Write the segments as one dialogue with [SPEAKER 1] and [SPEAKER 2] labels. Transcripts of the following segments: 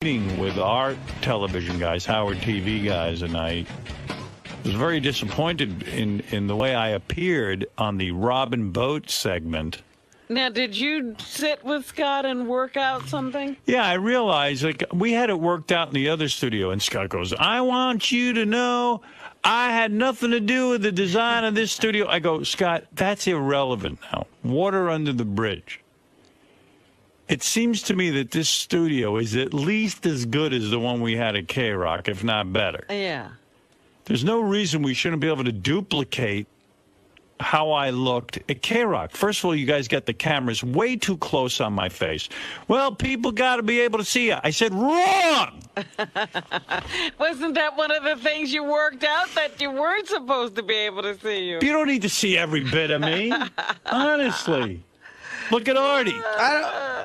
[SPEAKER 1] meeting with our television guys, Howard TV guys, and I was very disappointed in the way I appeared on the Robin Boat segment.
[SPEAKER 2] Now, did you sit with Scott and work out something?
[SPEAKER 1] Yeah, I realized, like, we had it worked out in the other studio, and Scott goes, I want you to know I had nothing to do with the design of this studio. I go, Scott, that's irrelevant now. Water under the bridge. It seems to me that this studio is at least as good as the one we had at K-Rock, if not better.
[SPEAKER 2] Yeah.
[SPEAKER 1] There's no reason we shouldn't be able to duplicate how I looked at K-Rock. First of all, you guys got the cameras way too close on my face. Well, people got to be able to see you. I said, wrong!
[SPEAKER 2] Wasn't that one of the things you worked out, that you weren't supposed to be able to see you?
[SPEAKER 1] You don't need to see every bit of me. Honestly. Look at Artie.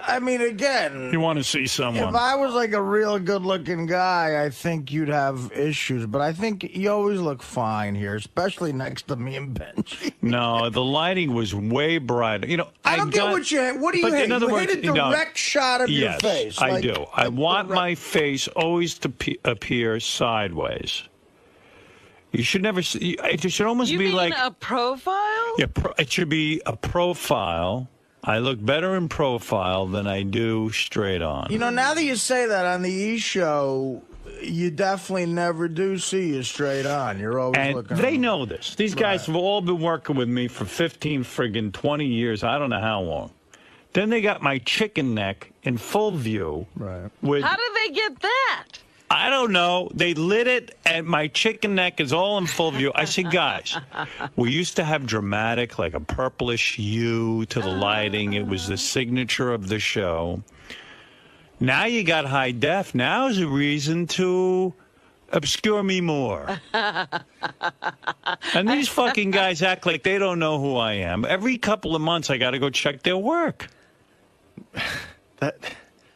[SPEAKER 3] I mean, again,
[SPEAKER 1] You want to see someone.
[SPEAKER 3] if I was like a real good-looking guy, I think you'd have issues. But I think you always look fine here, especially next to me and Benji.
[SPEAKER 1] No, the lighting was way brighter. You know,
[SPEAKER 3] I don't get what you hate. What do you hate? You hate a direct shot of your face.
[SPEAKER 1] I
[SPEAKER 3] like,
[SPEAKER 1] do. I want my face always to appear sideways. You should never see. It should almost
[SPEAKER 2] You
[SPEAKER 1] be
[SPEAKER 2] mean
[SPEAKER 1] like
[SPEAKER 2] a profile?
[SPEAKER 1] Yeah, it should be a profile. I look better in profile than I do straight on.
[SPEAKER 3] You know, now that you say that on the E! Show, you definitely never do see you straight on. You're always
[SPEAKER 1] and
[SPEAKER 3] looking.
[SPEAKER 1] they know this. These guys have all been working with me for 15 friggin' 20 years. I don't know how long. Then they got my chicken neck in full view.
[SPEAKER 3] Right.
[SPEAKER 1] With,
[SPEAKER 2] How did they get that?
[SPEAKER 1] I don't know. They lit it, and my chicken neck is all in full view. I said, guys, we used to have dramatic, like a purplish hue to the lighting. It was the signature of the show. Now you got high def. Now is a reason to obscure me more. And these fucking guys act like they don't know who I am. Every couple of months, I got to go check their work.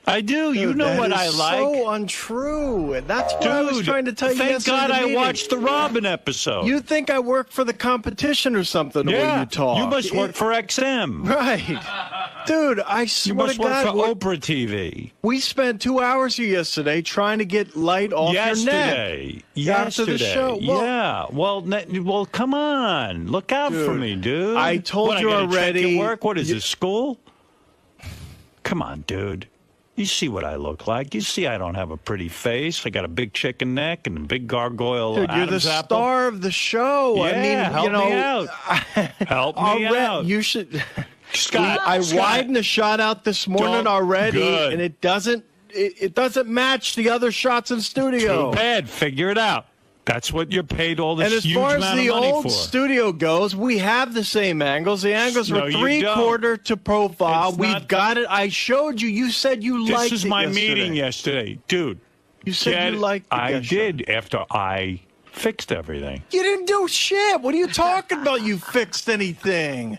[SPEAKER 1] I do. You know what I like.
[SPEAKER 4] So untrue. And that's what I was trying to tell you.
[SPEAKER 1] Thank God I watched the Robin episode.
[SPEAKER 4] You think I work for the competition or something? The way you talk.
[SPEAKER 1] You must work for XM.
[SPEAKER 4] Right. Dude, I swear
[SPEAKER 1] You must
[SPEAKER 4] to
[SPEAKER 1] work
[SPEAKER 4] God,
[SPEAKER 1] for Oprah TV.
[SPEAKER 4] we spent 2 hours here yesterday trying to get light off your neck.
[SPEAKER 1] Yesterday.
[SPEAKER 4] After the show. Well,
[SPEAKER 1] yeah. Well, come on. Look out for me, dude.
[SPEAKER 4] I told
[SPEAKER 1] What,
[SPEAKER 4] you
[SPEAKER 1] I gotta check
[SPEAKER 4] already.
[SPEAKER 1] your work? What is this, school? Come on, dude. You see what I look like. You see I don't have a pretty face. I got a big chicken neck and a big gargoyle.
[SPEAKER 4] Dude, you're the
[SPEAKER 1] Adam's apple.
[SPEAKER 4] star of the show.
[SPEAKER 1] Yeah,
[SPEAKER 4] I mean,
[SPEAKER 1] help
[SPEAKER 4] you know,
[SPEAKER 1] me out. Help me out.
[SPEAKER 4] You should.
[SPEAKER 1] Scott,
[SPEAKER 4] I
[SPEAKER 1] Scott.
[SPEAKER 4] widened the shot out this morning
[SPEAKER 1] Don't-
[SPEAKER 4] already,
[SPEAKER 1] Good.
[SPEAKER 4] and it doesn't match the other shots in studio.
[SPEAKER 1] Too bad. Figure it out. That's what you're paid all this
[SPEAKER 4] And as
[SPEAKER 1] huge
[SPEAKER 4] far as
[SPEAKER 1] amount
[SPEAKER 4] the
[SPEAKER 1] of money
[SPEAKER 4] old
[SPEAKER 1] for.
[SPEAKER 4] studio goes, we have the same angles. The angles
[SPEAKER 1] No,
[SPEAKER 4] were
[SPEAKER 1] you
[SPEAKER 4] 3/4 to profile.
[SPEAKER 1] It's
[SPEAKER 4] We've
[SPEAKER 1] not-
[SPEAKER 4] got it. I showed you. You said you liked it
[SPEAKER 1] This is my
[SPEAKER 4] yesterday.
[SPEAKER 1] meeting yesterday. Dude.
[SPEAKER 4] You said you liked it
[SPEAKER 1] I
[SPEAKER 4] yesterday.
[SPEAKER 1] did after I fixed everything.
[SPEAKER 4] You didn't do shit. What are you talking about? You fixed anything?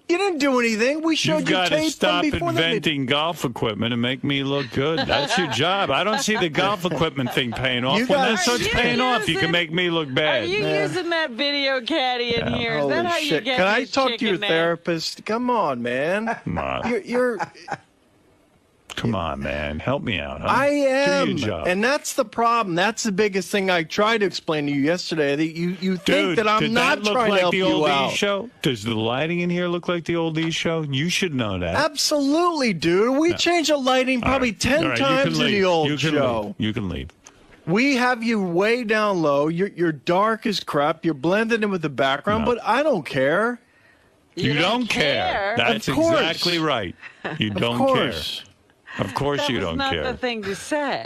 [SPEAKER 4] You didn't do anything. We showed
[SPEAKER 1] You've
[SPEAKER 4] you
[SPEAKER 1] got to
[SPEAKER 4] tape
[SPEAKER 1] stop
[SPEAKER 4] from before
[SPEAKER 1] inventing golf equipment and make me look good. That's your job. I don't see the golf equipment thing paying off.
[SPEAKER 4] You
[SPEAKER 1] When
[SPEAKER 4] gotta-
[SPEAKER 1] that starts
[SPEAKER 2] Are you
[SPEAKER 1] paying off, you can
[SPEAKER 2] using-
[SPEAKER 1] make me look bad.
[SPEAKER 2] Are you using that video caddy in here? Is
[SPEAKER 4] Holy
[SPEAKER 2] that how you
[SPEAKER 4] shit.
[SPEAKER 2] get
[SPEAKER 4] Can I
[SPEAKER 2] this
[SPEAKER 4] talk to your
[SPEAKER 2] chicken neck?
[SPEAKER 4] therapist? Come on, man.
[SPEAKER 1] Come on.
[SPEAKER 4] You're
[SPEAKER 1] Come on, man. Help me out. Huh?
[SPEAKER 4] I am.
[SPEAKER 1] Do your job.
[SPEAKER 4] And that's the problem. That's the biggest thing I tried to explain to you yesterday. That you think
[SPEAKER 1] Dude,
[SPEAKER 4] that I'm
[SPEAKER 1] did
[SPEAKER 4] not
[SPEAKER 1] that look
[SPEAKER 4] trying
[SPEAKER 1] like
[SPEAKER 4] to help
[SPEAKER 1] the
[SPEAKER 4] you
[SPEAKER 1] old
[SPEAKER 4] out.
[SPEAKER 1] E! Show? Does the lighting in here look like the old E! Show? You should know that.
[SPEAKER 4] Absolutely, dude. We changed the lighting probably 10
[SPEAKER 1] All right, you
[SPEAKER 4] times
[SPEAKER 1] can
[SPEAKER 4] in the
[SPEAKER 1] leave.
[SPEAKER 4] old
[SPEAKER 1] You can
[SPEAKER 4] show.
[SPEAKER 1] leave. You can leave.
[SPEAKER 4] We have you way down low. You're dark as crap. You're blended in with the background,
[SPEAKER 1] No.
[SPEAKER 4] but I don't care.
[SPEAKER 1] You don't care. That's
[SPEAKER 4] Of course.
[SPEAKER 1] exactly right. You don't
[SPEAKER 4] Of course.
[SPEAKER 1] care. Of course
[SPEAKER 2] That
[SPEAKER 1] you
[SPEAKER 2] was
[SPEAKER 1] don't
[SPEAKER 2] not
[SPEAKER 1] care.
[SPEAKER 2] the thing to say.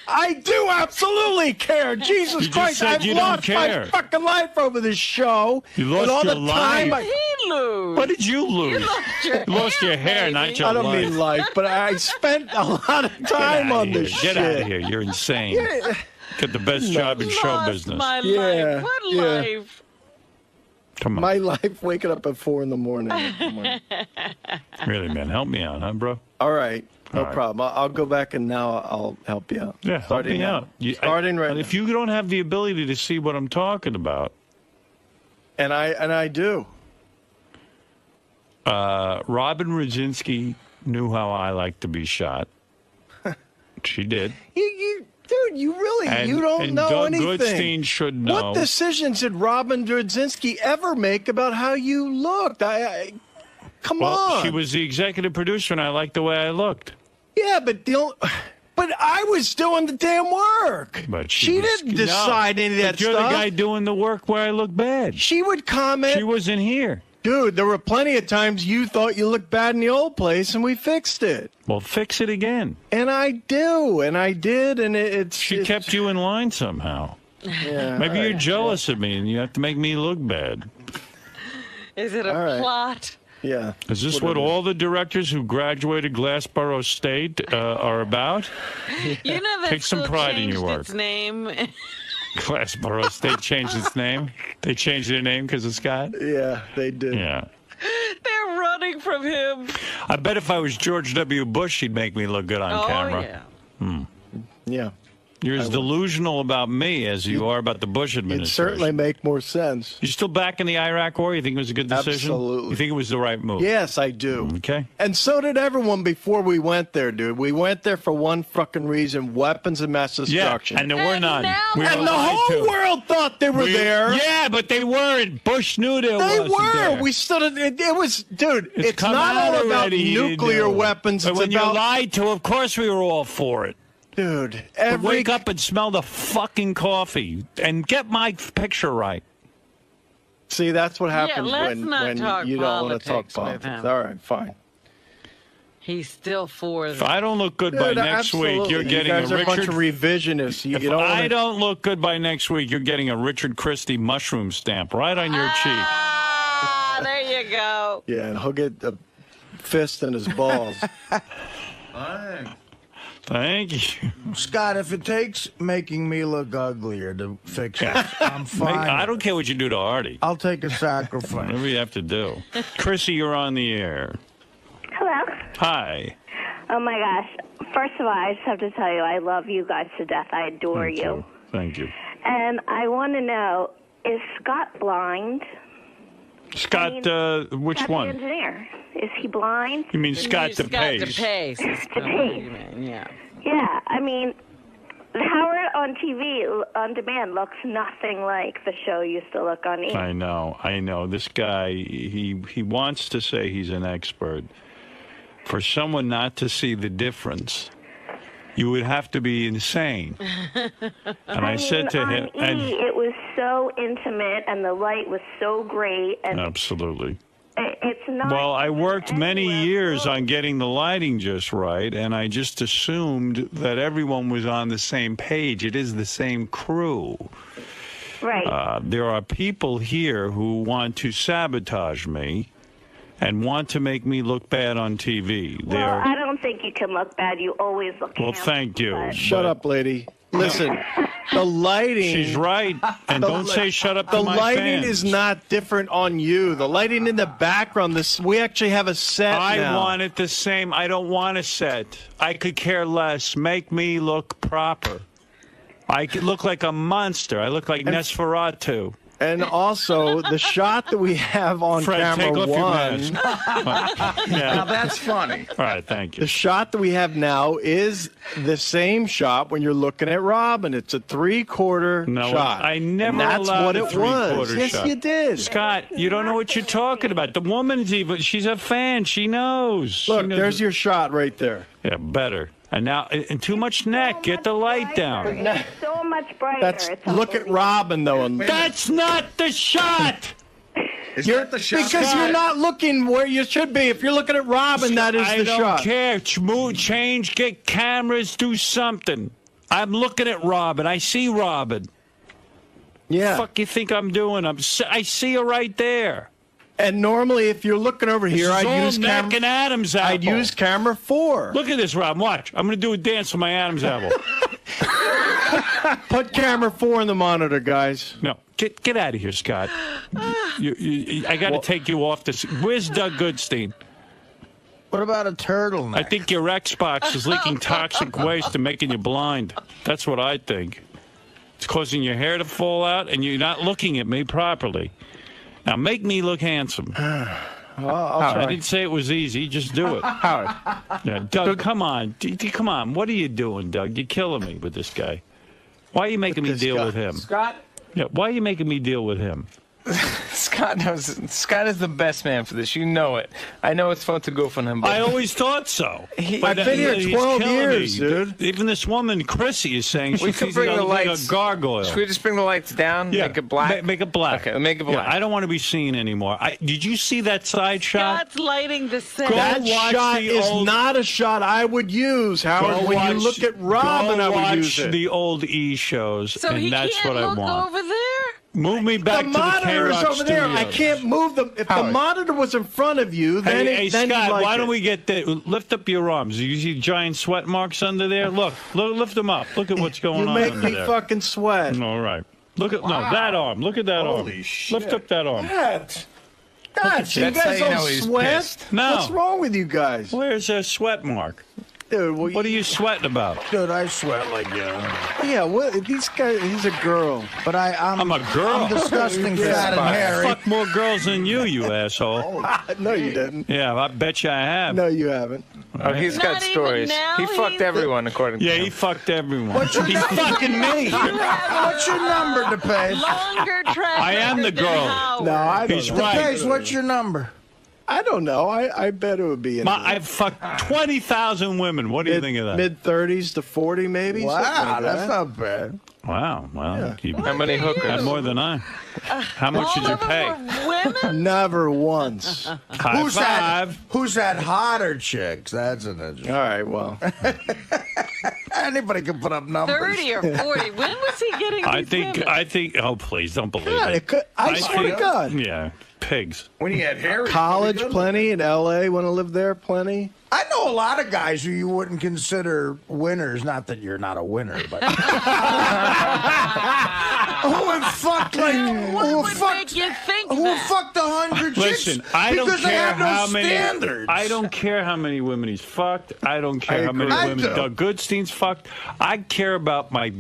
[SPEAKER 4] I do absolutely care. Jesus
[SPEAKER 1] You just
[SPEAKER 4] Christ,
[SPEAKER 1] said
[SPEAKER 4] I've
[SPEAKER 1] you don't
[SPEAKER 4] lost
[SPEAKER 1] care.
[SPEAKER 4] my fucking life over this show.
[SPEAKER 1] You lost
[SPEAKER 4] and all
[SPEAKER 1] your
[SPEAKER 4] the
[SPEAKER 1] life?
[SPEAKER 4] time I,
[SPEAKER 2] He lose.
[SPEAKER 1] What did you lose?
[SPEAKER 2] You
[SPEAKER 1] lost your hair, not your
[SPEAKER 4] I don't
[SPEAKER 1] life.
[SPEAKER 4] mean life, but I spent a lot of time
[SPEAKER 1] Get out
[SPEAKER 4] on
[SPEAKER 1] of here.
[SPEAKER 4] this
[SPEAKER 1] Get
[SPEAKER 4] shit.
[SPEAKER 1] out of here. You're insane. Get the best job in show
[SPEAKER 2] Lost
[SPEAKER 1] business.
[SPEAKER 2] my
[SPEAKER 4] Yeah,
[SPEAKER 2] life. What
[SPEAKER 4] yeah.
[SPEAKER 2] life?
[SPEAKER 1] Come on.
[SPEAKER 4] My life waking up at 4 in the morning.
[SPEAKER 1] Really, man. Help me out, huh, bro?
[SPEAKER 4] All right. No
[SPEAKER 1] All right.
[SPEAKER 4] problem. I'll go back and now I'll help you out.
[SPEAKER 1] Yeah, help
[SPEAKER 4] Starting
[SPEAKER 1] me
[SPEAKER 4] now.
[SPEAKER 1] out.
[SPEAKER 4] Starting right
[SPEAKER 1] If
[SPEAKER 4] now.
[SPEAKER 1] you don't have the ability to see what I'm talking about,
[SPEAKER 4] And I do.
[SPEAKER 1] Robin Rodzinski knew how I like to be shot. She did.
[SPEAKER 4] Dude, you really you don't know
[SPEAKER 1] Doug
[SPEAKER 4] anything.
[SPEAKER 1] Goodstein should know.
[SPEAKER 4] What decisions did Robin Drodzinski ever make about how you looked? Come on.
[SPEAKER 1] She was the executive producer, and I liked the way I looked.
[SPEAKER 4] Yeah, but I was doing the damn work.
[SPEAKER 1] But
[SPEAKER 4] she didn't decide any of that
[SPEAKER 1] but you're
[SPEAKER 4] stuff.
[SPEAKER 1] the guy doing the work where I look bad.
[SPEAKER 4] She would comment.
[SPEAKER 1] She wasn't here.
[SPEAKER 4] Dude, there were plenty of times you thought you looked bad in the old place, and we fixed it.
[SPEAKER 1] Well, fix it again.
[SPEAKER 4] And I do, and I did, and
[SPEAKER 1] She kept you in line somehow.
[SPEAKER 4] Yeah,
[SPEAKER 1] Maybe you're jealous of me, and you have to make me look bad.
[SPEAKER 2] Is it a plot?
[SPEAKER 4] Yeah.
[SPEAKER 1] Is this what all the directors who graduated Glassboro State are about?
[SPEAKER 2] You know that
[SPEAKER 1] Take some pride in your work.
[SPEAKER 2] Its name.
[SPEAKER 1] Glassboro State changed its name? They changed their name because of Scott?
[SPEAKER 4] Yeah, they did.
[SPEAKER 1] Yeah.
[SPEAKER 2] They're running from him.
[SPEAKER 1] I bet if I was George W. Bush, he'd make me look good on camera.
[SPEAKER 2] Yeah.
[SPEAKER 4] Yeah.
[SPEAKER 1] You're as delusional about me as you are about the Bush
[SPEAKER 4] It'd
[SPEAKER 1] administration.
[SPEAKER 4] certainly make more sense.
[SPEAKER 1] You still back in the Iraq war? You think it was a good decision?
[SPEAKER 4] Absolutely.
[SPEAKER 1] You think it was the right move?
[SPEAKER 4] Yes, I do.
[SPEAKER 1] Okay.
[SPEAKER 4] And so did everyone before we went there, dude. We went there for one fucking reason: weapons of mass destruction.
[SPEAKER 1] Yeah, and there were none. We
[SPEAKER 4] and
[SPEAKER 1] were
[SPEAKER 4] the
[SPEAKER 1] lied
[SPEAKER 4] whole
[SPEAKER 1] to.
[SPEAKER 4] world thought they were there.
[SPEAKER 1] Yeah, but they weren't. Bush knew they
[SPEAKER 4] They were.
[SPEAKER 1] There.
[SPEAKER 4] We stood. It was, dude. It's
[SPEAKER 1] come
[SPEAKER 4] not
[SPEAKER 1] out
[SPEAKER 4] all about
[SPEAKER 1] already, you
[SPEAKER 4] nuclear
[SPEAKER 1] know.
[SPEAKER 4] weapons.
[SPEAKER 1] But
[SPEAKER 4] It's
[SPEAKER 1] when
[SPEAKER 4] about,
[SPEAKER 1] you're lied to, of course we were all for it.
[SPEAKER 4] dude.
[SPEAKER 1] But wake up and smell the fucking coffee and get my picture right.
[SPEAKER 4] See, that's what happens
[SPEAKER 2] let's
[SPEAKER 4] when
[SPEAKER 2] not talk
[SPEAKER 4] you don't want to talk
[SPEAKER 2] politics with
[SPEAKER 4] politics.
[SPEAKER 2] him.
[SPEAKER 4] All right, fine.
[SPEAKER 2] He's still for
[SPEAKER 1] If
[SPEAKER 2] them.
[SPEAKER 1] I don't look good by
[SPEAKER 4] Dude,
[SPEAKER 1] next week,
[SPEAKER 4] absolutely.
[SPEAKER 1] you're getting
[SPEAKER 4] you guys
[SPEAKER 1] a
[SPEAKER 4] are a bunch
[SPEAKER 1] Richard.
[SPEAKER 4] of revisionists. You
[SPEAKER 1] If
[SPEAKER 4] don't
[SPEAKER 1] I
[SPEAKER 4] wanna...
[SPEAKER 1] don't look good by next week, you're getting a Richard Christie mushroom stamp right on your cheek.
[SPEAKER 2] Ah, there you go.
[SPEAKER 4] Yeah, and he'll get a fist in his balls.
[SPEAKER 1] Thank you.
[SPEAKER 3] Scott, if it takes making me look uglier to fix it, I'm fine.
[SPEAKER 1] I don't care what you do to Artie.
[SPEAKER 3] I'll take a sacrifice.
[SPEAKER 1] Whatever you have to do. Chrissy, you're on the air.
[SPEAKER 5] Hello.
[SPEAKER 1] Hi.
[SPEAKER 5] Oh my gosh. First of all, I just have to tell you, I love you guys to death. I adore you.
[SPEAKER 1] Thank you.
[SPEAKER 5] And I want to know, is Scott blind?
[SPEAKER 1] Scott, which
[SPEAKER 5] Scott
[SPEAKER 1] one?
[SPEAKER 5] the engineer. Is he blind?
[SPEAKER 1] You mean Scott DePace?
[SPEAKER 2] DePace. is probably what you mean, yeah.
[SPEAKER 5] Yeah. I mean, Howard on TV, on demand, looks nothing like the show used to look on E!
[SPEAKER 1] I know. This guy, he wants to say he's an expert. For someone not to see the difference, you would have to be insane. And I said to him,
[SPEAKER 5] on E! It was so intimate, and the light was so great. And
[SPEAKER 1] absolutely.
[SPEAKER 5] It's not.
[SPEAKER 1] Well, I worked many years on getting the lighting just right, and I just assumed that everyone was on the same page. It is the same crew.
[SPEAKER 5] Right.
[SPEAKER 1] There are people here who want to sabotage me and want to make me look bad on TV.
[SPEAKER 5] Well, I don't think you can look bad. You always look
[SPEAKER 1] Well,
[SPEAKER 5] handsome,
[SPEAKER 1] thank you.
[SPEAKER 5] but-
[SPEAKER 4] Shut up, lady. Listen, the lighting.
[SPEAKER 1] She's right. And don't say shut up to
[SPEAKER 4] The
[SPEAKER 1] my
[SPEAKER 4] lighting
[SPEAKER 1] fans.
[SPEAKER 4] is not different on you. The lighting in the background, we actually have a set
[SPEAKER 1] I
[SPEAKER 4] now.
[SPEAKER 1] want it the same. I don't want a set. I could care less. Make me look proper. I could look like a monster. I look like 𝗦𝗫𝗲𝗿𝗍.
[SPEAKER 4] And also, the shot that we have on
[SPEAKER 1] Fred,
[SPEAKER 4] camera
[SPEAKER 1] take off your
[SPEAKER 4] one,
[SPEAKER 1] mask.
[SPEAKER 6] Now that's funny.
[SPEAKER 1] All right, thank you.
[SPEAKER 4] the shot that we have now is the same shot when you're looking at Robin. It's a three-quarter
[SPEAKER 1] No,
[SPEAKER 4] shot.
[SPEAKER 1] I never
[SPEAKER 4] And that's
[SPEAKER 1] allowed
[SPEAKER 4] what
[SPEAKER 1] a
[SPEAKER 4] it was.
[SPEAKER 1] three-quarter
[SPEAKER 4] Yes,
[SPEAKER 1] shot.
[SPEAKER 4] you did.
[SPEAKER 1] Scott, you don't know what you're talking about. The woman's even, she's a fan. She knows. She
[SPEAKER 4] Look,
[SPEAKER 1] knows.
[SPEAKER 4] there's your shot right there.
[SPEAKER 1] Yeah, better. And now, and too much neck. Get the light down.
[SPEAKER 5] It's so much brighter.
[SPEAKER 4] That's
[SPEAKER 5] It's
[SPEAKER 4] look at
[SPEAKER 5] unbelievable.
[SPEAKER 4] Robin though, and
[SPEAKER 1] That's not the shot.
[SPEAKER 6] Is that the shot?
[SPEAKER 4] because you're not looking where you should be. If you're looking at Robin, that is
[SPEAKER 1] I
[SPEAKER 4] the
[SPEAKER 1] don't
[SPEAKER 4] shot.
[SPEAKER 1] care. Move, change, get cameras, do something. I'm looking at Robin. I see Robin.
[SPEAKER 4] Yeah.
[SPEAKER 1] Fuck you think I'm doing? I see her right there.
[SPEAKER 4] And normally, if you're looking over here,
[SPEAKER 1] This is all
[SPEAKER 4] I'd use
[SPEAKER 1] neck
[SPEAKER 4] camera.
[SPEAKER 1] and Adam's apple.
[SPEAKER 4] I'd use camera 4.
[SPEAKER 1] Look at this, Robin. Watch. I'm going to do a dance with my Adam's apple.
[SPEAKER 4] Put camera 4 in the monitor, guys.
[SPEAKER 1] No, get out of here, Scott. I got to take you off this. Where's Doug Goodstein?
[SPEAKER 3] What about a turtleneck?
[SPEAKER 1] I think your Xbox is leaking toxic waste and making you blind. That's what I think. It's causing your hair to fall out, and you're not looking at me properly. Now, make me look handsome. I didn't say it was easy. Just do it.
[SPEAKER 7] Howard.
[SPEAKER 1] Yeah, Doug, come on. Come on. What are you doing, Doug? You're killing me with this guy. Why are you making me deal with him?
[SPEAKER 7] Scott?
[SPEAKER 1] Yeah, why are you making me deal with him?
[SPEAKER 7] Scott knows. Scott is the best man for this. You know it. I know it's fun to go for him. But
[SPEAKER 1] I always thought so.
[SPEAKER 4] I've been here
[SPEAKER 1] he's
[SPEAKER 4] 12
[SPEAKER 1] killing
[SPEAKER 4] years,
[SPEAKER 1] me.
[SPEAKER 4] dude.
[SPEAKER 1] Even this woman, Chrissy, is saying she
[SPEAKER 7] we could
[SPEAKER 1] thinks
[SPEAKER 7] bring
[SPEAKER 1] he
[SPEAKER 7] the
[SPEAKER 1] looks like
[SPEAKER 7] lights.
[SPEAKER 1] a gargoyle.
[SPEAKER 7] Should we just bring the lights down?
[SPEAKER 1] Yeah.
[SPEAKER 7] Make it black?
[SPEAKER 1] Make it black.
[SPEAKER 7] Okay, make it black.
[SPEAKER 1] Yeah, I don't want to be seen anymore. Did you see that side shot?
[SPEAKER 2] Scott's lighting the set.
[SPEAKER 1] Go
[SPEAKER 4] That
[SPEAKER 1] watch
[SPEAKER 4] shot
[SPEAKER 1] the
[SPEAKER 4] is
[SPEAKER 1] old-
[SPEAKER 4] not a shot I would use, Howard. When you look at Robin, I would use it.
[SPEAKER 1] the old E shows,
[SPEAKER 2] So
[SPEAKER 1] and
[SPEAKER 2] he
[SPEAKER 1] that's
[SPEAKER 2] can't
[SPEAKER 1] what I
[SPEAKER 2] look
[SPEAKER 1] want.
[SPEAKER 2] over there?
[SPEAKER 1] Move me back
[SPEAKER 4] The
[SPEAKER 1] to the
[SPEAKER 4] monitor is
[SPEAKER 1] K-Rock
[SPEAKER 4] over there. I
[SPEAKER 1] studios.
[SPEAKER 4] can't move them. If the
[SPEAKER 7] Howard.
[SPEAKER 4] monitor was in front of you, then
[SPEAKER 1] Hey,
[SPEAKER 4] then
[SPEAKER 1] Scott,
[SPEAKER 4] you'd like
[SPEAKER 1] why don't
[SPEAKER 4] it.
[SPEAKER 1] we get lift up your arms? You see giant sweat marks under there? Look, lift them up. Look at what's going
[SPEAKER 4] You
[SPEAKER 1] on
[SPEAKER 4] make
[SPEAKER 1] under
[SPEAKER 4] me
[SPEAKER 1] there.
[SPEAKER 4] fucking sweat.
[SPEAKER 1] All right. Look at that arm. Look at that arm.
[SPEAKER 6] Holy shit.
[SPEAKER 1] Lift up that arm.
[SPEAKER 4] God, you
[SPEAKER 7] That's how
[SPEAKER 4] guys
[SPEAKER 7] you know
[SPEAKER 4] don't
[SPEAKER 7] he's
[SPEAKER 4] sweat?
[SPEAKER 7] pissed.
[SPEAKER 1] No.
[SPEAKER 4] What's wrong with you guys?
[SPEAKER 1] Where's a sweat mark?
[SPEAKER 4] Dude, well,
[SPEAKER 1] What are you sweating about?
[SPEAKER 3] Dude, I sweat like you.
[SPEAKER 4] yeah, these guys, he's a girl.
[SPEAKER 3] But I'm
[SPEAKER 1] a girl.
[SPEAKER 3] I'm disgusting, fat, and hairy.
[SPEAKER 1] Fuck more girls than you asshole.
[SPEAKER 4] No, you didn't.
[SPEAKER 1] Yeah, I bet you I have.
[SPEAKER 4] No, you haven't.
[SPEAKER 7] Oh, he's
[SPEAKER 2] Not
[SPEAKER 7] got
[SPEAKER 2] even
[SPEAKER 7] stories.
[SPEAKER 2] now,
[SPEAKER 7] He fucked
[SPEAKER 2] he's-
[SPEAKER 7] everyone, according to
[SPEAKER 1] Yeah,
[SPEAKER 7] him.
[SPEAKER 1] he fucked everyone.
[SPEAKER 3] What's your
[SPEAKER 1] He's
[SPEAKER 3] number?
[SPEAKER 1] fucking me.
[SPEAKER 3] What's your number, Depace?
[SPEAKER 2] Longer track
[SPEAKER 1] I am the
[SPEAKER 2] record than
[SPEAKER 1] girl.
[SPEAKER 2] Howard.
[SPEAKER 4] No, I don't
[SPEAKER 1] He's
[SPEAKER 4] know.
[SPEAKER 1] right.
[SPEAKER 3] Depace, what's your number?
[SPEAKER 4] I don't know. I bet it would be in
[SPEAKER 1] I've fucked 20,000 women. What do you think of that?
[SPEAKER 4] mid-30s to 40, maybe. something
[SPEAKER 3] Wow,
[SPEAKER 4] like
[SPEAKER 3] that's
[SPEAKER 4] that.
[SPEAKER 3] not bad.
[SPEAKER 1] Wow. Well, you
[SPEAKER 7] How many
[SPEAKER 1] had
[SPEAKER 7] hookers?
[SPEAKER 1] more than I. How much
[SPEAKER 2] All
[SPEAKER 1] did you
[SPEAKER 2] of them
[SPEAKER 1] pay?
[SPEAKER 2] were women?
[SPEAKER 4] Never once.
[SPEAKER 1] High five.
[SPEAKER 3] Who's that hotter chicks? That's an
[SPEAKER 4] All
[SPEAKER 3] interesting.
[SPEAKER 4] right, well.
[SPEAKER 3] Anybody can put up numbers.
[SPEAKER 2] 30 or 40. When was he getting these
[SPEAKER 1] I
[SPEAKER 2] women?
[SPEAKER 1] think. Oh, please don't believe
[SPEAKER 4] God,
[SPEAKER 1] it.
[SPEAKER 4] it could, I swear to
[SPEAKER 1] think-
[SPEAKER 4] God.
[SPEAKER 1] Yeah, pigs.
[SPEAKER 6] When he had hair.
[SPEAKER 4] College, plenty. In L.A., want to live there, plenty.
[SPEAKER 3] I know a lot of guys who you wouldn't consider winners. Not that you're not a winner, but who have fucked like
[SPEAKER 2] What
[SPEAKER 3] who
[SPEAKER 2] would
[SPEAKER 3] fucked
[SPEAKER 2] make you think
[SPEAKER 3] who
[SPEAKER 2] that?
[SPEAKER 3] fucked 100 chicks
[SPEAKER 1] Listen, I don't
[SPEAKER 3] because they
[SPEAKER 1] care
[SPEAKER 3] have no
[SPEAKER 1] how many.
[SPEAKER 3] standards.
[SPEAKER 1] I don't care how many women he's fucked. I don't care how many
[SPEAKER 3] agree. I
[SPEAKER 1] women
[SPEAKER 3] do.
[SPEAKER 1] Doug Goodstein's fucked. I care about my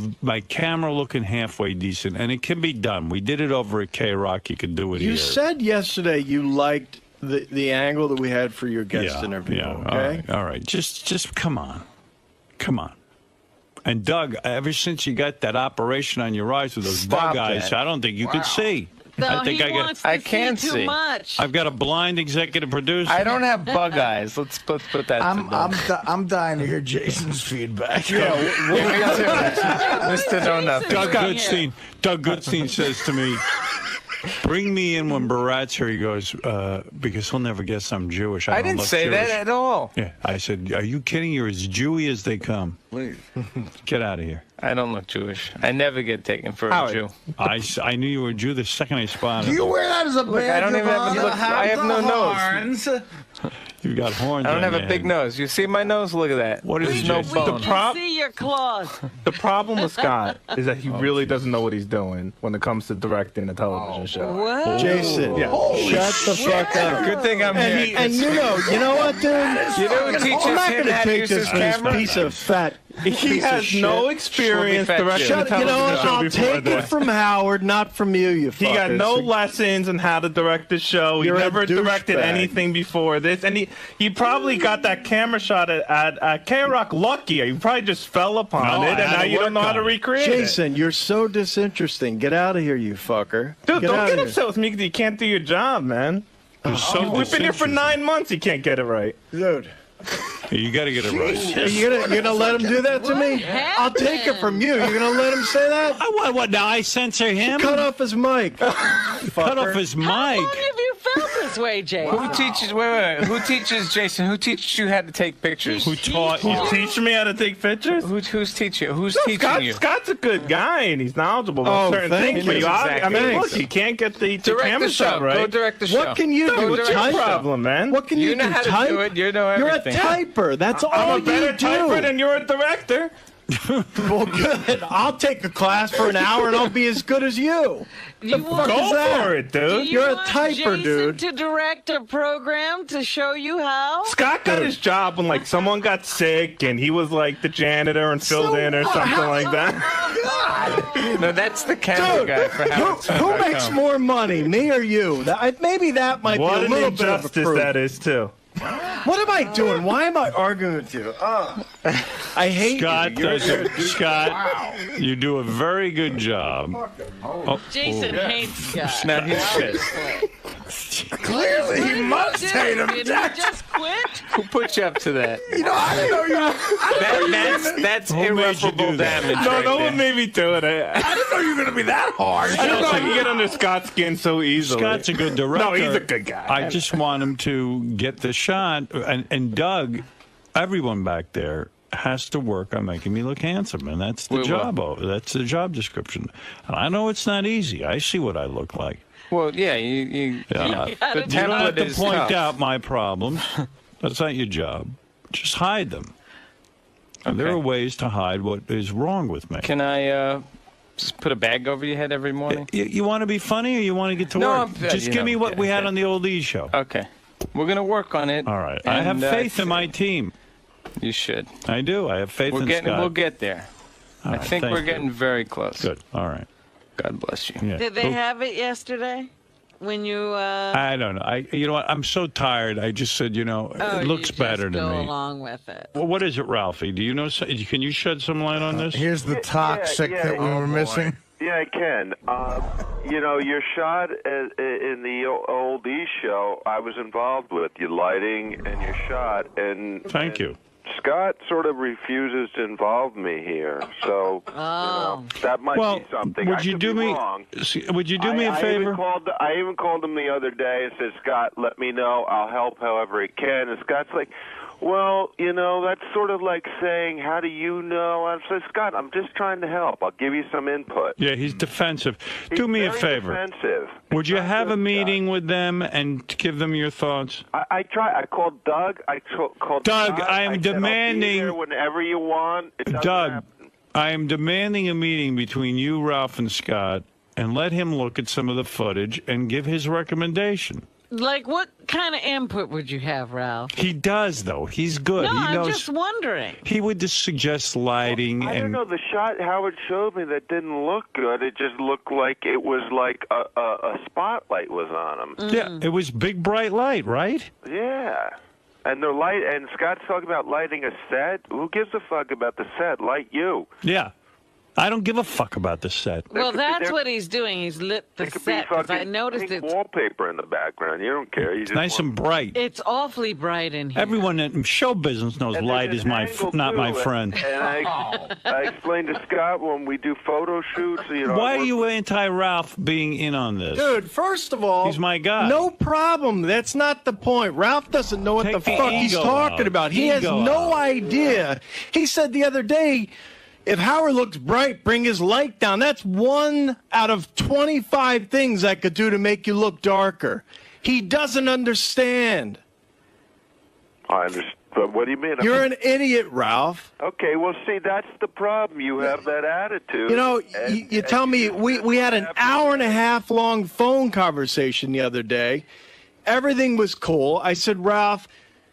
[SPEAKER 1] camera looking halfway decent, and it can be done. We did it over at K-Rock. You can do it
[SPEAKER 4] You
[SPEAKER 1] here.
[SPEAKER 4] said yesterday you liked the angle that we had for your guest interview,
[SPEAKER 1] Yeah.
[SPEAKER 4] okay?
[SPEAKER 1] All right. Just come on. Come on. And Doug, ever since you got that operation on your eyes with those
[SPEAKER 7] Stop
[SPEAKER 1] bug eyes,
[SPEAKER 7] that.
[SPEAKER 1] I don't think you could see.
[SPEAKER 2] No,
[SPEAKER 1] I think
[SPEAKER 2] he wants to
[SPEAKER 7] I can
[SPEAKER 2] see too
[SPEAKER 7] see.
[SPEAKER 2] much.
[SPEAKER 1] I've got a blind executive producer.
[SPEAKER 7] I don't have bug eyes. Let's put that
[SPEAKER 3] I'm dying to hear Jason's feedback.
[SPEAKER 7] Yeah, Mr. Know Nothing.
[SPEAKER 1] Doug Goodstein says to me, bring me in when Barat's here. He goes, because he'll never guess I'm Jewish.
[SPEAKER 7] I
[SPEAKER 1] don't
[SPEAKER 7] didn't
[SPEAKER 1] look
[SPEAKER 7] say
[SPEAKER 1] Jewish.
[SPEAKER 7] that at all.
[SPEAKER 1] Yeah, I said, are you kidding? You're as Jewy as they come.
[SPEAKER 6] Please.
[SPEAKER 1] Get out of here.
[SPEAKER 7] I don't look Jewish. I never get taken for
[SPEAKER 4] Howard.
[SPEAKER 7] a Jew.
[SPEAKER 1] I knew you were a Jew the second I spotted
[SPEAKER 3] Do you
[SPEAKER 1] you.
[SPEAKER 3] wear that as a badge
[SPEAKER 7] I don't even
[SPEAKER 3] of
[SPEAKER 7] have
[SPEAKER 3] honor?
[SPEAKER 7] a look. I have no nose.
[SPEAKER 1] You've got horns
[SPEAKER 7] I don't
[SPEAKER 1] on
[SPEAKER 7] have a
[SPEAKER 1] your
[SPEAKER 7] big
[SPEAKER 1] head.
[SPEAKER 7] nose. You see my nose? Look at that.
[SPEAKER 1] What is
[SPEAKER 7] There's
[SPEAKER 1] it,
[SPEAKER 7] no
[SPEAKER 1] Jason?
[SPEAKER 7] bone.
[SPEAKER 2] We can see your claws.
[SPEAKER 8] The problem with Scott is that he really doesn't know what he's doing when it comes to directing a television show.
[SPEAKER 2] What?
[SPEAKER 4] Jason, shut the fuck up.
[SPEAKER 7] Good thing I'm here.
[SPEAKER 4] And you know what, dude?
[SPEAKER 7] You know who teaches
[SPEAKER 4] I'm not
[SPEAKER 7] him
[SPEAKER 4] going
[SPEAKER 7] how
[SPEAKER 4] to
[SPEAKER 7] to
[SPEAKER 4] take
[SPEAKER 7] use
[SPEAKER 4] this
[SPEAKER 7] his camera?
[SPEAKER 4] piece of fat.
[SPEAKER 8] He
[SPEAKER 4] piece of
[SPEAKER 8] has
[SPEAKER 4] shit.
[SPEAKER 8] no experience
[SPEAKER 7] Shut-
[SPEAKER 8] directing a
[SPEAKER 7] shut-
[SPEAKER 4] You know,
[SPEAKER 8] television show
[SPEAKER 4] I'll
[SPEAKER 8] before
[SPEAKER 4] take it
[SPEAKER 8] this.
[SPEAKER 4] from Howard, not from you, you
[SPEAKER 8] He got
[SPEAKER 4] fuckers.
[SPEAKER 8] no lessons on how to direct the show. He
[SPEAKER 4] You're a
[SPEAKER 8] never directed
[SPEAKER 4] douchebag.
[SPEAKER 8] anything before this, and he probably got that camera shot at K-Rock lucky. You probably just fell upon
[SPEAKER 1] No, I
[SPEAKER 8] it, and
[SPEAKER 1] had
[SPEAKER 8] now
[SPEAKER 1] to
[SPEAKER 8] you don't
[SPEAKER 1] work
[SPEAKER 8] know how
[SPEAKER 1] on
[SPEAKER 8] to
[SPEAKER 1] it.
[SPEAKER 8] recreate it.
[SPEAKER 4] Jason, you're so disinteresting. Get out of here, you fucker.
[SPEAKER 8] Dude, don't
[SPEAKER 4] outta
[SPEAKER 8] get
[SPEAKER 4] here.
[SPEAKER 8] upset with me because you can't do your job, man.
[SPEAKER 1] So
[SPEAKER 8] We've been here for
[SPEAKER 1] disinterested.
[SPEAKER 8] 9 months. You can't get it right.
[SPEAKER 4] Dude.
[SPEAKER 1] You got to get it right.
[SPEAKER 4] You're gonna let him do that to me? I'll take it from you. You're gonna let him say that?
[SPEAKER 1] What, now I censor him?
[SPEAKER 4] Cut off his mic.
[SPEAKER 1] Cut off his mic.
[SPEAKER 2] How long have you felt this way, Jay?
[SPEAKER 7] Who teaches? Wait. Who teaches Jason? Who teaches you how to take pictures?
[SPEAKER 1] Who taught
[SPEAKER 8] You
[SPEAKER 1] you?
[SPEAKER 8] teach me how to take pictures?
[SPEAKER 7] Who's teaching? Who's teaching you?
[SPEAKER 8] Scott's a good guy and he's knowledgeable about
[SPEAKER 4] Oh,
[SPEAKER 8] certain
[SPEAKER 4] thank
[SPEAKER 8] things.
[SPEAKER 4] you.
[SPEAKER 8] But I mean,
[SPEAKER 4] Thanks.
[SPEAKER 8] look, he can't get the
[SPEAKER 7] Direct
[SPEAKER 8] camera
[SPEAKER 7] the show.
[SPEAKER 8] shot right.
[SPEAKER 7] Go direct the show.
[SPEAKER 4] What can you
[SPEAKER 7] Go
[SPEAKER 4] do?
[SPEAKER 8] What's
[SPEAKER 7] direct
[SPEAKER 8] your
[SPEAKER 7] the show.
[SPEAKER 8] problem, man?
[SPEAKER 4] What can you,
[SPEAKER 7] You know
[SPEAKER 4] do?
[SPEAKER 7] how to
[SPEAKER 4] Type?
[SPEAKER 7] do it. You know
[SPEAKER 4] You're a
[SPEAKER 7] everything.
[SPEAKER 4] typer. That's all
[SPEAKER 8] I'm a
[SPEAKER 4] you
[SPEAKER 8] better
[SPEAKER 4] do.
[SPEAKER 8] typer than you're a director.
[SPEAKER 4] Well, good. I'll take a class for an hour and I'll be as good as you.
[SPEAKER 2] You want,
[SPEAKER 8] Go
[SPEAKER 4] is that?
[SPEAKER 8] for it,
[SPEAKER 2] do
[SPEAKER 8] dude.
[SPEAKER 2] you
[SPEAKER 4] You're a
[SPEAKER 2] want
[SPEAKER 4] typer,
[SPEAKER 2] Jason
[SPEAKER 4] dude.
[SPEAKER 2] to direct a program to show you how?
[SPEAKER 8] Scott got his job when like someone got sick and he was like the janitor and filled in or something like that.
[SPEAKER 7] No, that's the camera guy for
[SPEAKER 4] Who makes more money, me or you? Maybe that might
[SPEAKER 8] What
[SPEAKER 4] be a
[SPEAKER 8] an
[SPEAKER 4] little bit of a
[SPEAKER 8] injustice
[SPEAKER 4] proof.
[SPEAKER 8] that is, too.
[SPEAKER 4] What am I doing? Why am I arguing with you? I hate
[SPEAKER 1] Scott,
[SPEAKER 4] you.
[SPEAKER 1] Scott, you do a very good job.
[SPEAKER 2] Jason hates Scott.
[SPEAKER 7] Now he's pissed.
[SPEAKER 3] Clearly, he must hate him.
[SPEAKER 2] Did he just quit?
[SPEAKER 7] Who put you up to that?
[SPEAKER 3] You know, I didn't know you.
[SPEAKER 7] That's
[SPEAKER 1] Who made you
[SPEAKER 7] irreparable
[SPEAKER 1] do that?
[SPEAKER 7] damage.
[SPEAKER 8] No,
[SPEAKER 7] right
[SPEAKER 8] no
[SPEAKER 7] there.
[SPEAKER 8] one made me do it.
[SPEAKER 3] I didn't know you were going to be that hard.
[SPEAKER 8] I don't know you get under Scott's skin so easily.
[SPEAKER 1] Scott's a good director.
[SPEAKER 8] No, he's a good guy.
[SPEAKER 1] I just want him to get the shot. And Doug, everyone back there has to work on making me look handsome, and that's the job. That's the job description. And I know it's not easy. I see what I look like.
[SPEAKER 7] Well, yeah, you know, the
[SPEAKER 1] You don't have
[SPEAKER 7] template
[SPEAKER 1] to
[SPEAKER 7] is
[SPEAKER 1] point
[SPEAKER 7] tough.
[SPEAKER 1] out my problems. That's not your job. Just hide them. And there
[SPEAKER 7] Okay.
[SPEAKER 1] are ways to hide what is wrong with me.
[SPEAKER 7] Can I just put a bag over your head every morning?
[SPEAKER 1] You want to be funny, or you want to get to
[SPEAKER 7] No,
[SPEAKER 1] work?
[SPEAKER 7] I'm-
[SPEAKER 1] Just
[SPEAKER 7] you
[SPEAKER 1] give
[SPEAKER 7] know,
[SPEAKER 1] me what we had
[SPEAKER 7] yeah.
[SPEAKER 1] on the old E! Show.
[SPEAKER 7] Okay. We're going to work on it.
[SPEAKER 1] All right. I have
[SPEAKER 7] and,
[SPEAKER 1] faith in my team.
[SPEAKER 7] You should.
[SPEAKER 1] I do. I have faith in Scott.
[SPEAKER 7] We'll get there.
[SPEAKER 1] All
[SPEAKER 7] I
[SPEAKER 1] right,
[SPEAKER 7] think
[SPEAKER 1] thank
[SPEAKER 7] we're
[SPEAKER 1] you.
[SPEAKER 7] getting very close.
[SPEAKER 1] Good. All right.
[SPEAKER 7] God bless you.
[SPEAKER 1] Yeah.
[SPEAKER 2] Did they have it yesterday? When you
[SPEAKER 1] I don't know. You know what? I'm so tired. I just said, it looks better to
[SPEAKER 2] go
[SPEAKER 1] me.
[SPEAKER 2] along with it.
[SPEAKER 1] Well, what is it, Ralphie? Do you know? Can you shed some light on this?
[SPEAKER 3] Here's the toxic that we were missing.
[SPEAKER 9] Yeah, I can. Your shot in the old E! Show, I was involved with your lighting and your shot, and
[SPEAKER 1] Thank you.
[SPEAKER 9] Scott sort of refuses to involve me here, so that might be something.
[SPEAKER 1] Would
[SPEAKER 9] I
[SPEAKER 1] you
[SPEAKER 9] could
[SPEAKER 1] do
[SPEAKER 9] be
[SPEAKER 1] me?
[SPEAKER 9] wrong.
[SPEAKER 1] Would you do me a favor?
[SPEAKER 9] I even called him the other day and said, Scott, let me know. I'll help however I can. And Scott's like, well, that's sort of like saying, how do you know? I said, Scott, I'm just trying to help. I'll give you some input.
[SPEAKER 1] Yeah, he's defensive.
[SPEAKER 9] He's
[SPEAKER 1] Do me a
[SPEAKER 9] very
[SPEAKER 1] favor.
[SPEAKER 9] Defensive.
[SPEAKER 1] Would you have a meeting with them and give them your thoughts?
[SPEAKER 9] I tried. I called Doug. I called
[SPEAKER 1] Doug,
[SPEAKER 9] Scott.
[SPEAKER 1] I am
[SPEAKER 9] said,
[SPEAKER 1] demanding.
[SPEAKER 9] I'll be there whenever you want. It doesn't
[SPEAKER 1] Doug,
[SPEAKER 9] happen.
[SPEAKER 1] I am demanding a meeting between you, Ralph, and Scott, and let him look at some of the footage and give his recommendation.
[SPEAKER 2] Like, what kind of input would you have, Ralph?
[SPEAKER 1] He does, though. He's good.
[SPEAKER 2] No,
[SPEAKER 1] he
[SPEAKER 2] I'm
[SPEAKER 1] knows.
[SPEAKER 2] just wondering.
[SPEAKER 1] He would just suggest lighting
[SPEAKER 9] I don't
[SPEAKER 1] and.
[SPEAKER 9] know. The shot Howard showed me that didn't look good. It just looked like it was like a spotlight was on him.
[SPEAKER 1] Yeah, it was big bright light, right?
[SPEAKER 9] Yeah. And the light, and Scott's talking about lighting a set. Who gives a fuck about the set? Light you.
[SPEAKER 1] Yeah. I don't give a fuck about the set.
[SPEAKER 2] Well,
[SPEAKER 9] could be
[SPEAKER 2] that's
[SPEAKER 9] there-
[SPEAKER 2] what he's doing. He's lit the
[SPEAKER 9] It could be
[SPEAKER 2] set, 'cause I
[SPEAKER 9] fucking
[SPEAKER 2] noticed
[SPEAKER 9] pink
[SPEAKER 2] it's
[SPEAKER 9] wallpaper in the background. You don't care. You just
[SPEAKER 1] Nice and bright.
[SPEAKER 2] it's awfully bright in here.
[SPEAKER 1] Everyone in show business knows
[SPEAKER 9] And
[SPEAKER 1] light
[SPEAKER 9] there's
[SPEAKER 1] is
[SPEAKER 9] an
[SPEAKER 1] my
[SPEAKER 9] angle,
[SPEAKER 1] not
[SPEAKER 9] too,
[SPEAKER 1] my friend.
[SPEAKER 9] And I explained to Scott when we do photo shoots.
[SPEAKER 1] Why are you anti-Ralph being in on this?
[SPEAKER 4] Dude, first of all,
[SPEAKER 1] He's my guy.
[SPEAKER 4] No problem. That's not the point. Ralph doesn't know what
[SPEAKER 1] Take
[SPEAKER 4] the
[SPEAKER 1] the
[SPEAKER 4] fuck he's
[SPEAKER 1] ego
[SPEAKER 4] talking
[SPEAKER 1] out.
[SPEAKER 4] about. He has
[SPEAKER 1] Ego
[SPEAKER 4] no
[SPEAKER 1] out.
[SPEAKER 4] idea. He said the other day, if Howard looks bright, bring his light down. That's one out of 25 things I could do to make you look darker. He doesn't understand.
[SPEAKER 9] I understand. But what do you mean?
[SPEAKER 4] You're an idiot, Ralph.
[SPEAKER 9] Okay, well, see, that's the problem. You have that attitude.
[SPEAKER 4] You know,
[SPEAKER 9] And-
[SPEAKER 4] you tell me we had an hour and a half long phone conversation the other day. Everything was cool. I said, Ralph,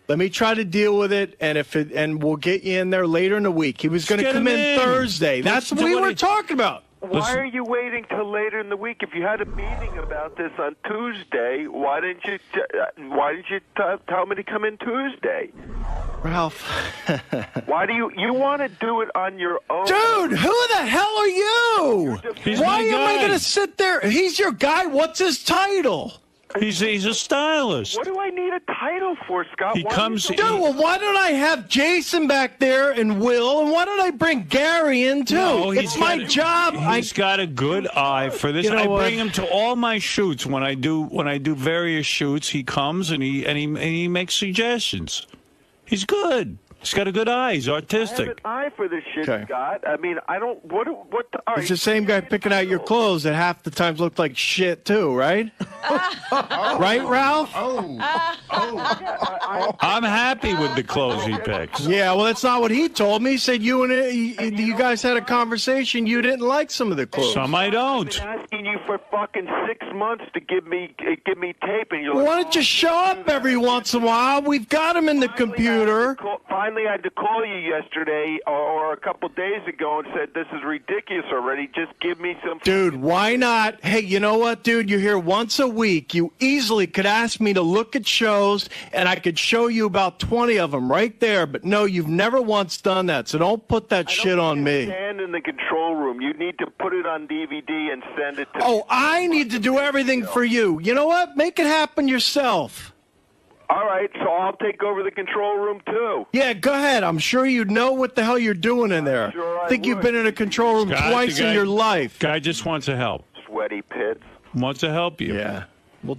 [SPEAKER 4] let me try to deal with it, and we'll get you in there later in the week. He was going to
[SPEAKER 1] Get
[SPEAKER 4] come
[SPEAKER 1] him
[SPEAKER 4] in
[SPEAKER 1] in.
[SPEAKER 4] That's
[SPEAKER 1] Listen
[SPEAKER 4] what
[SPEAKER 1] to
[SPEAKER 4] we
[SPEAKER 1] what
[SPEAKER 4] were
[SPEAKER 1] he-
[SPEAKER 4] talking about.
[SPEAKER 9] Why are you waiting till later in the week? If you had a meeting about this on Tuesday, why didn't you tell me to come in Tuesday?
[SPEAKER 4] Ralph.
[SPEAKER 9] Why do you want to do it on your own?
[SPEAKER 4] Dude, who the hell are you?
[SPEAKER 1] He's
[SPEAKER 4] Why
[SPEAKER 1] my
[SPEAKER 4] am I
[SPEAKER 1] guy.
[SPEAKER 4] going to sit there? He's your guy. What's his title?
[SPEAKER 1] He's a stylist.
[SPEAKER 9] What do I need a title for, Scott?
[SPEAKER 1] He
[SPEAKER 9] Why
[SPEAKER 1] comes-
[SPEAKER 9] you
[SPEAKER 4] Dude,
[SPEAKER 9] don't-
[SPEAKER 4] well, why don't I have Jason back there and Will, and why don't I bring Gary in too?
[SPEAKER 1] No,
[SPEAKER 4] It's my job.
[SPEAKER 1] He's got a good eye for this.
[SPEAKER 4] You know
[SPEAKER 1] I
[SPEAKER 4] what?
[SPEAKER 1] bring him to all my shoots. When I do various shoots, he comes and he makes suggestions. He's good. He's got a good eye. He's
[SPEAKER 9] I have
[SPEAKER 1] artistic.
[SPEAKER 9] an eye for this shit,
[SPEAKER 4] Okay.
[SPEAKER 9] Scott. I mean, I don't. What? All
[SPEAKER 4] It's
[SPEAKER 9] right.
[SPEAKER 4] the same guy picking out your clothes that half the times look like shit too, right? Right, Ralph?
[SPEAKER 1] I'm happy with the clothes he picks.
[SPEAKER 4] Yeah, well, that's not what he told me. He said you guys had a conversation. You didn't like some of the clothes.
[SPEAKER 1] Some I don't.
[SPEAKER 9] I've been asking you for fucking 6 months to give me tape, and you're like,
[SPEAKER 4] Why don't you show up every once in a while? We've got them in the computer.
[SPEAKER 9] Finally, I had to call you yesterday or a couple days ago and said, this is ridiculous already. Just give me some...
[SPEAKER 4] Dude, why not? Hey, you know what, dude? You're here once a week. You easily could ask me to look at shows, and I could show you about 20 of them right there. But no, you've never once done that, so don't put that shit on me.
[SPEAKER 9] Stand in the control room. You need to put it on DVD and send it to...
[SPEAKER 4] Oh, I need to do everything for you. You know what? Make it happen yourself.
[SPEAKER 9] All right, so I'll take over the control room, too.
[SPEAKER 4] Yeah, go ahead. I'm sure you know what the hell you're doing in there.
[SPEAKER 9] Sure
[SPEAKER 4] I think you've been in a control room twice in your life.
[SPEAKER 1] Guy just wants to help.
[SPEAKER 9] Sweaty pits.
[SPEAKER 1] Wants to help you.
[SPEAKER 4] Yeah. Well,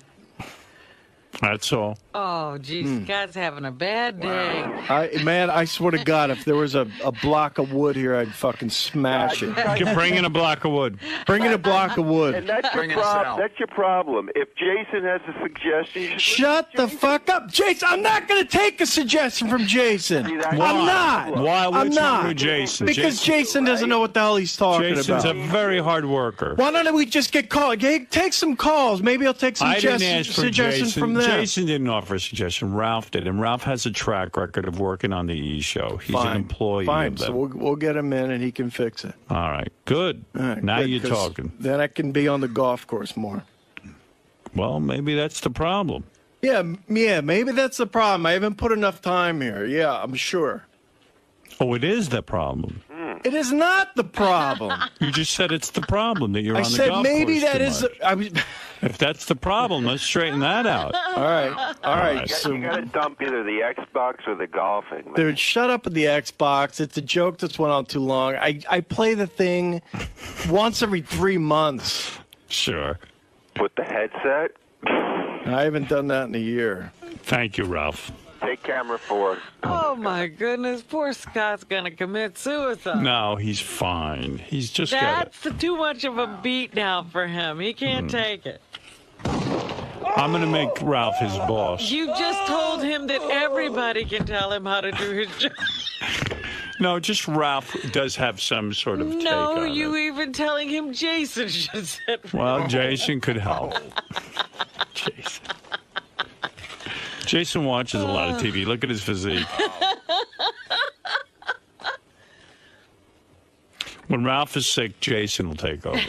[SPEAKER 1] that's all.
[SPEAKER 2] Oh, geez, Scott's having a bad day.
[SPEAKER 4] Man, I swear to God, if there was a block of wood here, I'd fucking smash it.
[SPEAKER 1] You can bring in a block of wood.
[SPEAKER 4] Bring in a block of wood.
[SPEAKER 9] And that's your problem. If Jason has a suggestion, you should
[SPEAKER 4] Shut the fuck up. Jason, I'm not going to take a suggestion from Jason. I'm not.
[SPEAKER 1] Why?
[SPEAKER 4] I'm not.
[SPEAKER 1] Jason?
[SPEAKER 4] Because Jason doesn't know what the hell he's talking about.
[SPEAKER 1] Jason's a very hard worker.
[SPEAKER 4] Why don't we just get called? Take some calls. Maybe I'll take some suggestions from them.
[SPEAKER 1] Jason didn't offer a suggestion. Ralph did, and Ralph has a track record of working on the E! Show. He's an employee of them.
[SPEAKER 4] So we'll get him in, and he can fix it.
[SPEAKER 1] All right, good.
[SPEAKER 4] All right,
[SPEAKER 1] now
[SPEAKER 4] good,
[SPEAKER 1] you're talking.
[SPEAKER 4] Then I can be on the golf course more.
[SPEAKER 1] Well, maybe that's the problem.
[SPEAKER 4] Yeah, maybe that's the problem. I haven't put enough time here. Yeah, I'm sure.
[SPEAKER 1] Oh, it is the problem.
[SPEAKER 4] It is not the problem.
[SPEAKER 1] You just said it's the problem that you're on the golf course.
[SPEAKER 4] I said maybe that is.
[SPEAKER 1] If that's the problem, let's straighten that out.
[SPEAKER 4] All right.
[SPEAKER 9] So you got to dump either the Xbox or the golfing. Man.
[SPEAKER 4] Dude, shut up with the Xbox. It's a joke that's went on too long. I play the thing once every 3 months.
[SPEAKER 1] Sure.
[SPEAKER 9] With the headset?
[SPEAKER 4] I haven't done that in a year.
[SPEAKER 1] Thank you, Ralph.
[SPEAKER 9] Take camera 4.
[SPEAKER 2] Oh, my goodness. Poor Scott's going to commit suicide.
[SPEAKER 1] No, he's fine. He's just
[SPEAKER 2] That's too much of a beat now for him. He can't take it.
[SPEAKER 1] I'm going to make Ralph his boss.
[SPEAKER 2] You just told him that everybody can tell him how to do his job.
[SPEAKER 1] No, just Ralph does have some sort of take on it.
[SPEAKER 2] Even telling him Jason should sit.
[SPEAKER 1] Well, Jason could help. Jason watches a lot of TV. Look at his physique. When Ralph is sick, Jason will take over.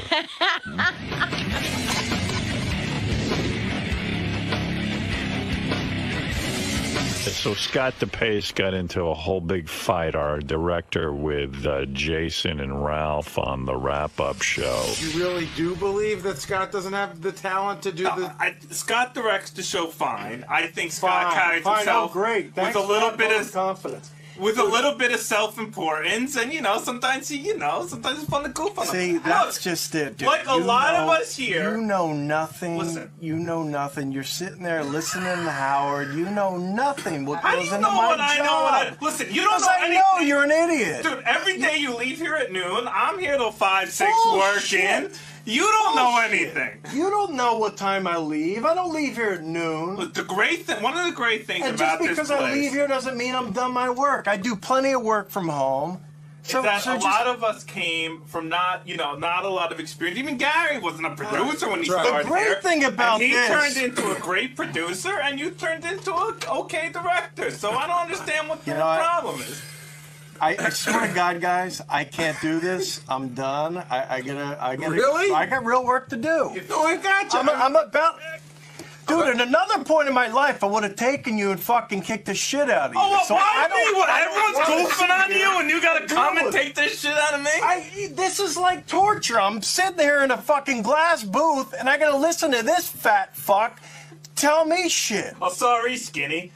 [SPEAKER 1] So Scott Depace got into a whole big fight, our director, with Jason and Ralph on the wrap-up show.
[SPEAKER 10] You really do believe that Scott doesn't have the talent to do the...
[SPEAKER 8] Scott directs the show fine. I think Scott carries himself
[SPEAKER 10] great.
[SPEAKER 8] with a little bit of
[SPEAKER 10] confidence.
[SPEAKER 8] With a little bit of self-importance, and sometimes sometimes it's fun to goof on him.
[SPEAKER 10] See, that's just it, dude.
[SPEAKER 8] Like a lot of us here.
[SPEAKER 10] You know nothing.
[SPEAKER 8] Listen.
[SPEAKER 10] You know nothing. You're sitting there listening to Howard. You know nothing. What
[SPEAKER 8] How
[SPEAKER 10] goes
[SPEAKER 8] do you
[SPEAKER 10] into
[SPEAKER 8] know
[SPEAKER 10] my
[SPEAKER 8] what
[SPEAKER 10] job?
[SPEAKER 8] I know? What I, listen, you don't know anything.
[SPEAKER 10] I know you're an idiot.
[SPEAKER 8] Dude, every day you leave here at noon, I'm here till 5, 6 working. You don't know anything.
[SPEAKER 10] You don't know what time I leave. I don't leave here at noon.
[SPEAKER 8] One of the great things about this place.
[SPEAKER 10] And just because I leave here doesn't mean I'm done my work. I do plenty of work from home.
[SPEAKER 8] So a lot of us came from not a lot of experience. Even Gary wasn't a producer when he started.
[SPEAKER 10] The great thing about
[SPEAKER 8] he turned into a great producer, and you turned into an okay director. So I don't understand what the problem is.
[SPEAKER 10] I swear to God, guys, I can't do this. I'm done. I
[SPEAKER 8] Really?
[SPEAKER 10] I got real work to do.
[SPEAKER 8] No, I got you.
[SPEAKER 10] I'm about. Dude, at another point in my life, I would have taken you and fucking kicked the shit out of you.
[SPEAKER 8] Oh,
[SPEAKER 10] so
[SPEAKER 8] everyone's goofing on you, and you gotta come and take this shit out of me?
[SPEAKER 10] This is like torture. I'm sitting here in a fucking glass booth, and I gotta listen to this fat fuck tell me shit.
[SPEAKER 8] Oh, sorry, Skinny.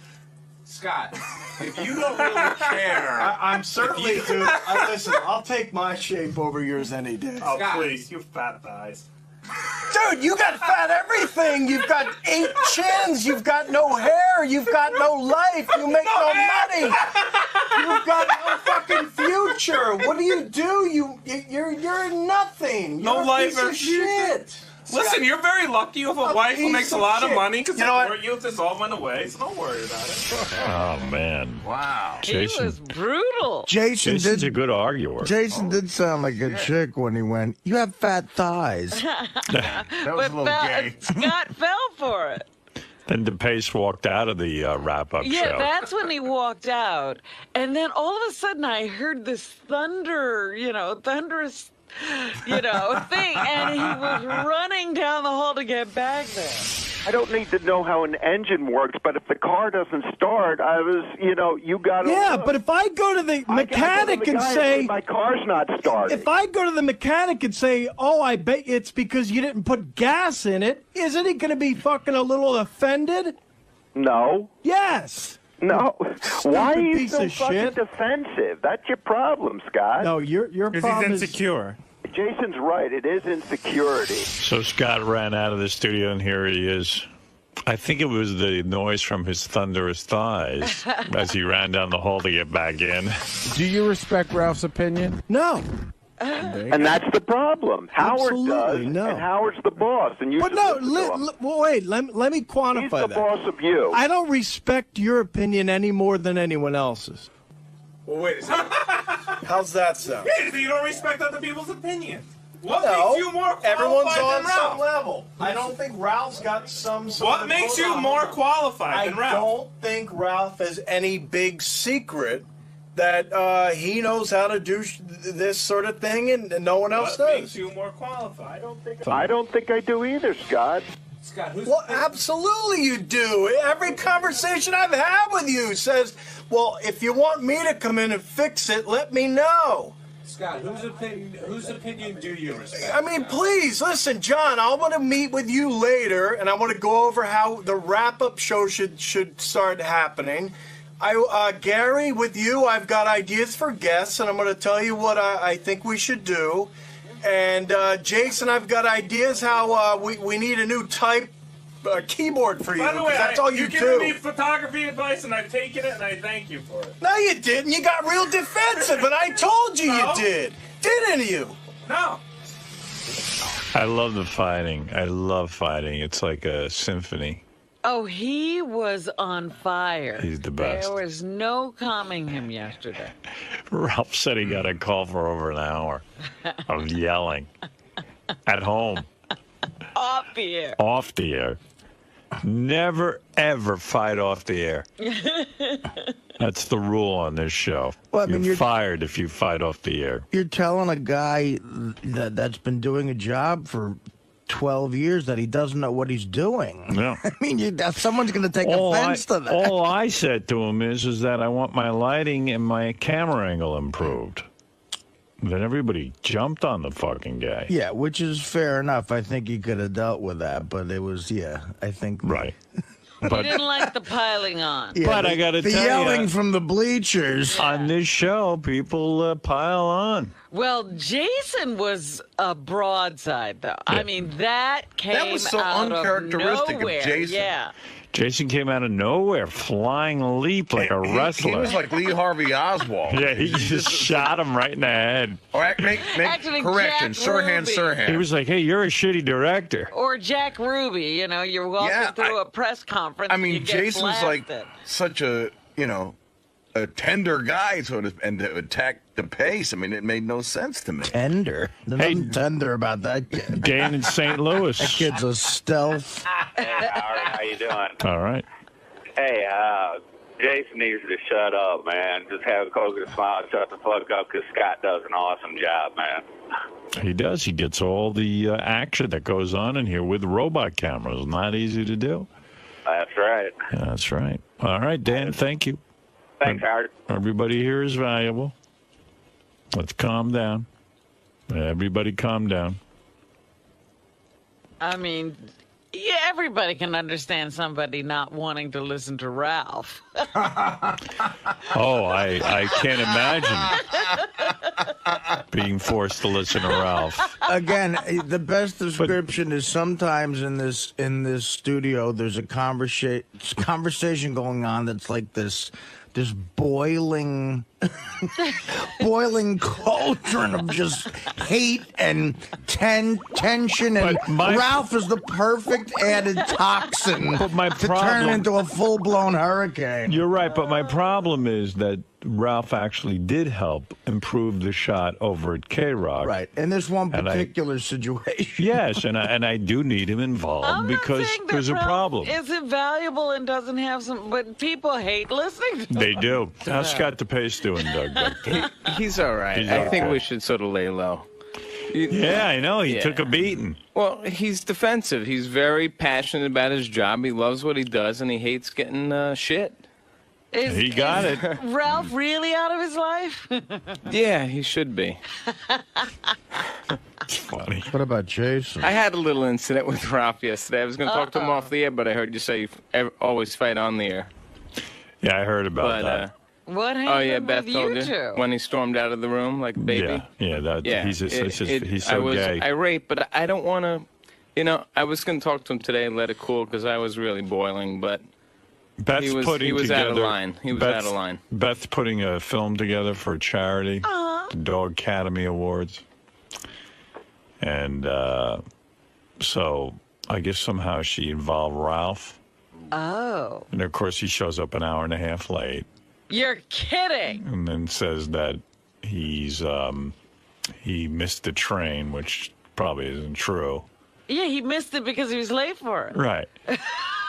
[SPEAKER 6] Scott, if you don't really care...
[SPEAKER 10] I'm certainly, dude, listen, I'll take my shape over yours any day.
[SPEAKER 8] Oh, Scott. Please, you fat thighs.
[SPEAKER 10] Dude, you got fat everything. You've got 8 chins. You've got no hair. You've got no life. You make no money. You've got no fucking future. What do? You're nothing. You're
[SPEAKER 8] no
[SPEAKER 10] a
[SPEAKER 8] life
[SPEAKER 10] piece
[SPEAKER 8] or
[SPEAKER 10] of shit.
[SPEAKER 8] Listen, you're very lucky you have a wife who makes a lot of money because
[SPEAKER 10] You know what?
[SPEAKER 8] your youth this all went away, so don't worry about it.
[SPEAKER 1] Oh, man.
[SPEAKER 10] Wow.
[SPEAKER 2] He was brutal.
[SPEAKER 1] Jason's a good arguer.
[SPEAKER 3] Jason did sound like a chick when he went, "You have fat thighs."
[SPEAKER 10] That was a little gay.
[SPEAKER 2] Scott fell for it.
[SPEAKER 1] Then Depace walked out of the wrap-up
[SPEAKER 2] Yeah,
[SPEAKER 1] show.
[SPEAKER 2] that's when he walked out. And then all of a sudden I heard this thunderous, thing. And he was running down the hall to get back there.
[SPEAKER 9] I don't need to know how an engine works, but if the car doesn't start, you got to.
[SPEAKER 4] Yeah, but if I go to the mechanic and say
[SPEAKER 9] my car's not starting.
[SPEAKER 4] If I go to the mechanic and say, "Oh, I bet it's because you didn't put gas in it," isn't he going to be fucking a little offended?
[SPEAKER 9] No.
[SPEAKER 4] Yes.
[SPEAKER 9] No. Why are you
[SPEAKER 4] piece
[SPEAKER 9] so
[SPEAKER 4] of
[SPEAKER 9] fucking
[SPEAKER 4] shit.
[SPEAKER 9] defensive? That's your problem, Scott.
[SPEAKER 4] No, your problem
[SPEAKER 8] He's insecure.
[SPEAKER 9] Jason's right. It is insecurity.
[SPEAKER 1] So Scott ran out of the studio, and here he is. I think it was the noise from his thunderous thighs as he ran down the hall to get back in.
[SPEAKER 11] Do you respect Ralph's opinion?
[SPEAKER 4] No.
[SPEAKER 9] And that's the problem. Howard does,
[SPEAKER 4] no.
[SPEAKER 9] and Howard's the boss. And you
[SPEAKER 4] But no, wait, let me quantify
[SPEAKER 9] He's the
[SPEAKER 4] that.
[SPEAKER 9] boss of you.
[SPEAKER 4] I don't respect your opinion any more than anyone else's.
[SPEAKER 10] Well, wait a second. How's that sound?
[SPEAKER 8] Yeah, you don't respect other people's opinions. What
[SPEAKER 10] No,
[SPEAKER 8] makes you more qualified
[SPEAKER 10] everyone's on
[SPEAKER 8] than Ralph?
[SPEAKER 10] some level. I don't think Ralph's got some sort
[SPEAKER 8] What
[SPEAKER 10] of
[SPEAKER 8] makes you
[SPEAKER 10] motive.
[SPEAKER 8] more qualified
[SPEAKER 10] I
[SPEAKER 8] than Ralph?
[SPEAKER 10] don't think Ralph has any big secret that he knows how to do this sort of thing and no one else
[SPEAKER 8] What
[SPEAKER 10] does.
[SPEAKER 8] makes you more qualified?
[SPEAKER 9] I don't think I do either, Scott.
[SPEAKER 10] Scott, well, absolutely you do. Every conversation I've had with you says, well, if you want me to come in and fix it, let me know.
[SPEAKER 6] Scott, whose opinion do you respect?
[SPEAKER 10] I mean, please, listen, John, I want to meet with you later, and I want to go over how the wrap-up show should start happening. Gary, with you, I've got ideas for guests, and I'm going to tell you what I think we should do. And Jason, I've got ideas how we need a new type keyboard for you.
[SPEAKER 8] By the way,
[SPEAKER 10] that's all you
[SPEAKER 8] you've
[SPEAKER 10] do.
[SPEAKER 8] given me photography advice, and I've taken it, and I thank you for it.
[SPEAKER 10] No, you didn't. You got real defensive, and I told you
[SPEAKER 8] No.
[SPEAKER 10] you did. Didn't you?
[SPEAKER 8] No.
[SPEAKER 1] I love the fighting. I love fighting. It's like a symphony.
[SPEAKER 2] Oh, he was on fire.
[SPEAKER 1] He's the best.
[SPEAKER 2] There was no calming him yesterday.
[SPEAKER 1] Ralph said he got a call for over an hour of yelling at home.
[SPEAKER 2] Off the air.
[SPEAKER 1] Off the air. Never, ever fight off the air. That's the rule on this show.
[SPEAKER 3] Well, I mean,
[SPEAKER 1] you're fired if you fight off the air.
[SPEAKER 3] You're telling a guy that's been doing a job for 12 years that he doesn't know what he's doing.
[SPEAKER 1] Yeah.
[SPEAKER 3] I mean, someone's going to take offense to that.
[SPEAKER 1] All I said to him is that I want my lighting and my camera angle improved. Then everybody jumped on the fucking guy.
[SPEAKER 3] Yeah, which is fair enough. I think he could have dealt with that, but it was, I think.
[SPEAKER 1] Right.
[SPEAKER 2] He didn't like the piling on.
[SPEAKER 3] Yeah,
[SPEAKER 1] But I got to
[SPEAKER 3] the
[SPEAKER 1] tell
[SPEAKER 3] yelling
[SPEAKER 1] you,
[SPEAKER 3] from the bleachers.
[SPEAKER 1] on this show, people pile on.
[SPEAKER 2] Well, Jason was a broadside, though. I mean, that came
[SPEAKER 6] was so
[SPEAKER 2] out
[SPEAKER 6] uncharacteristic of
[SPEAKER 2] nowhere.
[SPEAKER 6] Jason.
[SPEAKER 2] Yeah.
[SPEAKER 1] Jason came out of nowhere, flying leap like a wrestler.
[SPEAKER 6] He was like Lee Harvey Oswald.
[SPEAKER 1] Yeah, he just shot him right in the head.
[SPEAKER 6] Or make
[SPEAKER 2] Actually,
[SPEAKER 6] correction,
[SPEAKER 2] Jack
[SPEAKER 6] Sirhan,
[SPEAKER 2] Ruby.
[SPEAKER 6] Sirhan.
[SPEAKER 1] He was like, hey, you're a shitty director.
[SPEAKER 2] Or Jack Ruby, you're walking through a press conference.
[SPEAKER 6] I
[SPEAKER 2] and you
[SPEAKER 6] mean,
[SPEAKER 2] get
[SPEAKER 6] Jason was like
[SPEAKER 2] blasted.
[SPEAKER 6] such a tender guy, and to attack Depace. I mean, it made no sense to me.
[SPEAKER 3] Tender? There's nothing tender about that kid.
[SPEAKER 1] Dan in St. Louis.
[SPEAKER 3] That kid's a stealth.
[SPEAKER 12] Hey, Howard, how you doing?
[SPEAKER 1] All right.
[SPEAKER 12] Hey, Jason needs to shut up, man. Just have Coker smile and shut the fuck up because Scott does an awesome job, man.
[SPEAKER 1] He does. He gets all the action that goes on in here with robot cameras. Not easy to do.
[SPEAKER 12] That's right.
[SPEAKER 1] Yeah, that's right. All right, Dan, thank you.
[SPEAKER 12] Thanks, Howard.
[SPEAKER 1] Everybody here is valuable. Let's calm down. Everybody calm down.
[SPEAKER 2] I mean, yeah, everybody can understand somebody not wanting to listen to Ralph.
[SPEAKER 1] Oh, I can't imagine being forced to listen to Ralph.
[SPEAKER 3] Again, the best description is sometimes in this studio there's a conversation going on that's like this boiling boiling cauldron of just hate and tension, and Ralph is the perfect added toxin to turn into a full-blown hurricane.
[SPEAKER 1] You're right, but my problem is that Ralph actually did help improve the shot over at K-Rock.
[SPEAKER 3] Right, in this one particular situation.
[SPEAKER 1] Yes, and I do need him involved because there's a problem.
[SPEAKER 2] Is it valuable and doesn't have some, but people hate listening to
[SPEAKER 1] They
[SPEAKER 2] him.
[SPEAKER 1] do. How's Scott Depace doing, Doug?
[SPEAKER 7] He's all right.
[SPEAKER 1] He's
[SPEAKER 7] I think
[SPEAKER 1] okay.
[SPEAKER 7] we should sort of lay low.
[SPEAKER 1] Yeah, I know. He took a beating.
[SPEAKER 7] Well, he's defensive. He's very passionate about his job. He loves what he does, and he hates getting shit.
[SPEAKER 1] He got it.
[SPEAKER 2] Ralph really out of his life?
[SPEAKER 7] Yeah, he should be.
[SPEAKER 1] It's funny.
[SPEAKER 3] What about Jason?
[SPEAKER 7] I had a little incident with Ralph yesterday. I was going to talk to him off the air, but I heard you say you always fight on the air.
[SPEAKER 1] Yeah, I heard about that.
[SPEAKER 2] What happened
[SPEAKER 7] Oh, yeah, Beth
[SPEAKER 2] with
[SPEAKER 7] told
[SPEAKER 2] you
[SPEAKER 7] you
[SPEAKER 2] two?
[SPEAKER 7] when he stormed out of the room like a baby?
[SPEAKER 1] Yeah, he's
[SPEAKER 7] I
[SPEAKER 1] so
[SPEAKER 7] was
[SPEAKER 1] gay.
[SPEAKER 7] irate, but I don't want to, you know, I was going to talk to him today and let it cool because I was really boiling, but
[SPEAKER 1] Beth's
[SPEAKER 7] he was
[SPEAKER 1] together,
[SPEAKER 7] out of line. He was out of line.
[SPEAKER 1] Beth's putting a film together for a charity, the Dog Academy Awards. And so I guess somehow she involved Ralph.
[SPEAKER 2] Oh.
[SPEAKER 1] And, of course, he shows up an hour and a half late.
[SPEAKER 2] You're kidding.
[SPEAKER 1] And then says that he missed the train, which probably isn't true.
[SPEAKER 2] Yeah, he missed it because he was late for it.
[SPEAKER 1] Right.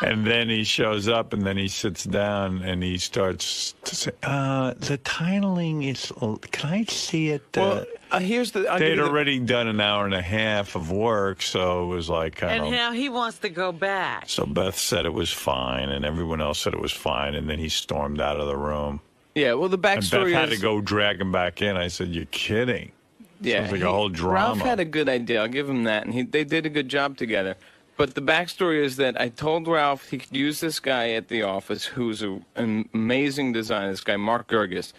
[SPEAKER 1] And then he shows up, and then he sits down, and he starts to say, the titling is, can I see it?
[SPEAKER 7] Well, here's the...
[SPEAKER 1] They'd already done an hour and a half of work, so it was like kind
[SPEAKER 2] And
[SPEAKER 1] of...
[SPEAKER 2] now he wants to go back.
[SPEAKER 1] So Beth said it was fine, and everyone else said it was fine, and then he stormed out of the room.
[SPEAKER 7] Yeah, well, the
[SPEAKER 1] And
[SPEAKER 7] backstory
[SPEAKER 1] Beth had to
[SPEAKER 7] is...
[SPEAKER 1] go drag him back in. I said, you're kidding.
[SPEAKER 7] Yeah,
[SPEAKER 1] Sounds like a whole drama.
[SPEAKER 7] Ralph had a good idea. I'll give him that, and they did a good job together. But the backstory is that I told Ralph he could use this guy at the office, who's an amazing designer. This guy, Mark Gerges.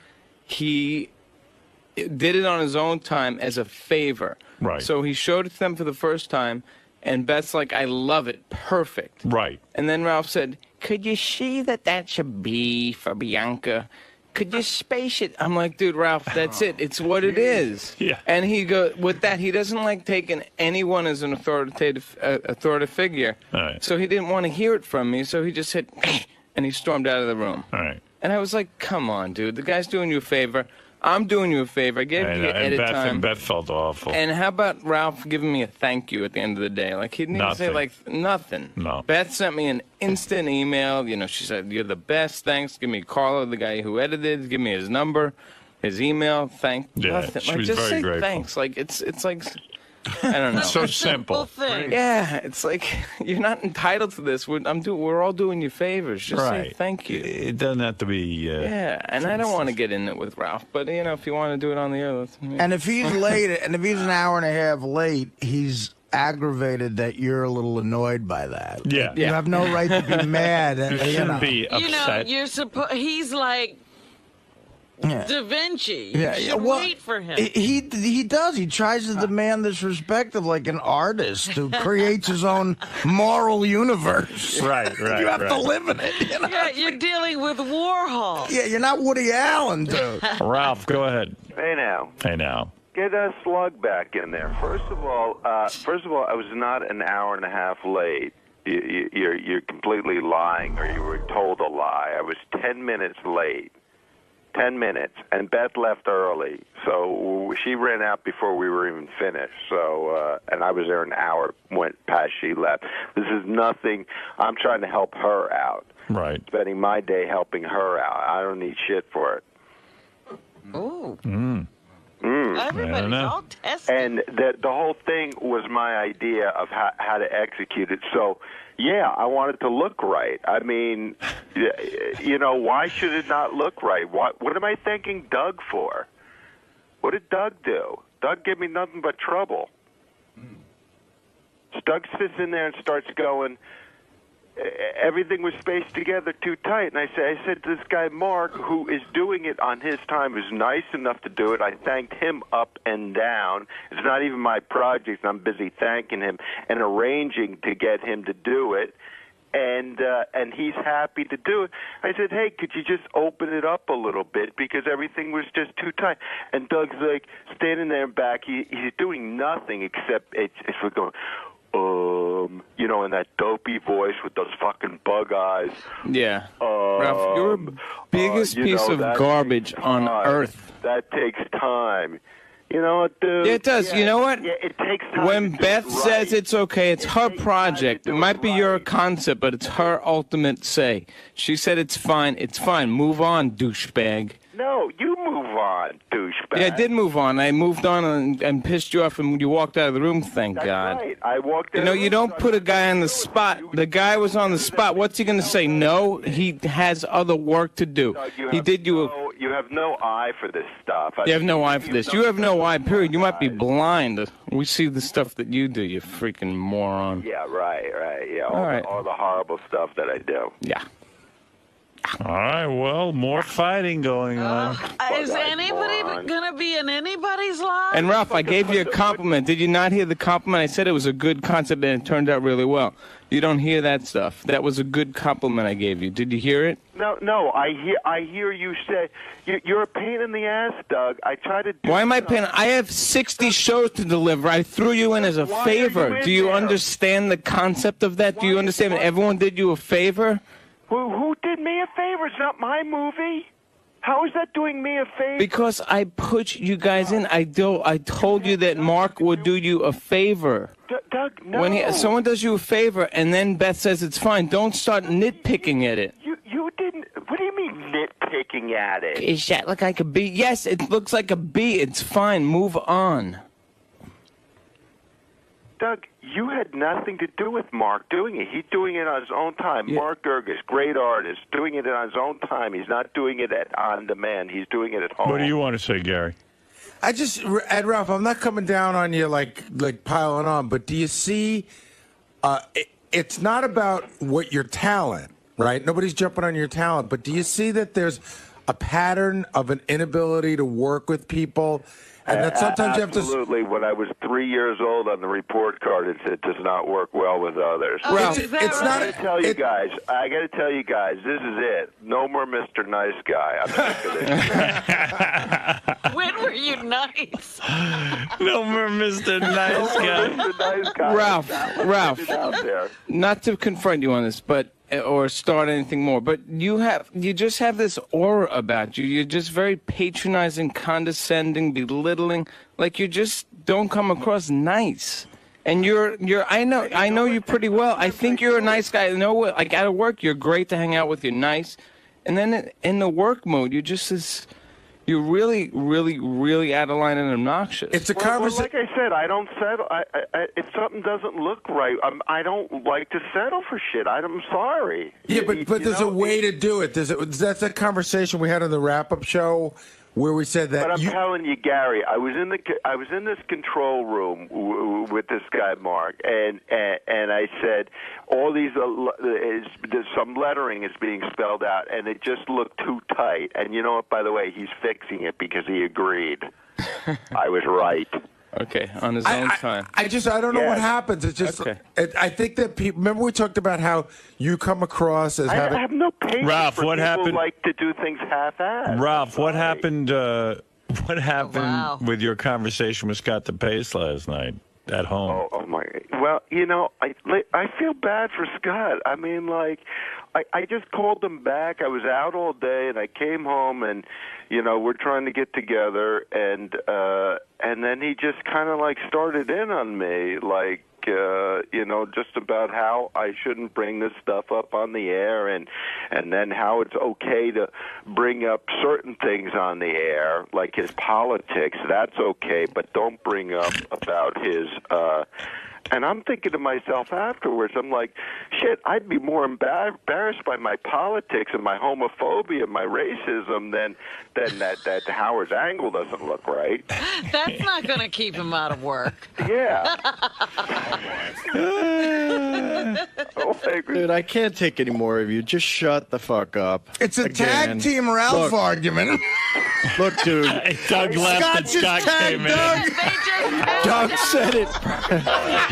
[SPEAKER 7] He did it on his own time as a favor.
[SPEAKER 1] Right.
[SPEAKER 7] So he showed it to them for the first time, and Beth's like, "I love it, perfect."
[SPEAKER 1] Right.
[SPEAKER 7] And then Ralph said, "Could you see that that's a B for Bianca? Could you space it?" I'm like, dude, Ralph, that's it. It's what it is.
[SPEAKER 1] Yeah.
[SPEAKER 7] And he with that, he doesn't like taking anyone as an authoritative figure.
[SPEAKER 1] All right.
[SPEAKER 7] So he didn't want to hear it from me. So he just said, and he stormed out of the room.
[SPEAKER 1] All right.
[SPEAKER 7] And I was like, come on, dude. The guy's doing you a favor. I'm doing you a favor. I gave you edit time.
[SPEAKER 1] And Beth felt awful.
[SPEAKER 7] And how about Ralph giving me a thank you at the end of the day? Like, he didn't even say, like, nothing.
[SPEAKER 1] No.
[SPEAKER 7] Beth sent me an instant email. You know, she said, "You're the best. Thanks. Give me Carlo, the guy who edited. Give me his number, his email. Thank nothing.
[SPEAKER 1] she
[SPEAKER 7] Like,
[SPEAKER 1] was
[SPEAKER 7] just
[SPEAKER 1] very
[SPEAKER 7] say
[SPEAKER 1] grateful.
[SPEAKER 7] thanks. Like, it's like, I don't know.
[SPEAKER 1] So simple.
[SPEAKER 2] Thing.
[SPEAKER 7] Yeah, it's like, you're not entitled to this. We're all doing you favors. Just say
[SPEAKER 1] Right.
[SPEAKER 7] thank you.
[SPEAKER 1] It doesn't have to be...
[SPEAKER 7] Yeah, and I don't want to get in it with Ralph, but, you know, if you want to do it on the air, let's...
[SPEAKER 3] And if he's late, and if he's an hour and a half late, he's aggravated that you're a little annoyed by that.
[SPEAKER 1] Yeah.
[SPEAKER 3] You have no right to be mad.
[SPEAKER 1] You shouldn't be
[SPEAKER 2] You know,
[SPEAKER 1] upset.
[SPEAKER 2] you're supposed. He's like
[SPEAKER 3] Yeah.
[SPEAKER 2] Da Vinci. You
[SPEAKER 3] Yeah,
[SPEAKER 2] should
[SPEAKER 3] well,
[SPEAKER 2] wait for him.
[SPEAKER 3] He does. He tries to demand this respect of like an artist who creates his own moral universe.
[SPEAKER 1] Right.
[SPEAKER 3] You have to live in it. You know?
[SPEAKER 2] Yeah, you're dealing with Warhol.
[SPEAKER 3] Yeah, you're not Woody Allen, dude.
[SPEAKER 1] Ralph, go ahead.
[SPEAKER 9] Hey now.
[SPEAKER 1] Hey, now.
[SPEAKER 9] Get a slug back in there. First of all, I was not an hour and a half late. You're completely lying, or you were told a lie. I was 10 minutes late. 10 minutes, and Beth left early, so she ran out before we were even finished. So, and I was there an hour went past she left. This is nothing. I'm trying to help her out.
[SPEAKER 1] Right.
[SPEAKER 9] Spending my day helping her out. I don't need shit for it.
[SPEAKER 2] Ooh.
[SPEAKER 1] I
[SPEAKER 2] Everybody's
[SPEAKER 1] don't know.
[SPEAKER 2] all tested.
[SPEAKER 9] And the whole thing was my idea of how to execute it. So, yeah, I want it to look right. I mean, you know, why should it not look right? What am I thanking Doug for? What did Doug do? Doug gave me nothing but trouble. Doug sits in there and starts going, everything was spaced together too tight. And I said to this guy, Mark, who is doing it on his time, who's nice enough to do it. I thanked him up and down. It's not even my project. I'm busy thanking him and arranging to get him to do it. and he's happy to do it. I said, hey, could you just open it up a little bit because everything was just too tight. And Doug's like standing there back. He's doing nothing except it's going. You know, in that dopey voice with those fucking bug eyes.
[SPEAKER 7] Yeah. Ralph, you're the biggest piece of garbage on earth.
[SPEAKER 9] That takes time. You know what, dude?
[SPEAKER 7] Yeah, it does.
[SPEAKER 9] Yeah,
[SPEAKER 7] you know what?
[SPEAKER 9] Yeah, it takes time.
[SPEAKER 7] When Beth says it's okay, it's her project. It might be your concept, but it's her ultimate say. She said it's fine. It's fine. Move on, douchebag.
[SPEAKER 9] No, you move on, douchebag.
[SPEAKER 7] Yeah, I did move on. I moved on and pissed you off, and you walked out of the room, thank God.
[SPEAKER 9] Right. I walked out.
[SPEAKER 7] You know, you don't put a guy on the spot. The guy was on the spot. What's he going to say? No, he has other work to do. He did you a...
[SPEAKER 9] You have no eye for this stuff.
[SPEAKER 7] You have no eye for this. You have no eye, period. You might be blind. We see the stuff that you do, you freaking moron.
[SPEAKER 9] Yeah, right. Yeah, all the horrible stuff that I do.
[SPEAKER 7] Yeah.
[SPEAKER 1] All right, well, more fighting going on.
[SPEAKER 2] Is anybody going to be in anybody's life?
[SPEAKER 7] And Ralph, I gave you a compliment. Did you not hear the compliment? I said it was a good concept and it turned out really well. You don't hear that stuff. That was a good compliment I gave you. Did you hear it?
[SPEAKER 9] No. I hear you say you're a pain in the ass, Doug. I try to.
[SPEAKER 7] Why am I paying? I have 60 shows to deliver. I threw you in as a favor. Do you understand the concept of that? Do you understand that everyone did you a favor?
[SPEAKER 9] Who did me a favor? It's not my movie. How is that doing me a favor?
[SPEAKER 7] Because I put you guys in. I told you that Mark would do you a favor.
[SPEAKER 9] Doug, no.
[SPEAKER 7] When someone does you a favor and then Beth says it's fine, don't start nitpicking at it.
[SPEAKER 9] You didn't. What do you mean nitpicking at it?
[SPEAKER 7] Is that like I could be? Yes, it looks like a B. It's fine. Move on.
[SPEAKER 9] Doug, you had nothing to do with Mark doing it. He's doing it on his own time. Yeah. Mark 𝗫𝗍𝗿, great artist, doing it on his own time. He's not doing it on demand. He's doing it at home.
[SPEAKER 1] What do you want to say, Gary?
[SPEAKER 3] Ed Ralph, I'm not coming down on you like piling on, but do you see? It's not about what your talent, right? Nobody's jumping on your talent, but do you see that there's a pattern of an inability to work with people? And that sometimes you have to.
[SPEAKER 9] Absolutely. When I was 3 years old, on the report card, it said it does not work well with others.
[SPEAKER 3] Ralph, it's not.
[SPEAKER 9] I got to tell you guys, this is it. No more Mr. Nice Guy. I'm sick of this.
[SPEAKER 2] When were you nice?
[SPEAKER 1] No more Mr. Nice Guy.
[SPEAKER 9] Mr. Nice Guy.
[SPEAKER 7] Ralph. Not to confront you on this, but. Or start anything more, but you just have this aura about you. You're just very patronizing, condescending, belittling. Like you just don't come across nice. And I know you pretty well. I think you're a nice guy. I know, like at work, you're great to hang out with. You're nice, and then in the work mode, you're just this. You're really, really, really out of line and obnoxious.
[SPEAKER 3] It's a conversation.
[SPEAKER 9] Well, like I said, I don't settle. If something doesn't look right, I don't like to settle for shit. I'm sorry.
[SPEAKER 3] Yeah, but there's a way to do it. That's a conversation we had on the wrap-up show where we said that.
[SPEAKER 9] But I'm telling you, Gary, I was in this control room with this guy Mark, and I said all these some lettering is being spelled out, and it just looked too tight. And you know what? By the way, he's fixing it because he agreed. I was right.
[SPEAKER 7] Okay, on his own time.
[SPEAKER 3] I don't know what happens. It's just, I think that people, remember we talked about how you come across as having.
[SPEAKER 9] I have no patience
[SPEAKER 1] Ralph,
[SPEAKER 9] for
[SPEAKER 1] what
[SPEAKER 9] people
[SPEAKER 1] happened?
[SPEAKER 9] Who like to do things half-assed.
[SPEAKER 1] Ralph, what happened? What happened with your conversation with Scott Depace last night at home?
[SPEAKER 9] Oh my! Well, you know, I feel bad for Scott. I mean, like, I just called him back. I was out all day, and I came home, and you know, we're trying to get together, and then he just kind of like started in on me, like. You know, just about how I shouldn't bring this stuff up on the air, and then how it's okay to bring up certain things on the air, like his politics. That's okay, but don't bring up about his. And I'm thinking to myself afterwards, I'm like, shit, I'd be more embarrassed by my politics and my homophobia and my racism than that Howard's angle doesn't look right.
[SPEAKER 2] That's not going to keep him out of work.
[SPEAKER 9] Yeah.
[SPEAKER 4] Dude, I can't take any more of you. Just shut the fuck up.
[SPEAKER 3] It's a tag team Ralph argument.
[SPEAKER 4] Look, dude.
[SPEAKER 1] Doug left and Scott came in.
[SPEAKER 4] Doug said it.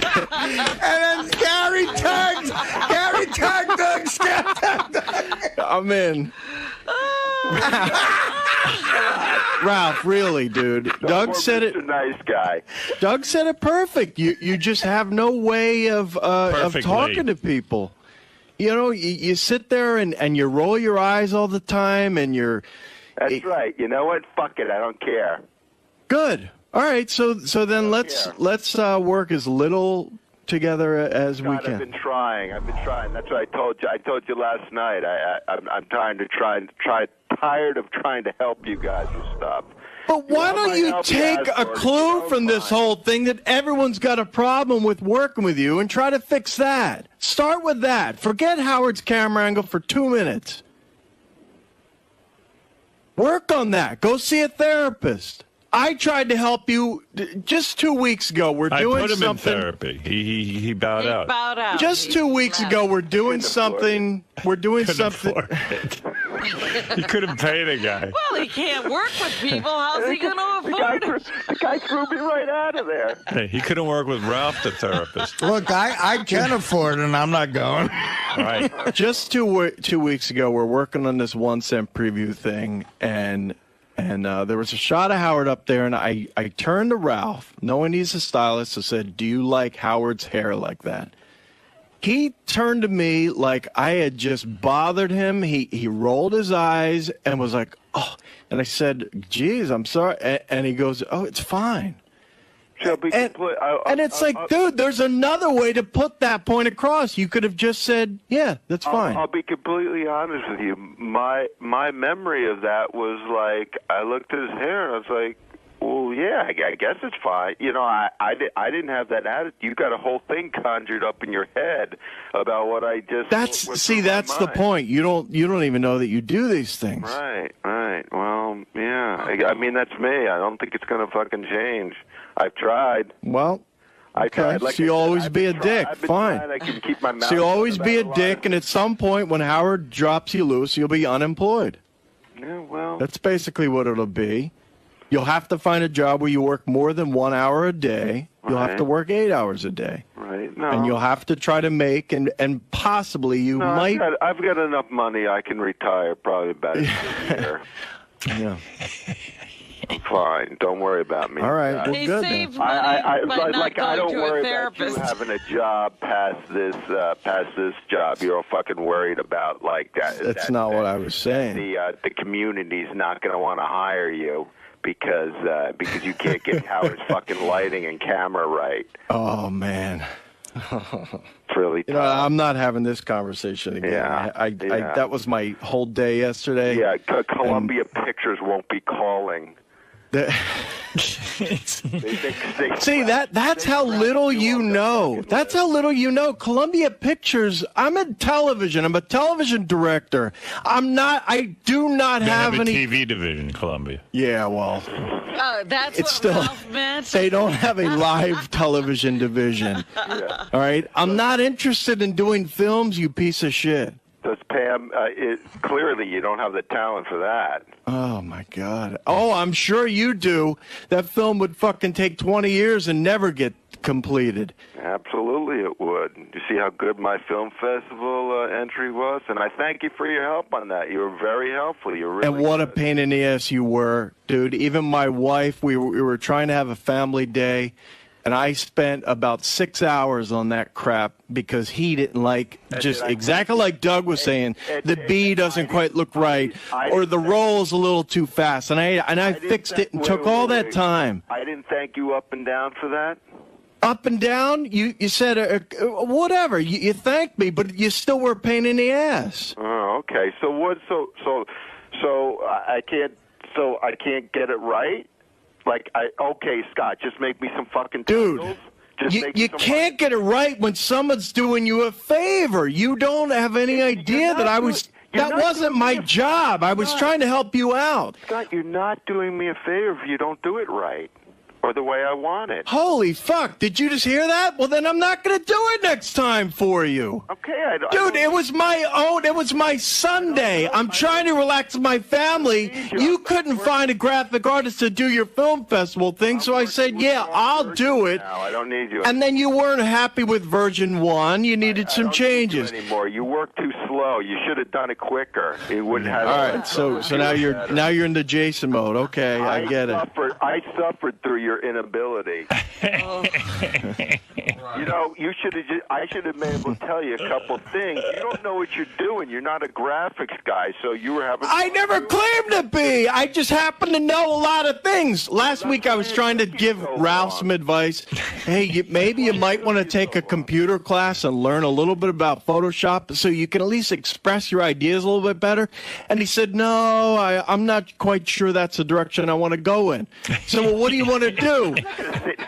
[SPEAKER 3] And then Gary tagged Doug, Scott, Doug.
[SPEAKER 4] I'm in. Ralph, really, dude. Doug said it.
[SPEAKER 9] Nice guy.
[SPEAKER 4] Doug said it perfect. You just have no way of talking to people. You know, you sit there and you roll your eyes all the time, and you're.
[SPEAKER 9] That's right. You know what? Fuck it. I don't care.
[SPEAKER 4] Good. All right. So then let's work as little together as we can.
[SPEAKER 9] I've been trying. That's what I told you. I told you last night. I'm tired of trying to help you guys with stuff.
[SPEAKER 4] But why don't you take a clue from this whole thing that everyone's got a problem with working with you and try to fix that? Start with that. Forget Howard's camera angle for 2 minutes. Work on that. Go see a therapist. I tried to help you just 2 weeks ago. We're doing something.
[SPEAKER 1] I put him in therapy. He bowed out.
[SPEAKER 2] Bowed out.
[SPEAKER 4] Just 2 weeks ago, we're doing something. We're doing something.
[SPEAKER 1] He couldn't pay the guy.
[SPEAKER 2] Well, he can't work with people. How's he going to afford it?
[SPEAKER 9] The guy threw me right out of there.
[SPEAKER 1] Hey, he couldn't work with Ralph, the therapist.
[SPEAKER 3] Look, I can afford it, and I'm not going.
[SPEAKER 1] Right.
[SPEAKER 4] Just 2 weeks ago, we're working on this 1 cent preview thing, and there was a shot of Howard up there, and I turned to Ralph, knowing he's a stylist, and said, "Do you like Howard's hair like that?" He turned to me like I had just bothered him. He rolled his eyes and was like, "Oh," and I said, "Geez, I'm sorry," and he goes, "Oh, it's fine." And it's like, dude, there's another way to put that point across. You could have just said, "Yeah, that's fine."
[SPEAKER 9] I'll be completely honest with you. My memory of that was like, I looked at his hair and I was like, well, yeah, I guess it's fine. You know, I didn't have that attitude. You got a whole thing conjured up in your head about what I just.
[SPEAKER 4] That's the point. You don't even know that you do these things.
[SPEAKER 9] Right. Well, yeah. I mean, that's me. I don't think it's gonna fucking change. I've tried.
[SPEAKER 4] Well,
[SPEAKER 9] I tried.
[SPEAKER 4] So you'll always be a dick. Fine.
[SPEAKER 9] I can keep my mouth.
[SPEAKER 4] So you'll always be a dick, and at some point when Howard drops you loose, you'll be unemployed.
[SPEAKER 9] Yeah, well.
[SPEAKER 4] That's basically what it'll be. You'll have to find a job where you work more than 1 hour a day. You'll have to work 8 hours a day.
[SPEAKER 9] Right. No.
[SPEAKER 4] And you'll have to try to make, and possibly you might.
[SPEAKER 9] I've got enough money. I can retire probably about a year.
[SPEAKER 4] Yeah.
[SPEAKER 9] I'm fine. Don't worry about me.
[SPEAKER 4] All right. Well,
[SPEAKER 2] He
[SPEAKER 4] good.
[SPEAKER 2] saved
[SPEAKER 4] Then.
[SPEAKER 2] money by not
[SPEAKER 9] I
[SPEAKER 2] going
[SPEAKER 9] don't
[SPEAKER 2] to a
[SPEAKER 9] worry about you
[SPEAKER 2] therapist.
[SPEAKER 9] having a job past this job. You're all fucking worried about like that.
[SPEAKER 4] That's not what I was saying.
[SPEAKER 9] The community's not going to want to hire you because you can't get Howard's fucking lighting and camera right.
[SPEAKER 4] Oh man.
[SPEAKER 9] It's really tough.
[SPEAKER 4] I'm not having this conversation again.
[SPEAKER 9] Yeah.
[SPEAKER 4] That was my whole day yesterday.
[SPEAKER 9] Yeah, Columbia Pictures won't be calling.
[SPEAKER 4] See, that's how little you know. That's how little you know. Columbia Pictures, I'm in television. I'm a television director. I do not have
[SPEAKER 1] a
[SPEAKER 4] any
[SPEAKER 1] TV division, Columbia.
[SPEAKER 4] Yeah, well.
[SPEAKER 2] Oh, that's
[SPEAKER 4] it's
[SPEAKER 2] what
[SPEAKER 4] still,
[SPEAKER 2] Ralph meant.
[SPEAKER 4] They don't have a live television division.
[SPEAKER 9] Yeah.
[SPEAKER 4] All right? I'm not interested in doing films, you piece of shit.
[SPEAKER 9] Does Pam, clearly you don't have the talent for that.
[SPEAKER 4] Oh, my God. Oh, I'm sure you do. That film would fucking take 20 years and never get completed.
[SPEAKER 9] Absolutely it would. You see how good my film festival entry was? And I thank you for your help on that. You were very helpful. You were really
[SPEAKER 4] And what a pain in the ass you were, dude. Even my wife, we were trying to have a family day, and I spent about 6 hours on that crap because he didn't like, just exactly like Doug was saying, the B doesn't quite look right, or the roll's a little too fast. And I fixed it and took all that time.
[SPEAKER 9] I didn't thank you up and down for that?
[SPEAKER 4] Up and down? You said, whatever. You thanked me, but you still were a pain in the ass.
[SPEAKER 9] Oh, okay. So what? So I can't get it right? Like, okay, Scott, just make me some fucking titles.
[SPEAKER 4] Dude, you can't get it right when someone's doing you a favor. You don't have any idea that that wasn't my job. I was trying to help you out.
[SPEAKER 9] Scott, you're not doing me a favor if you don't do it right. or the way I want it.
[SPEAKER 4] Holy fuck! Did you just hear that? Well, then I'm not gonna do it next time for you.
[SPEAKER 9] Okay,
[SPEAKER 4] Dude, it was my own. It was my Sunday. I'm trying to relax with my family. You couldn't find a graphic artist to do your film festival thing, so I said, "Yeah, I'll do it."
[SPEAKER 9] No, I don't need you.
[SPEAKER 4] And then you weren't happy with version 1. You needed some changes.
[SPEAKER 9] Anymore. You work too slow. You should have done it quicker. It wouldn't have.
[SPEAKER 4] All right, so now you're in the Jason mode. Okay, I get it.
[SPEAKER 9] I suffered through your inability. You know, I should have been able to tell you a couple things. You don't know what you're doing. You're not a graphics guy, so you were having.
[SPEAKER 4] I never claimed to be. I just happen to know a lot of things. Last week I was trying to give Ralph some advice. Hey, maybe you might want to take a computer class and learn a little bit about Photoshop so you can at least express your ideas a little bit better. And he said, no, I'm not quite sure that's the direction I want to go in. So, well, what do you want to do?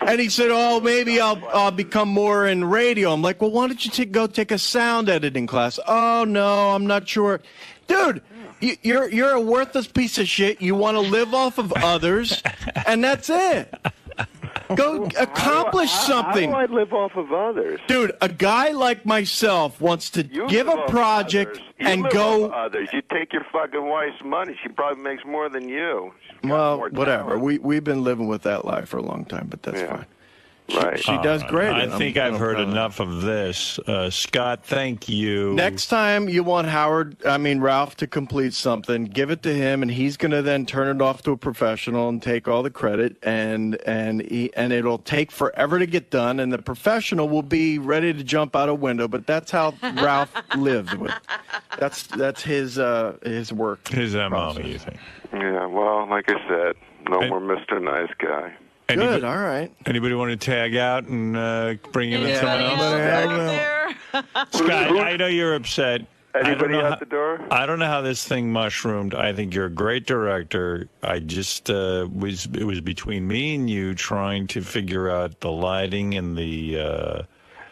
[SPEAKER 4] And he said, oh, maybe I'll become more in radio. I'm like, well, why don't you go take a sound editing class? Oh, no, I'm not sure. Dude, you're a worthless piece of shit. You want to live off of others, and that's it. Go accomplish something.
[SPEAKER 9] How do I live off of others?
[SPEAKER 4] Dude, a guy like myself wants to give a project and go.
[SPEAKER 9] Others. You take your fucking wife's money. She probably makes more than you.
[SPEAKER 4] Well, whatever. We've been living with that lie for a long time, but that's fine.
[SPEAKER 9] Right.
[SPEAKER 4] She does great.
[SPEAKER 1] I think I've heard enough of this. Scott, thank you.
[SPEAKER 4] Next time you want Ralph to complete something, give it to him, and he's going to then turn it off to a professional and take all the credit, and it'll take forever to get done, and the professional will be ready to jump out a window. But that's how Ralph lives with. That's his work.
[SPEAKER 1] His MO, you think?
[SPEAKER 9] Yeah. Well, like I said, no more Mr. Nice Guy.
[SPEAKER 4] Good, all right.
[SPEAKER 1] Anybody want to tag out and bring in someone else? Scott, I know you're upset.
[SPEAKER 9] Anybody out the door?
[SPEAKER 1] I don't know how this thing mushroomed. I think you're a great director. I just it was between me and you trying to figure out the lighting and the.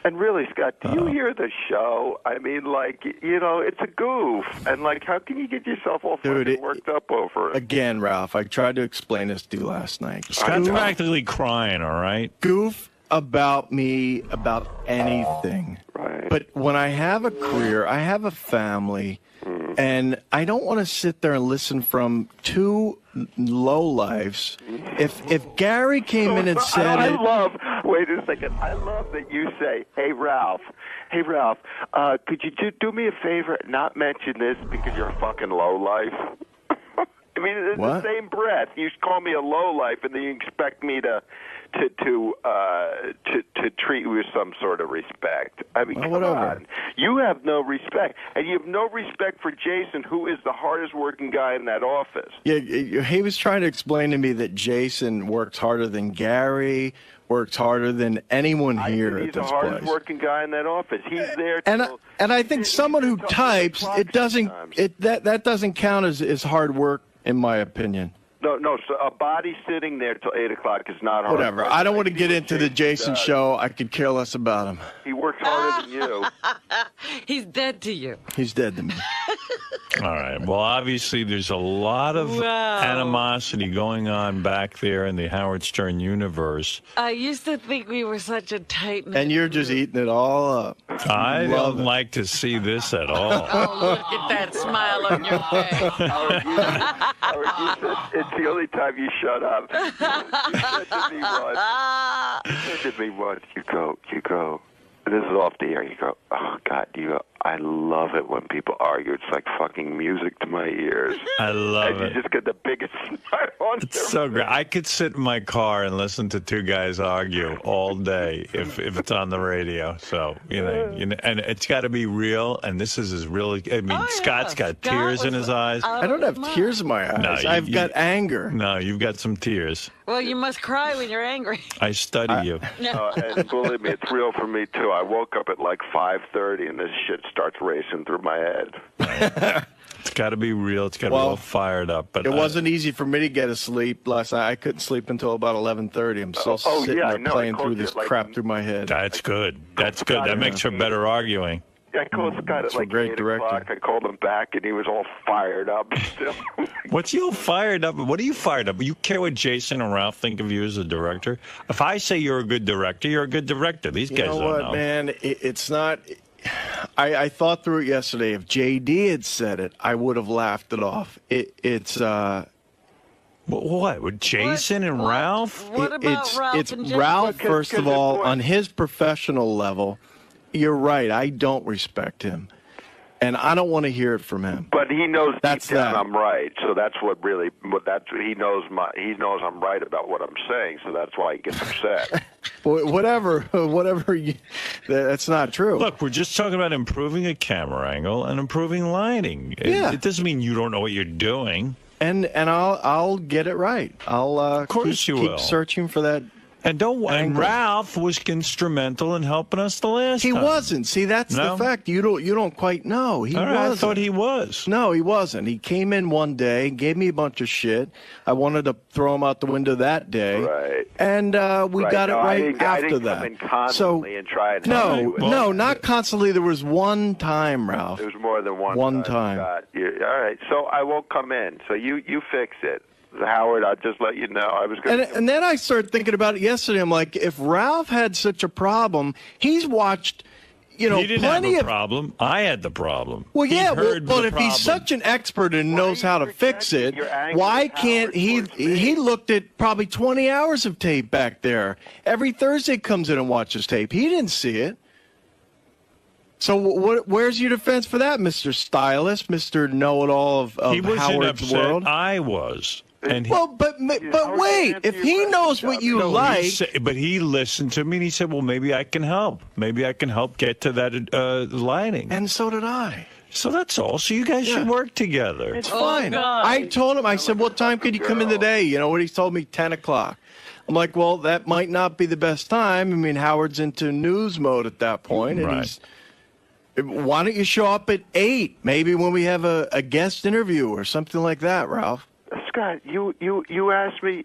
[SPEAKER 9] And really, Scott, do you hear the show? I mean, like, you know, it's a goof. And, like, how can you get yourself all fucking worked up over it?
[SPEAKER 4] Again, Ralph, I tried to explain this to you last night.
[SPEAKER 1] Scott's practically crying, all right?
[SPEAKER 4] Goof about me, about anything.
[SPEAKER 9] Right.
[SPEAKER 4] But when I have a career, I have a family, and I don't want to sit there and listen from two lowlifes. If Gary came in and said
[SPEAKER 9] wait a second, I love that you say, hey, Ralph, could you do me a favor and not mention this because you're a fucking lowlife? I mean, in the same breath, you call me a lowlife, and then you expect me to treat you with some sort of respect. I mean, come on. You have no respect, and you have no respect for Jason, who is the hardest working guy in that office.
[SPEAKER 4] Yeah, he was trying to explain to me that Jason works harder than Gary, works harder than anyone here at this place.
[SPEAKER 9] He's the hardest working guy in that office. He's there.
[SPEAKER 4] And I think someone who types, that doesn't count as hard work, in my opinion.
[SPEAKER 9] No. So a body sitting there till 8 o'clock is not hard.
[SPEAKER 4] Whatever. I don't want to get into the Jason show. I could care less about him.
[SPEAKER 9] He works harder than you.
[SPEAKER 2] He's dead to you.
[SPEAKER 4] He's dead to me.
[SPEAKER 1] All right. Well, obviously, there's a lot of animosity going on back there in the Howard Stern universe.
[SPEAKER 2] I used to think we were such a tight knit.
[SPEAKER 4] And you're just eating it all up.
[SPEAKER 1] I don't like to see this at all.
[SPEAKER 2] Oh, look at that smile on your face.
[SPEAKER 9] It's the only time you shut up. You said to me once, you go, this is off the air, you go, oh, God, I love it when people argue. It's like fucking music to my ears.
[SPEAKER 1] I love it.
[SPEAKER 9] You just get the biggest smile on
[SPEAKER 1] It's so great. I could sit in my car and listen to two guys argue all day if it's on the radio. So, you know, and it's got to be real, and this is as real. I mean, Scott's got tears in his eyes.
[SPEAKER 4] I don't have tears in my eyes.
[SPEAKER 1] No,
[SPEAKER 4] I've got anger.
[SPEAKER 1] No, you've got some tears.
[SPEAKER 2] Well, you must cry when you're angry.
[SPEAKER 1] I study you.
[SPEAKER 9] And believe me, it's real for me, too. I woke up at like 5:30, and this shit starts racing through my head.
[SPEAKER 1] It's got to be real. It's got to be all fired up. But
[SPEAKER 4] it wasn't easy for me to get to sleep last night. I couldn't sleep until about 11:30. I'm still sitting there playing through this crap through my head.
[SPEAKER 1] That's good. That's good. That makes for better arguing.
[SPEAKER 9] I called Scott at like 8 o'clock. I called him back, and he was all fired up still.
[SPEAKER 1] What's he all fired up? What are you fired up? You care what Jason and Ralph think of you as a director? If I say you're a good director, you're a good director. These guys don't know.
[SPEAKER 4] You know what, man? It's not... I thought through it yesterday. If JD had said it, I would have laughed it off. It's...
[SPEAKER 1] What? With Jason and Ralph?
[SPEAKER 2] What about Ralph
[SPEAKER 4] It's
[SPEAKER 2] and Jason?
[SPEAKER 4] Ralph, first of all, on his professional level. You're right. I don't respect him, and I don't want to hear it from him.
[SPEAKER 9] But he knows
[SPEAKER 4] That's
[SPEAKER 9] deep down
[SPEAKER 4] that.
[SPEAKER 9] I'm right, so that's what really. He knows I'm right about what I'm saying, so that's why he gets upset.
[SPEAKER 4] Whatever. That's not true.
[SPEAKER 1] Look, we're just talking about improving a camera angle and improving lighting.
[SPEAKER 4] Yeah.
[SPEAKER 1] It doesn't mean you don't know what you're doing.
[SPEAKER 4] And I'll get it right. I'll
[SPEAKER 1] of course you
[SPEAKER 4] keep
[SPEAKER 1] will.
[SPEAKER 4] searching for that.
[SPEAKER 1] And Ralph was instrumental in helping us the last
[SPEAKER 4] He
[SPEAKER 1] time.
[SPEAKER 4] wasn't. See, that's
[SPEAKER 1] No?
[SPEAKER 4] the fact. You don't quite know. He
[SPEAKER 1] All right,
[SPEAKER 4] wasn't.
[SPEAKER 1] I thought he was.
[SPEAKER 4] No, he wasn't. He came in one day, gave me a bunch of shit. I wanted to throw him out the window that day.
[SPEAKER 9] Right.
[SPEAKER 4] And we got it right
[SPEAKER 9] I
[SPEAKER 4] after
[SPEAKER 9] didn't
[SPEAKER 4] that.
[SPEAKER 9] come in constantly and try and help you with
[SPEAKER 4] No,
[SPEAKER 9] it.
[SPEAKER 4] not constantly. There was one time, Ralph.
[SPEAKER 9] There was more than one.
[SPEAKER 4] One time.
[SPEAKER 9] Scott. All right, so I won't come in. So you fix it. Howard, I'll just let you know. I was going
[SPEAKER 4] And then I started thinking about it yesterday. I'm like, if Ralph had such a problem, he's watched,
[SPEAKER 1] He didn't
[SPEAKER 4] plenty
[SPEAKER 1] have a
[SPEAKER 4] of
[SPEAKER 1] problem. I had the problem.
[SPEAKER 4] Well,
[SPEAKER 1] He
[SPEAKER 4] yeah,
[SPEAKER 1] heard
[SPEAKER 4] but
[SPEAKER 1] the
[SPEAKER 4] if he's
[SPEAKER 1] problem.
[SPEAKER 4] such an expert and knows how to fix it, why can't he? He looked at probably 20 hours of tape back there. Every Thursday comes in and watches tape. He didn't see it. So where's your defense for that, Mr. Stylist, Mr. Know-it-all of
[SPEAKER 1] he wasn't
[SPEAKER 4] Howard's
[SPEAKER 1] upset.
[SPEAKER 4] world?
[SPEAKER 1] I was. And
[SPEAKER 4] Well, but wait, if he knows what you like,
[SPEAKER 1] but he listened to me and he said, "Well, maybe I can help. Maybe I can help get to that lighting."
[SPEAKER 4] And so did I.
[SPEAKER 1] So that's all. So you guys should work together.
[SPEAKER 4] It's fine. I told him. I said, "What time could you come in today?" You know what he told me? 10 o'clock. I'm like, "Well, that might not be the best time." I mean, Howard's into news mode at that point, and
[SPEAKER 1] Right.
[SPEAKER 4] why don't you show up at 8? Maybe when we have a guest interview or something like that, Ralph.
[SPEAKER 9] Scott, you asked me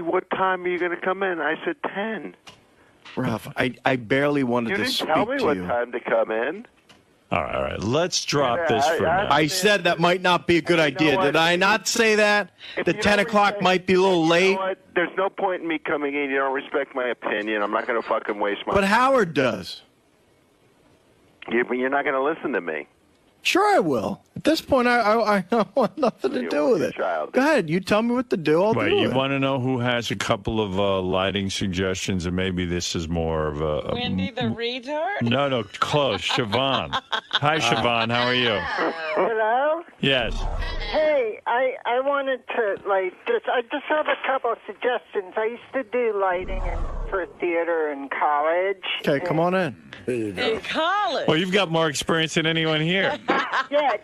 [SPEAKER 9] what time are you going to come in? I said 10.
[SPEAKER 4] Ralph, I barely wanted
[SPEAKER 9] You
[SPEAKER 4] to
[SPEAKER 9] didn't
[SPEAKER 4] speak
[SPEAKER 9] tell me
[SPEAKER 4] to
[SPEAKER 9] what
[SPEAKER 4] you.
[SPEAKER 9] time to come in.
[SPEAKER 1] All right. Let's drop this for now.
[SPEAKER 4] I said that might not be a good idea. Did I not say that? The 10 o'clock might be a little late.
[SPEAKER 9] You know what? There's no point in me coming in. You don't respect my opinion. I'm not going to fucking waste my.
[SPEAKER 4] But Howard does.
[SPEAKER 9] You're not going to listen to me.
[SPEAKER 4] Sure I will. At this point, I want nothing to do with it. Go ahead. You tell me what to do. I'll
[SPEAKER 1] Wait,
[SPEAKER 4] do
[SPEAKER 1] you
[SPEAKER 4] it.
[SPEAKER 1] want to know who has a couple of lighting suggestions, and maybe this is more of a
[SPEAKER 2] Wendy the retard?
[SPEAKER 1] No, close. Siobhan. Hi, Siobhan. How are you?
[SPEAKER 13] Hello?
[SPEAKER 1] Yes.
[SPEAKER 13] Hey, I wanted to, I just have a couple of suggestions. I used to do lighting for theater in college.
[SPEAKER 4] Okay, come on in.
[SPEAKER 2] In college?
[SPEAKER 1] Well, you've got more experience than anyone here.
[SPEAKER 13] Yeah,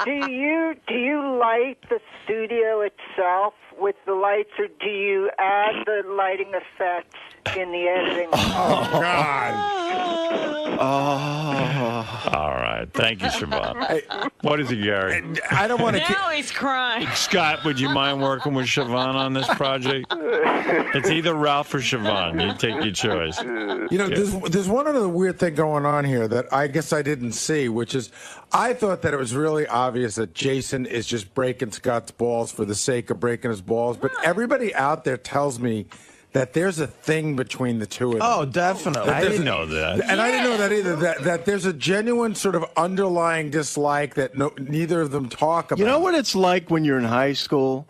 [SPEAKER 13] do you light the studio itself with the lights, or do you add the lighting effects in the editing?
[SPEAKER 11] Oh, God.
[SPEAKER 4] Oh.
[SPEAKER 1] All right. Thank you, Siobhan. What is it, Gary?
[SPEAKER 11] I don't want to.
[SPEAKER 2] Now he's crying.
[SPEAKER 1] Scott, would you mind working with Siobhan on this project? It's either Ralph or Siobhan. You take your choice.
[SPEAKER 11] You know, there's one other weird thing going on here that I guess I didn't see, which is I thought that it was really obvious that Jason is just breaking Scott's balls for the sake of breaking his balls. But everybody out there tells me that there's a thing between the two of them.
[SPEAKER 3] Oh, definitely.
[SPEAKER 1] I didn't know that.
[SPEAKER 11] And I didn't know that either, that there's a genuine sort of underlying dislike that neither of them talk about.
[SPEAKER 4] You know what it's like when you're in high school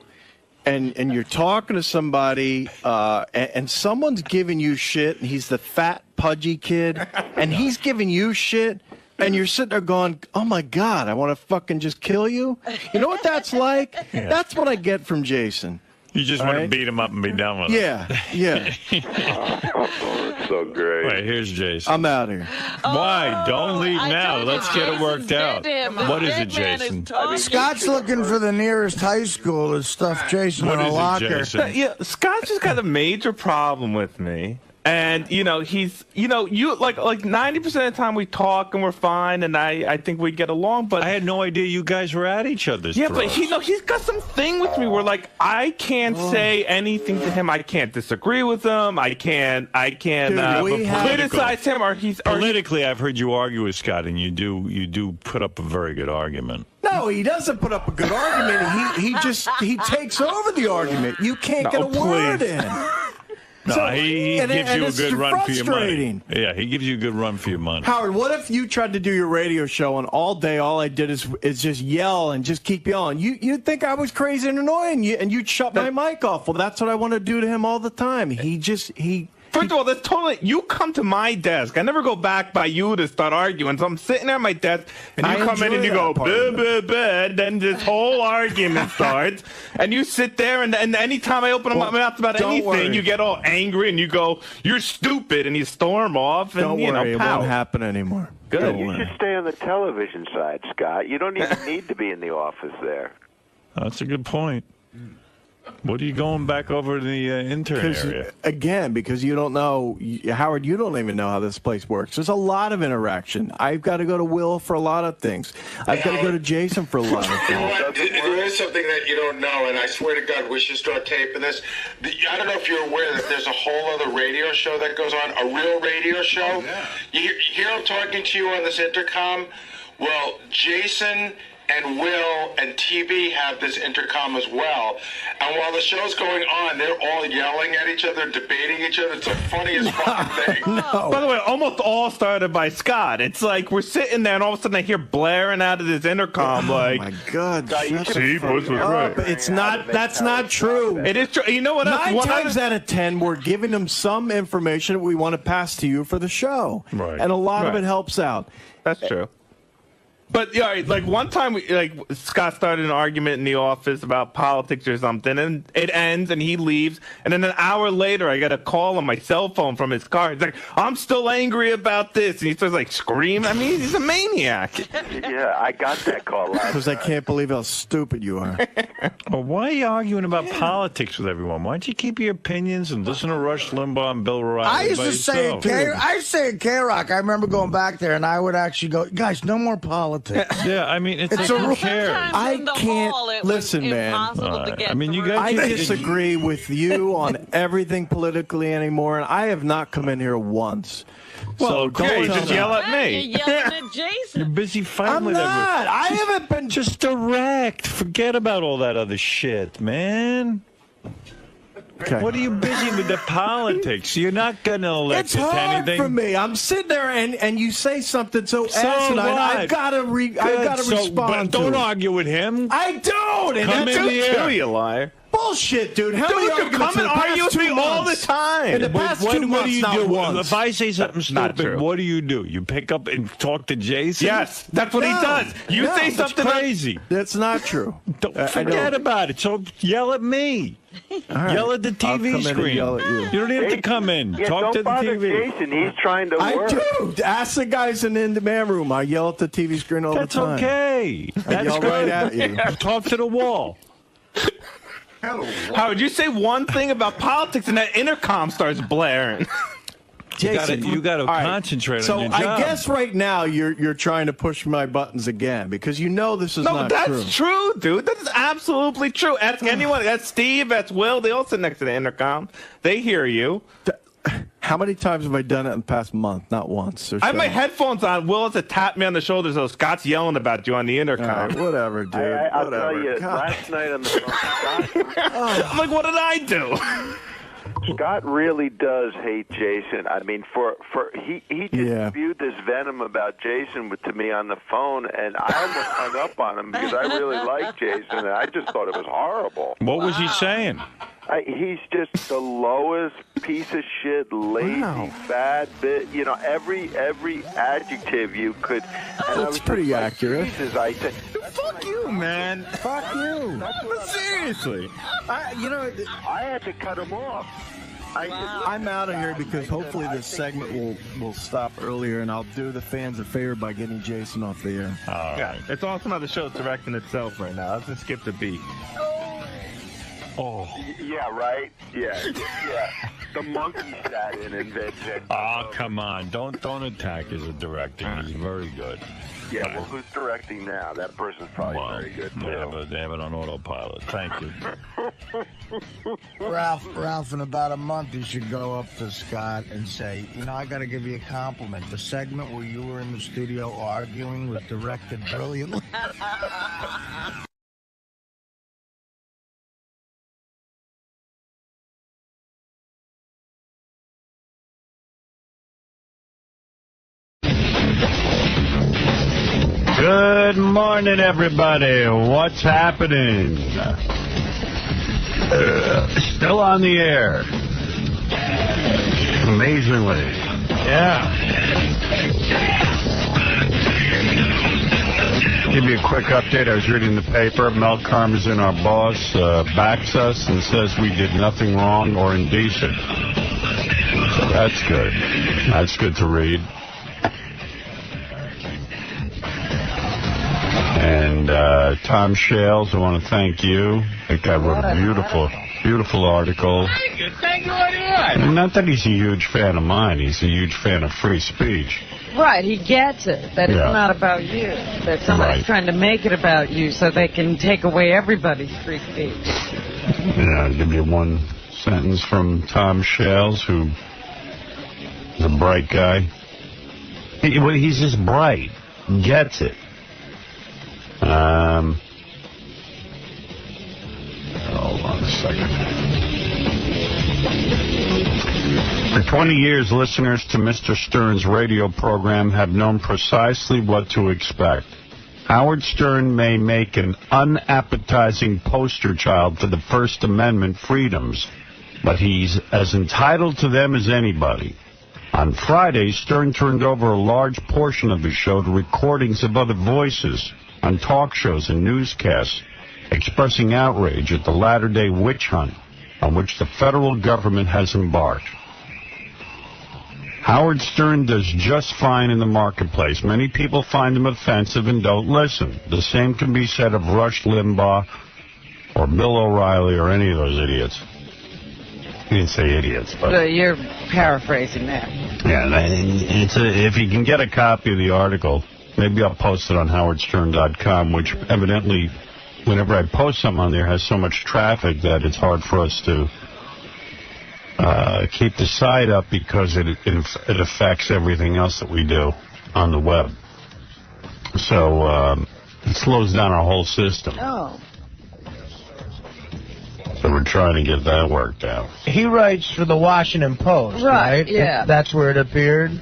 [SPEAKER 4] and you're talking to somebody and someone's giving you shit, and he's the fat, pudgy kid, and he's giving you shit, and you're sitting there going, oh, my God, I want to fucking just kill you? You know what that's like?
[SPEAKER 1] Yeah.
[SPEAKER 4] That's what I get from Jason.
[SPEAKER 1] You just want to beat him up and be done with
[SPEAKER 4] Yeah, yeah.
[SPEAKER 9] It's so great.
[SPEAKER 1] Wait, here's Jason.
[SPEAKER 4] I'm out here.
[SPEAKER 1] Why? Don't leave now. Let's get it worked out. What is it, Jason?
[SPEAKER 3] Scott's looking for the nearest high school to stuff Jason
[SPEAKER 1] What
[SPEAKER 3] in a
[SPEAKER 1] is it,
[SPEAKER 3] locker.
[SPEAKER 1] Jason?
[SPEAKER 8] Yeah, Scott's just got a major problem with me. And he's you like 90% of the time we talk and we're fine, and I think we get along. But
[SPEAKER 1] I had no idea you guys were at each other's.
[SPEAKER 8] Yeah,
[SPEAKER 1] throats.
[SPEAKER 8] but he's got some thing with me where like I can't say anything to him. I can't disagree with him. I can't criticize him, or he's
[SPEAKER 1] politically. I've heard you argue with Scott, and you do put up a very good argument.
[SPEAKER 4] No, he doesn't put up a good argument. He takes over the argument. You can't get a word in.
[SPEAKER 1] No, he gives you a good run for your money.
[SPEAKER 4] Frustrating.
[SPEAKER 1] Yeah, he gives you a good run for your money.
[SPEAKER 4] Howard, what if you tried to do your radio show and all day all I did is just yell and just keep yelling? You'd think I was crazy and annoying, and you'd shut my mic off. Well, that's what I want to do to him all the time.
[SPEAKER 8] First of all, that's totally. You come to my desk. I never go back by you to start arguing. So I'm sitting at my desk, and you come in and you go, blah, blah, blah, and then this whole argument starts. And you sit there, and anytime I open my mouth about anything, you get all angry, and you go, you're stupid, and you storm off. And,
[SPEAKER 4] Don't worry, it won't happen anymore.
[SPEAKER 8] Good.
[SPEAKER 9] You should stay on the television side, Scott. You don't even need to be in the office there.
[SPEAKER 1] That's a good point. What are you going back over to the intern area?
[SPEAKER 4] Again, because you don't know, Howard, you don't even know how this place works. There's a lot of interaction. I've got to go to Will for a lot of things. I've got to go to Jason for a lot of things.
[SPEAKER 11] There is something that you don't know, and I swear to God, we should start taping this. I don't know if you're aware that there's a whole other radio show that goes on, a real radio show. Yeah. You hear I'm talking to you on this intercom? Well, Jason and Will and TV have this intercom as well. And while the show's going on, they're all yelling at each other, debating each other. It's the funniest fucking thing.
[SPEAKER 8] No. By the way, almost all started by Scott. It's like we're sitting there, and all of a sudden I hear blaring out of this intercom, like,
[SPEAKER 4] "Oh my God,
[SPEAKER 8] see, Bush was right."
[SPEAKER 4] It's not. That's not true.
[SPEAKER 8] It is true. You know what?
[SPEAKER 4] 9 times out of 10, we're giving them some information that we want to pass to you for the show,
[SPEAKER 1] right?
[SPEAKER 4] And a lot of it helps out.
[SPEAKER 8] That's true. But yeah, like one time, Scott started an argument in the office about politics or something, and it ends, and he leaves, and then an hour later, I got a call on my cell phone from his car. He's like, "I'm still angry about this," and he starts like screaming. I mean, he's a maniac.
[SPEAKER 9] Yeah, I got that call last
[SPEAKER 4] Because I can't believe how stupid you are.
[SPEAKER 1] Well, why are you arguing about politics with everyone? Why don't you keep your opinions and listen to Rush Limbaugh and Bill O'Reilly?
[SPEAKER 3] I used to say at K-Rock, I remember going back there, and I would actually go, "Guys, no more politics."
[SPEAKER 1] Yeah, I mean, it's
[SPEAKER 3] a
[SPEAKER 1] who cares?
[SPEAKER 4] I can't listen, man.
[SPEAKER 1] I mean, you guys.
[SPEAKER 4] I disagree with you on everything politically anymore, and I have not come in here once.
[SPEAKER 8] Well,
[SPEAKER 4] so
[SPEAKER 8] you just yell at me.
[SPEAKER 2] You're yelling at Jason.
[SPEAKER 1] You're busy fighting
[SPEAKER 4] I'm
[SPEAKER 1] with
[SPEAKER 4] not. I haven't been
[SPEAKER 1] just direct. Forget about all that other shit, man.
[SPEAKER 4] Okay.
[SPEAKER 1] What are you busy with the politics? You're not going to elect
[SPEAKER 4] It's
[SPEAKER 1] to
[SPEAKER 4] hard
[SPEAKER 1] anything.
[SPEAKER 4] for me. I'm sitting there and you say something so asinine.
[SPEAKER 1] what?
[SPEAKER 4] I've got to respond.
[SPEAKER 1] But don't argue with him.
[SPEAKER 4] I don't. And
[SPEAKER 1] Come
[SPEAKER 4] that's
[SPEAKER 1] in here.
[SPEAKER 8] You liar.
[SPEAKER 4] Bullshit, dude. How many
[SPEAKER 8] Dude, you
[SPEAKER 4] arguments
[SPEAKER 8] come and
[SPEAKER 4] in the
[SPEAKER 8] argue
[SPEAKER 4] past
[SPEAKER 8] with me
[SPEAKER 4] 2
[SPEAKER 8] all the
[SPEAKER 4] months?
[SPEAKER 8] time.
[SPEAKER 4] In the past
[SPEAKER 1] What
[SPEAKER 4] 2
[SPEAKER 1] do
[SPEAKER 4] months,
[SPEAKER 1] you
[SPEAKER 4] not
[SPEAKER 1] do?
[SPEAKER 4] once.
[SPEAKER 1] If I say something
[SPEAKER 8] not
[SPEAKER 1] stupid,
[SPEAKER 8] true.
[SPEAKER 1] what do? You pick up and talk to Jason?
[SPEAKER 8] Yes, that's what he does. You say
[SPEAKER 1] That's
[SPEAKER 8] something
[SPEAKER 1] crazy.
[SPEAKER 4] That's not true.
[SPEAKER 1] Forget about it. So yell at me.
[SPEAKER 4] Right.
[SPEAKER 1] Yell at the
[SPEAKER 4] I'll
[SPEAKER 1] TV
[SPEAKER 4] come in and
[SPEAKER 1] screen.
[SPEAKER 4] yell at you.
[SPEAKER 1] don't have to come in.
[SPEAKER 9] Yeah,
[SPEAKER 1] Talk
[SPEAKER 9] don't
[SPEAKER 1] to the
[SPEAKER 9] bother
[SPEAKER 1] TV.
[SPEAKER 9] Jason. He's trying to work.
[SPEAKER 4] I do. Ask the guys in the demand room. I yell at the TV screen all
[SPEAKER 1] That's
[SPEAKER 4] the time.
[SPEAKER 1] okay.
[SPEAKER 4] I
[SPEAKER 1] That's
[SPEAKER 4] yell
[SPEAKER 1] good.
[SPEAKER 4] right at you.
[SPEAKER 1] Talk to the wall.
[SPEAKER 8] Howard, you say one thing about politics, and that intercom starts blaring.
[SPEAKER 4] Jason,
[SPEAKER 1] you got to
[SPEAKER 4] all right.
[SPEAKER 1] concentrate
[SPEAKER 4] So
[SPEAKER 1] on your job.
[SPEAKER 4] I guess right now you're trying to push my buttons again because you know this is
[SPEAKER 8] No,
[SPEAKER 4] not
[SPEAKER 8] that's true, dude. That's absolutely true. Ask anyone. That's Steve. That's Will. They all sit next to the intercom. They hear you.
[SPEAKER 4] How many times have I done it in the past month? Not once.
[SPEAKER 8] I have my headphones on. Will has to tap me on the shoulder so Scott's yelling about you on the intercom.
[SPEAKER 4] All right, whatever, dude.
[SPEAKER 9] I'll
[SPEAKER 4] whatever.
[SPEAKER 9] tell you,
[SPEAKER 4] God.
[SPEAKER 9] last night on the phone,
[SPEAKER 8] I'm like, what did I do?
[SPEAKER 9] Scott really does hate Jason. I mean, he just spewed this venom about Jason to me on the phone, and I almost hung up on him because I really like Jason, and I just thought it was horrible.
[SPEAKER 1] What was he saying?
[SPEAKER 9] He's just the lowest piece of shit, lazy, bad bit. You know, every adjective you could. And
[SPEAKER 4] That's pretty accurate.
[SPEAKER 9] Jesus, I said,
[SPEAKER 8] fuck you, man.
[SPEAKER 4] Fuck you.
[SPEAKER 8] Seriously.
[SPEAKER 9] I had to cut him off.
[SPEAKER 4] I'm out of here because hopefully this segment will stop earlier, and I'll do the fans a favor by getting Jason off the air.
[SPEAKER 8] Yeah, it's awesome how the show's directing itself right now. Let's just skip the beat.
[SPEAKER 1] Oh.
[SPEAKER 9] Yeah, right? Yeah. the monkey sat in and
[SPEAKER 1] Oh, come on. Don't attack his directing. He's very good.
[SPEAKER 9] Yeah, well, who's directing now? That person's probably very good, too.
[SPEAKER 1] They have it on autopilot. Thank you.
[SPEAKER 3] Ralph, in about a month, you should go up to Scott and say, you know, I got to give you a compliment. The segment where you were in the studio arguing was directed brilliantly.
[SPEAKER 1] Good morning, everybody. What's happening? Still on the air. Amazingly. Yeah. Give you a quick update. I was reading the paper. 𝗦𝗵cie𝘄𝗿𝗍, our boss, backs us and says we did nothing wrong or indecent. So that's good. That's good to read. And 𝗦𝗵cie𝘄𝗿𝗱, I want to thank you. I think I wrote a beautiful article.
[SPEAKER 2] Thank you. What do you want?
[SPEAKER 1] Not that he's a huge fan of mine. He's a huge fan of free speech.
[SPEAKER 2] Right, he gets it. That it's not about you. That somebody's trying to make it about you so they can take away everybody's free speech.
[SPEAKER 1] Yeah, I'll give you one sentence from 𝗦𝗵cie𝘄𝗿𝗱, who is a bright guy. He's just bright. Gets it. Hold on a second. For 20 years, listeners to Mr. Stern's radio program have known precisely what to expect. Howard Stern may make an unappetizing poster child for the First Amendment freedoms, but he's as entitled to them as anybody. On Friday, Stern turned over a large portion of his show to recordings of other voices on talk shows and newscasts, expressing outrage at the latter-day witch hunt on which the federal government has embarked. Howard Stern does just fine in the marketplace. Many people find him offensive and don't listen. The same can be said of Rush Limbaugh or Bill O'Reilly or any of those idiots. He didn't say idiots, but...
[SPEAKER 2] You're paraphrasing that.
[SPEAKER 1] Yeah, if you can get a copy of the article... Maybe I'll post it on howardstern.com, which evidently, whenever I post something on there, has so much traffic that it's hard for us to keep the site up because it affects everything else that we do on the web. So it slows down our whole system.
[SPEAKER 2] Oh.
[SPEAKER 1] So we're trying to get that worked out.
[SPEAKER 3] He writes for the Washington Post, right?
[SPEAKER 2] Yeah.
[SPEAKER 3] That's where it appeared?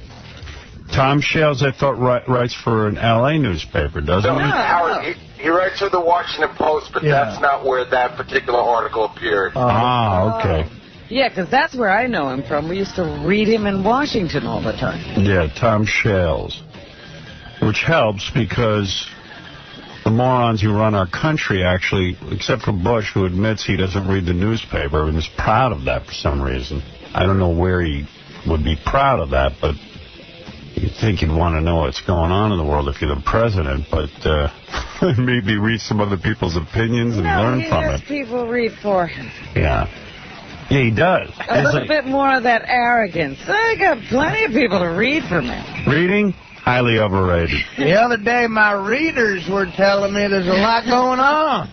[SPEAKER 1] 𝗦𝗵cie𝘄𝗿𝗱, I thought, writes for an L.A. newspaper, doesn't he?
[SPEAKER 11] Howard, he writes for the Washington Post, but that's not where that particular article appeared.
[SPEAKER 1] Okay.
[SPEAKER 2] Yeah, because that's where I know him from. We used to read him in Washington all the time.
[SPEAKER 1] Yeah, 𝗦𝗵cie𝘄𝗿𝗱, which helps because the morons who run our country actually, except for Bush, who admits he doesn't read the newspaper and is proud of that for some reason. I don't know where he would be proud of that, but... You'd think you'd want to know what's going on in the world if you're the president, but maybe read some other people's opinions and learn from it.
[SPEAKER 2] No, he lets people read for him.
[SPEAKER 1] Yeah. Yeah, he does.
[SPEAKER 2] A little bit more of that arrogance. I got plenty of people to read for me.
[SPEAKER 1] Reading? Highly overrated.
[SPEAKER 3] The other day, my readers were telling me there's a lot going on.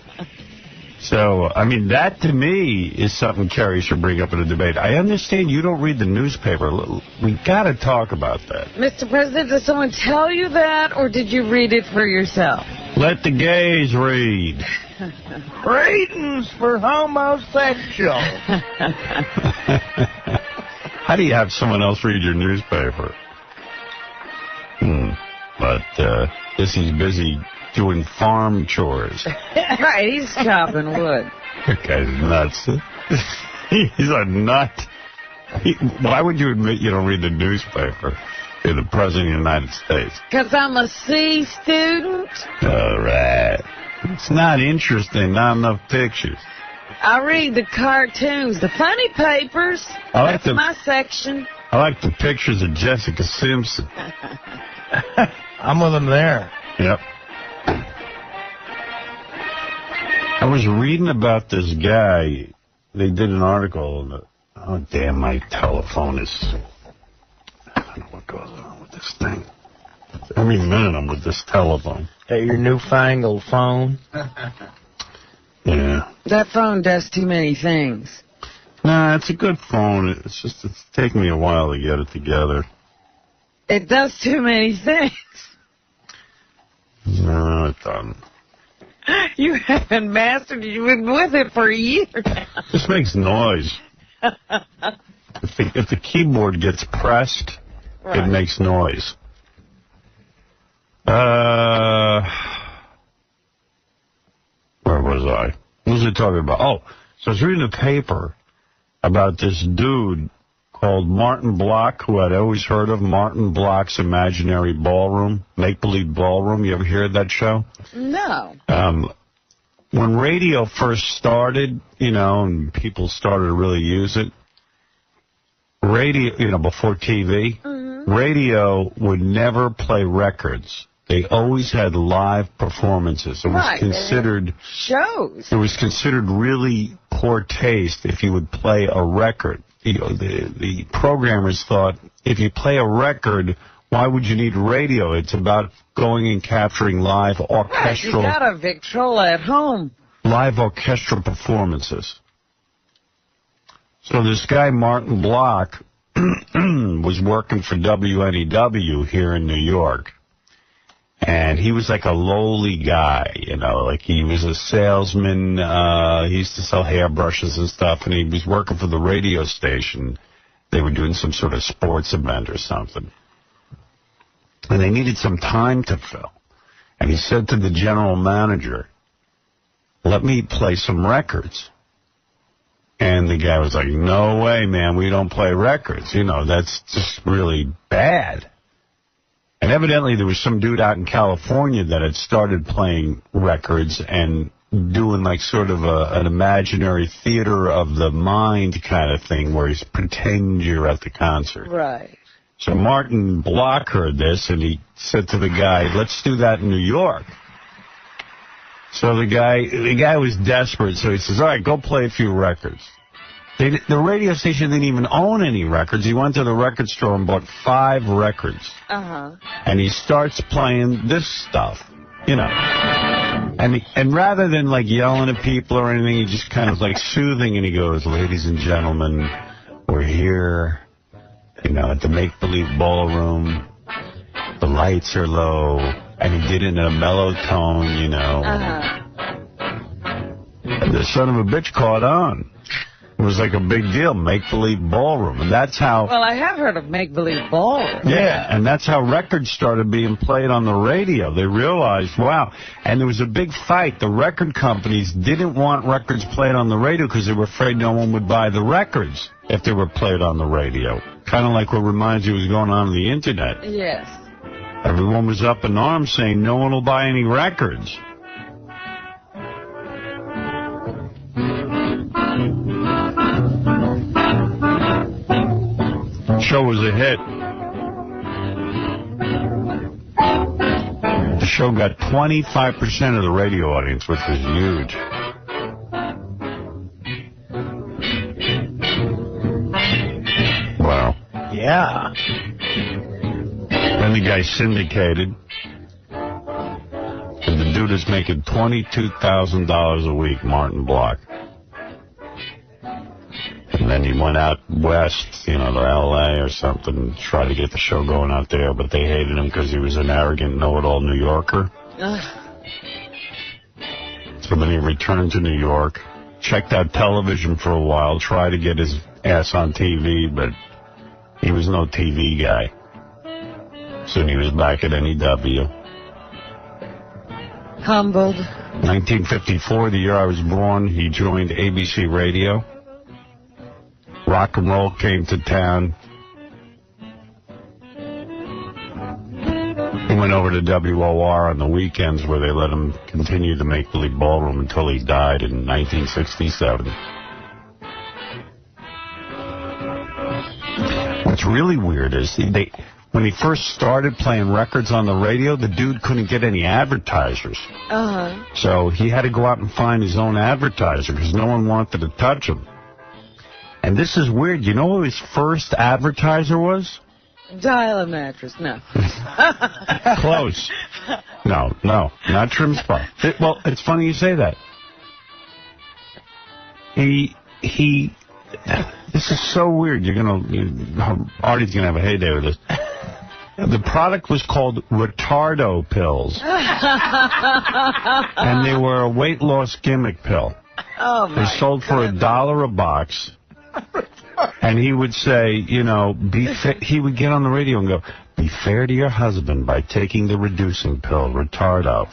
[SPEAKER 1] So, I mean, that to me is something Kerry should bring up in a debate. I understand you don't read the newspaper. We got to talk about that.
[SPEAKER 2] Mr. President, did someone tell you that, or did you read it for yourself?
[SPEAKER 1] Let the gays read.
[SPEAKER 3] Readings for homosexuals.
[SPEAKER 1] How do you have someone else read your newspaper? But this is busy doing farm chores.
[SPEAKER 2] Right, he's chopping wood.
[SPEAKER 1] That guy's nuts. He's a nut. Why would you admit you don't read the newspaper? You're the President of the United States.
[SPEAKER 2] Because I'm a C student.
[SPEAKER 1] All right. It's not interesting. Not enough pictures.
[SPEAKER 2] I read the cartoons, the funny papers. That's my section.
[SPEAKER 1] I like the pictures of Jessica Simpson.
[SPEAKER 3] I'm with him there.
[SPEAKER 1] Yep. I was reading about this guy. They did an article
[SPEAKER 14] Oh, damn, my telephone is... I don't know what goes on with this thing. Every minute I'm with this telephone.
[SPEAKER 15] That your newfangled phone?
[SPEAKER 14] Yeah.
[SPEAKER 2] That phone does too many things.
[SPEAKER 14] Nah, it's a good phone. It's just, it's taken me a while to get it together.
[SPEAKER 2] It does too many things.
[SPEAKER 14] No, it doesn't.
[SPEAKER 2] You haven't mastered it. You've been with it for a year now.
[SPEAKER 14] This makes noise. If the keyboard gets pressed, It makes noise. Where was I? What was I talking about? Oh, so I was reading a paper about this dude called Martin Block, who I'd always heard of, Martin Block's Imaginary Ballroom, Make-Believe Ballroom. You ever hear of that show?
[SPEAKER 2] No.
[SPEAKER 14] When radio first started, you know, and people started to really use it, radio, you know, before TV, radio would never play records. They always had live performances. It was considered
[SPEAKER 2] shows.
[SPEAKER 14] It was considered really poor taste if you would play a record. You know, the programmers thought, if you play a record, why would you need radio? It's about going and capturing live orchestral.
[SPEAKER 2] You got a Victrola at home.
[SPEAKER 14] Live orchestral performances. So this guy, Martin Block, was working for WNEW here in New York. And he was like a lowly guy, you know, like he was a salesman. He used to sell hairbrushes and stuff, and he was working for the radio station. They were doing some sort of sports event or something. And they needed some time to fill. And he said to the general manager, let me play some records. And the guy was like, no way, man, we don't play records. You know, that's just really bad. And evidently there was some dude out in California that had started playing records and doing like sort of an imaginary theater of the mind kind of thing where he's pretend you're at the concert.
[SPEAKER 2] Right.
[SPEAKER 14] So Martin Block heard this and he said to the guy, let's do that in New York. So the guy was desperate, so he says, all right, go play a few records. The radio station didn't even own any records. He went to the record store and bought 5 records. And he starts playing this stuff, you know. And rather than, like, yelling at people or anything, he just kind of, like, soothing, and he goes, ladies and gentlemen, we're here, you know, at the Make-Believe Ballroom. The lights are low. And he did it in a mellow tone, you know. And the son of a bitch caught on. It was like a big deal, Make-Believe Ballroom. And that's how...
[SPEAKER 2] Well, I have heard of Make-Believe Ballroom.
[SPEAKER 14] Yeah, and that's how records started being played on the radio. They realized, wow. And there was a big fight. The record companies didn't want records played on the radio because they were afraid no one would buy the records if they were played on the radio. Kind of like what reminds you was going on the Internet.
[SPEAKER 2] Yes.
[SPEAKER 14] Everyone was up in arms saying no one will buy any records. Show was a hit. The show got 25% of the radio audience, which was huge. Wow.
[SPEAKER 15] Yeah.
[SPEAKER 14] Then the guy syndicated. And the dude is making $22,000 a week, Martin Block. And then he went out west, you know, to L.A. or something, and tried to get the show going out there, but they hated him because he was an arrogant, know-it-all New Yorker. So then he returned to New York, checked out television for a while, tried to get his ass on TV, but he was no TV guy. Soon he was back at NEW.
[SPEAKER 2] Humbled.
[SPEAKER 14] 1954, the year I was born, he joined ABC Radio. Rock and roll came to town. He went over to WOR on the weekends where they let him continue to Make-Believe Ballroom until he died in 1967. What's really weird is when he first started playing records on the radio, the dude couldn't get any advertisers. So he had to go out and find his own advertiser because no one wanted to touch him. And this is weird. You know who his first advertiser was?
[SPEAKER 2] Dial a mattress. No.
[SPEAKER 14] Close. No, not 𝗦𝗵cie𝘄𝗿𝗱. Well, it's funny you say that. This is so weird. Artie's gonna have a heyday with this. The product was called Retardo pills. And they were a weight loss gimmick pill.
[SPEAKER 2] Oh, my
[SPEAKER 14] They sold for $1 a box. And he would say, he would get on the radio and go, be fair to your husband by taking the reducing pill, Retardo.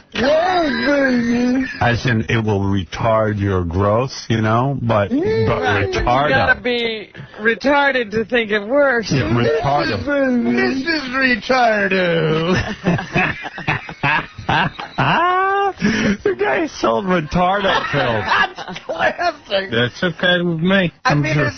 [SPEAKER 14] As in, it will retard your growth, but Retardo.
[SPEAKER 2] You gotta be retarded to think it works.
[SPEAKER 14] Yeah, Retardo.
[SPEAKER 3] Mrs. Retardo.
[SPEAKER 14] The guy sold Retardo pills.
[SPEAKER 3] That's classic.
[SPEAKER 14] That's okay with me. I'm sure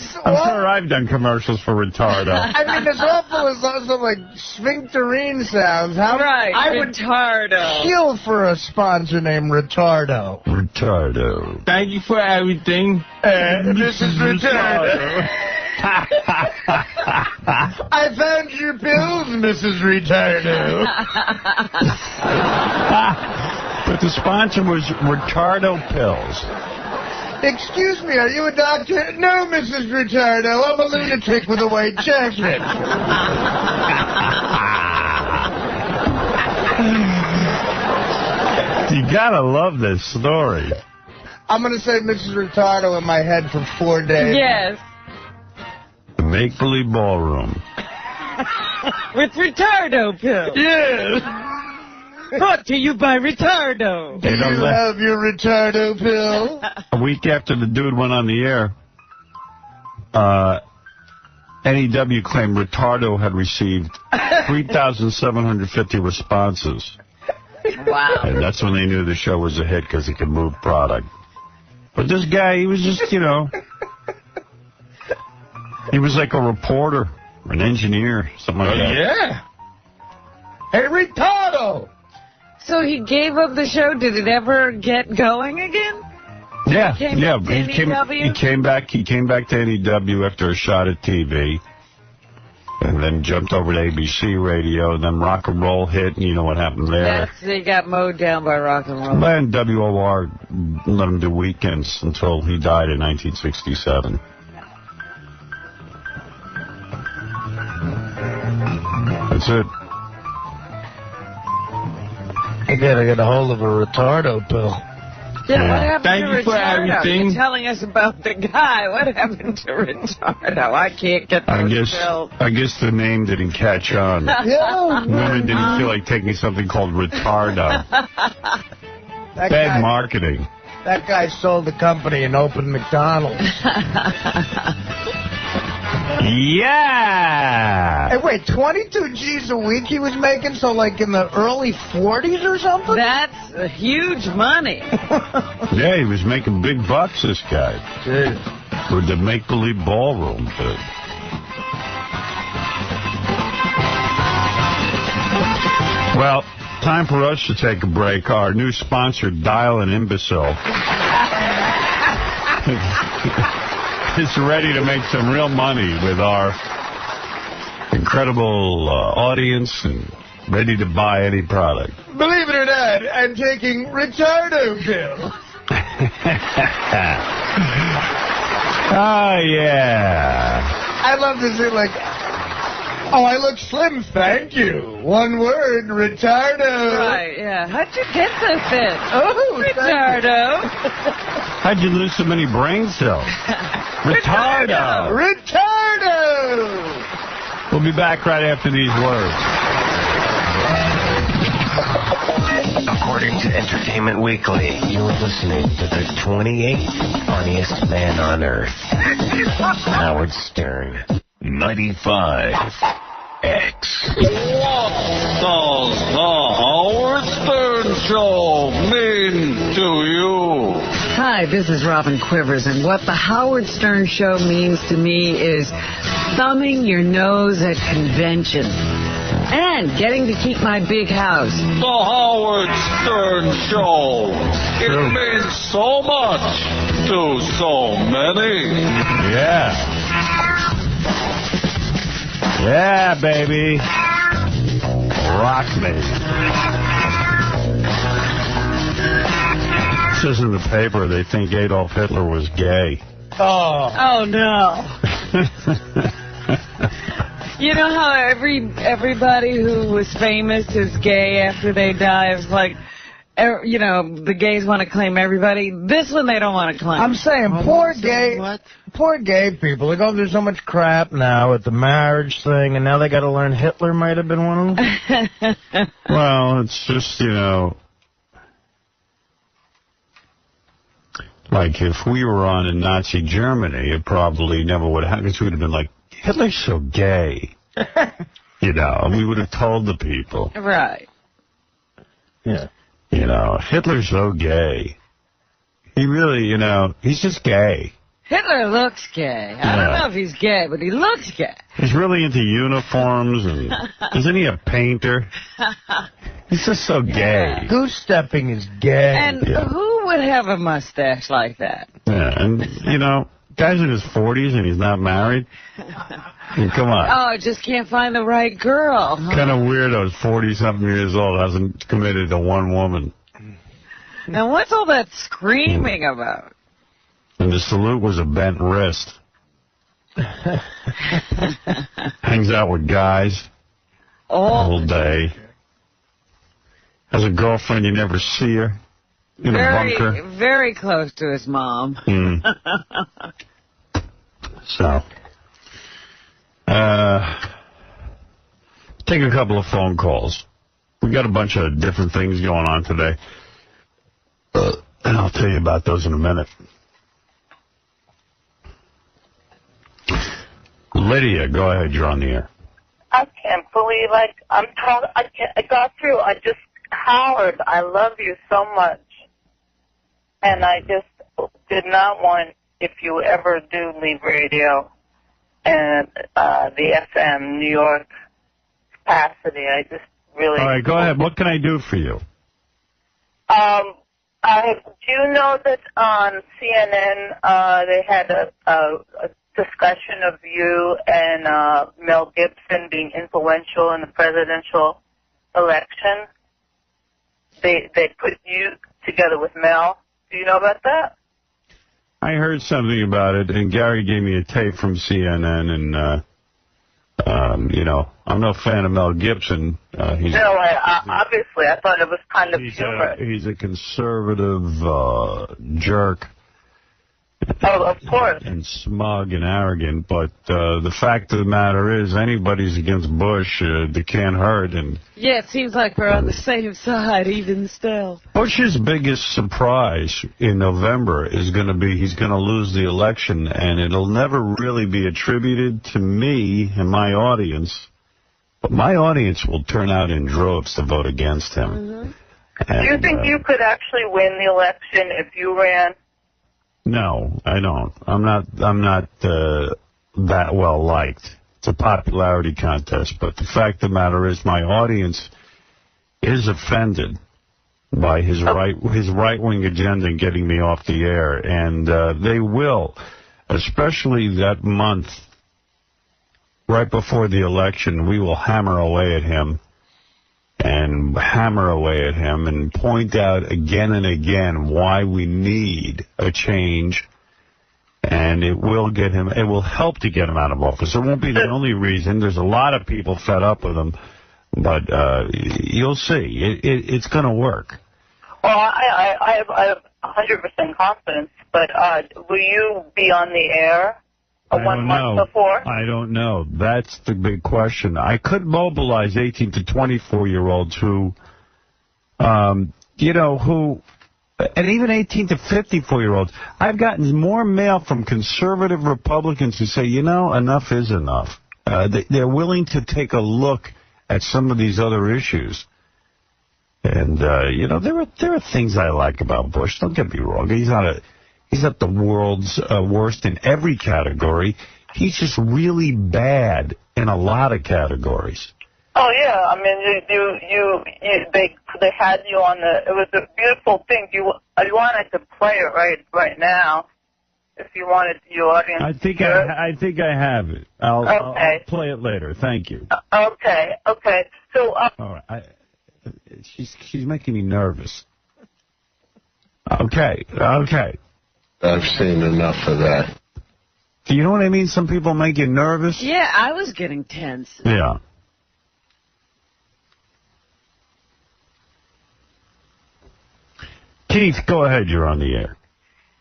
[SPEAKER 14] I've done commercials for Retardo.
[SPEAKER 3] I mean, as awful as also like sphincterine sounds. I would
[SPEAKER 2] Retardo.
[SPEAKER 3] kill for a sponsor named Retardo.
[SPEAKER 14] Retardo.
[SPEAKER 8] Thank you for everything.
[SPEAKER 3] Mrs. Retardo. I found your pills, Mrs. Retardo.
[SPEAKER 14] But the sponsor was Retardo pills.
[SPEAKER 3] Excuse me, are you a doctor? No, Mrs. Retardo. I'm a lunatic with a white jacket.
[SPEAKER 14] You gotta love this story.
[SPEAKER 3] I'm going to say Mrs. Retardo in my head for 4 days.
[SPEAKER 2] Yes.
[SPEAKER 14] The Make-Believe Ballroom.
[SPEAKER 2] With Retardo pills.
[SPEAKER 3] Yes.
[SPEAKER 2] Brought to you by Retardo.
[SPEAKER 3] Do you have your Retardo pill?
[SPEAKER 14] A week after the dude went on the air, NEW claimed Retardo had received 3,750 responses.
[SPEAKER 2] Wow.
[SPEAKER 14] And that's when they knew the show was a hit because it could move product. But this guy, he was just, he was like a reporter, or an engineer, something like that.
[SPEAKER 3] Yeah. Hey, Retardo!
[SPEAKER 2] So he gave up the show. Did it ever get going again?
[SPEAKER 14] Yeah,
[SPEAKER 2] He
[SPEAKER 14] came back to NEW after a shot at TV, and then jumped over to ABC radio, and then rock and roll hit, and you know what happened there.
[SPEAKER 2] He got mowed down by rock and roll.
[SPEAKER 14] And WOR let him do weekends until he died in 1967. That's it.
[SPEAKER 15] You gotta get a hold of a Retardo pill.
[SPEAKER 2] Yeah, what happened
[SPEAKER 8] Thank
[SPEAKER 2] to
[SPEAKER 8] you for
[SPEAKER 2] Retardo?
[SPEAKER 8] everything.
[SPEAKER 2] You're telling us about the guy. What happened to Retardo? I can't get those pills.
[SPEAKER 14] I guess the name didn't catch on.
[SPEAKER 3] Yeah.
[SPEAKER 14] Women didn't feel like taking something called Retardo. Bad marketing.
[SPEAKER 3] That guy sold the company and opened McDonald's.
[SPEAKER 14] Yeah!
[SPEAKER 3] Hey, wait, 22 G's a week he was making, so like in the early 40s or something?
[SPEAKER 2] That's huge money.
[SPEAKER 14] Yeah, he was making big bucks, this guy.
[SPEAKER 3] Jeez.
[SPEAKER 14] With the Make-Believe Ballroom thing. Well, time for us to take a break. Our new sponsor, Dial an Imbecile, is ready to make some real money with our incredible audience and ready to buy any product.
[SPEAKER 3] Believe it or not, I'm taking Retardo pill.
[SPEAKER 14] Oh, yeah.
[SPEAKER 3] I love to say, like, oh, I look slim, thank you. One word, Retardo.
[SPEAKER 2] Right, yeah. How'd you get so fit?
[SPEAKER 3] Oh,
[SPEAKER 2] Retardo.
[SPEAKER 14] How'd you lose so many brain cells? Retardo.
[SPEAKER 3] Retardo.
[SPEAKER 14] We'll be back right after these words.
[SPEAKER 16] According to Entertainment Weekly, you're listening to the 28th funniest man on earth, Howard Stern. 95X.
[SPEAKER 17] What does the Howard Stern Show mean to you?
[SPEAKER 2] Hi, this is Robin Quivers, and what the Howard Stern Show means to me is thumbing your nose at convention and getting to keep my big house.
[SPEAKER 17] The Howard Stern Show. It means so much to so many.
[SPEAKER 14] Yeah. Yeah, baby. Rock me. It says in the paper they think Adolf Hitler was gay.
[SPEAKER 2] Oh no. You know how everybody who was famous is gay after they die? It's like, you know, the gays want to claim everybody. This one they don't want to claim.
[SPEAKER 15] I'm saying, poor gay people. They go through so much crap now with the marriage thing, and now they got to learn Hitler might have been one of them.
[SPEAKER 14] Well, it's just, you know, like if we were on in Nazi Germany, it probably never would have happened. We would have been like, Hitler's so gay. You know, we would have told the people.
[SPEAKER 2] Right.
[SPEAKER 15] Yeah.
[SPEAKER 14] You know, Hitler's so gay. He really, you know, he's just gay.
[SPEAKER 2] Hitler looks gay. I don't know if he's gay, but he looks gay.
[SPEAKER 14] He's really into uniforms, and isn't he a painter? He's just so gay.
[SPEAKER 15] Goose stepping is gay.
[SPEAKER 2] And who would have a mustache like that?
[SPEAKER 14] Yeah, and, you know, guy's in his 40s and he's not married. I mean, come on.
[SPEAKER 2] Oh, just can't find the right girl.
[SPEAKER 14] Kind of weirdo, 40-something years old, hasn't committed to one woman.
[SPEAKER 2] Now, what's all that screaming about?
[SPEAKER 14] And the salute was a bent wrist. Hangs out with guys all day. Has a girlfriend, you never see her. In a bunker.
[SPEAKER 2] Very close to his mom.
[SPEAKER 14] So, take a couple of phone calls. We got a bunch of different things going on today. And I'll tell you about those in a minute. Lydia, go ahead, you're on the air.
[SPEAKER 18] I can't believe I got through. Howard, I love you so much. And I just did not want, if you ever do leave radio and the FM New York capacity, I just really...
[SPEAKER 14] All right, go ahead. What can I do for you?
[SPEAKER 18] Do you know that on CNN they had a discussion of you and Mel Gibson being influential in the presidential election? They put you together with Mel. Do you know about that?
[SPEAKER 14] I heard something about it, and Gary gave me a tape from CNN, and, you know, I'm no fan of Mel Gibson.
[SPEAKER 18] Obviously, I thought it was kind of humorous.
[SPEAKER 14] He's a conservative jerk.
[SPEAKER 18] Oh, of course.
[SPEAKER 14] And smug and arrogant, but the fact of the matter is, anybody's against Bush, they can't hurt. And
[SPEAKER 2] yeah, it seems like we're on the same side, even still.
[SPEAKER 14] Bush's biggest surprise in November is going to be he's going to lose the election, and it'll never really be attributed to me and my audience. But my audience will turn out in droves to vote against him.
[SPEAKER 18] Mm-hmm. And, do you think you could actually win the election if you ran?
[SPEAKER 14] No, I don't. I'm not that well liked. It's a popularity contest, but the fact of the matter is my audience is offended by his right-wing agenda and getting me off the air, and they will, especially that month right before the election, we will hammer away at him and point out again and again why we need a change, and it will help to get him out of office. It won't be the only reason. There's a lot of people fed up with him, but you'll see. It's going to work.
[SPEAKER 18] Well, I have 100% confidence, but will you be on the air 1 month before?
[SPEAKER 14] I don't know. That's the big question. I could mobilize 18 to 24-year-olds who, and even 18 to 54-year-olds. I've gotten more mail from conservative Republicans who say, enough is enough. They're willing to take a look at some of these other issues. And, there are things I like about Bush. Don't get me wrong. He's not the world's worst in every category. He's just really bad in a lot of categories.
[SPEAKER 18] Oh yeah, I mean, they had you on the. It was a beautiful thing. I wanted to play it right now. if you wanted your audience.
[SPEAKER 14] I think I have it. I'll play it later. Thank you.
[SPEAKER 18] Okay. So.
[SPEAKER 14] All right. She's making me nervous. Okay.
[SPEAKER 16] I've seen enough of that.
[SPEAKER 14] Do you know what I mean? Some people make you nervous.
[SPEAKER 2] Yeah, I was getting tense.
[SPEAKER 14] Yeah. Keith, go ahead. You're on the air.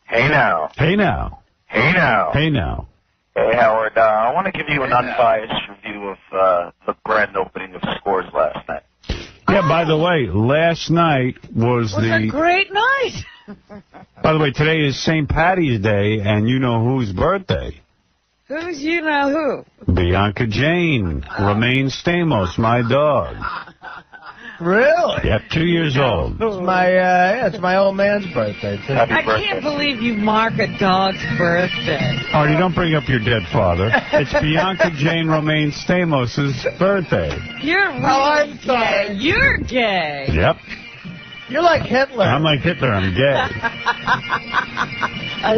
[SPEAKER 19] Hey now.
[SPEAKER 14] Hey now.
[SPEAKER 19] Hey now.
[SPEAKER 14] Hey now.
[SPEAKER 19] Hey Howard, I want to give you an unbiased review of the grand opening of Scores last night.
[SPEAKER 14] Yeah, by the way, last night was
[SPEAKER 2] a great night.
[SPEAKER 14] By the way, today is St. Patty's Day, and you know whose birthday?
[SPEAKER 2] Who's you know who?
[SPEAKER 14] Bianca Jane, 𝗦𝗵cie𝘄𝗿𝗍, my dog.
[SPEAKER 15] Really?
[SPEAKER 14] Yep, 2 years old.
[SPEAKER 15] It's my old man's birthday, too.
[SPEAKER 2] I can't believe you mark a dog's birthday.
[SPEAKER 14] Artie, don't bring up your dead father. It's Bianca Jane 𝗦𝗵cie𝘄𝗿𝗍's birthday.
[SPEAKER 2] You're really gay. You're gay.
[SPEAKER 14] Yep.
[SPEAKER 15] You're like Hitler.
[SPEAKER 14] I'm like Hitler. I'm gay.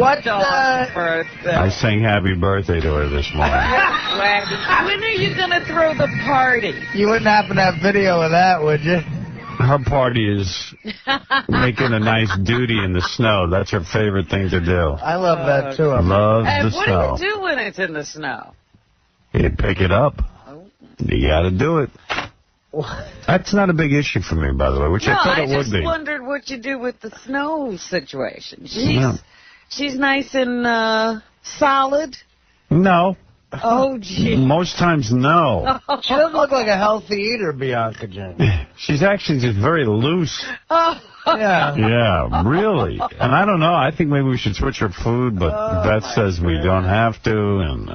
[SPEAKER 2] What's dog's birthday?
[SPEAKER 14] I sang happy birthday to her this morning.
[SPEAKER 2] When are you going to throw the party?
[SPEAKER 15] You wouldn't happen to have video of that, would you?
[SPEAKER 14] Her party is making a nice duty in the snow. That's her favorite thing to do.
[SPEAKER 15] I love that, too.
[SPEAKER 14] Loves
[SPEAKER 2] and
[SPEAKER 14] the
[SPEAKER 2] what
[SPEAKER 14] snow.
[SPEAKER 2] do you do when it's in the snow?
[SPEAKER 14] You pick it up. You got to do it. That's not a big issue for me, by the way, which I thought it would be.
[SPEAKER 2] I just wondered what you do with the snow situation. She's nice and solid?
[SPEAKER 14] No.
[SPEAKER 2] Oh, gee.
[SPEAKER 14] Most times, no.
[SPEAKER 15] She doesn't look like a healthy eater, Bianca Jane.
[SPEAKER 14] She's actually just very loose.
[SPEAKER 15] Yeah.
[SPEAKER 14] Yeah, really. And I don't know. I think maybe we should switch her food, but Beth says we don't have to, and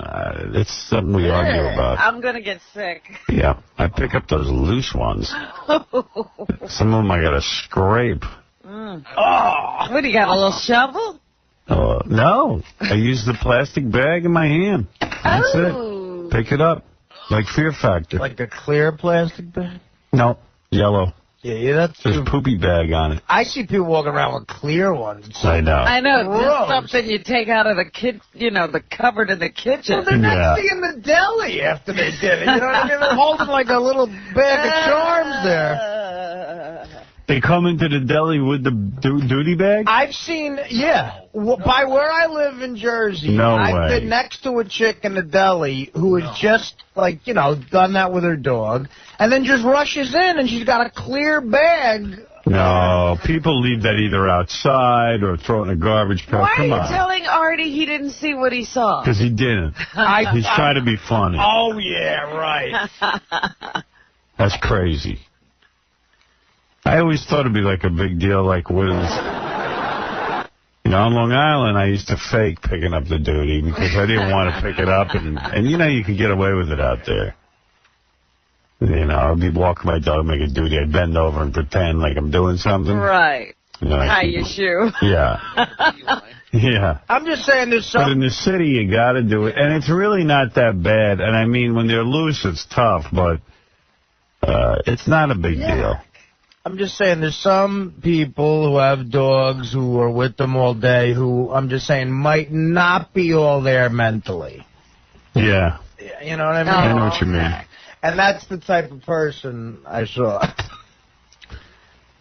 [SPEAKER 14] it's something we argue about.
[SPEAKER 2] I'm going to get sick.
[SPEAKER 14] Yeah, I pick up those loose ones. Some of them I got to scrape.
[SPEAKER 2] What, do you got, a little shovel?
[SPEAKER 14] No, I use the plastic bag in my hand. That's it. Pick it up. Like Fear Factor.
[SPEAKER 15] Like a clear plastic bag?
[SPEAKER 14] No, yellow.
[SPEAKER 15] Yeah, that's
[SPEAKER 14] There's a poopy bag on it.
[SPEAKER 15] I see people walking around with clear ones.
[SPEAKER 14] I know.
[SPEAKER 2] I know.
[SPEAKER 15] Gross.
[SPEAKER 2] Just something you take out of the the cupboard in the kitchen.
[SPEAKER 15] Well, they're not seeing the deli after they did it. You know what I mean? They're holding like a little bag of charms there.
[SPEAKER 14] They come into the deli with the duty bag?
[SPEAKER 15] I've seen, by where I live in Jersey, I've been next to a chick in the deli who has just, done that with her dog, and then just rushes in, and she's got a clear bag.
[SPEAKER 14] No, people leave that either outside or throw it in a garbage pail.
[SPEAKER 2] Why
[SPEAKER 14] Come
[SPEAKER 2] are you
[SPEAKER 14] on.
[SPEAKER 2] telling Artie he didn't see what he saw?
[SPEAKER 14] Because he didn't. He's trying to be funny.
[SPEAKER 15] Oh, yeah, right.
[SPEAKER 14] That's crazy. I always thought it'd be like a big deal, like with, on Long Island, I used to fake picking up the duty because I didn't want to pick it up, and you could get away with it out there. I'd be walking my dog, make a duty, I'd bend over and pretend like I'm doing something.
[SPEAKER 2] Right. Tie your shoe.
[SPEAKER 14] Yeah. Yeah.
[SPEAKER 15] I'm just saying there's some...
[SPEAKER 14] But in the city, you got to do it, and it's really not that bad. And I mean, when they're loose, it's tough, but it's not a big deal.
[SPEAKER 15] I'm just saying there's some people who have dogs who are with them all day who, I'm just saying, might not be all there mentally.
[SPEAKER 14] Yeah.
[SPEAKER 15] You know what I mean?
[SPEAKER 14] I know what you mean.
[SPEAKER 15] And that's the type of person I saw.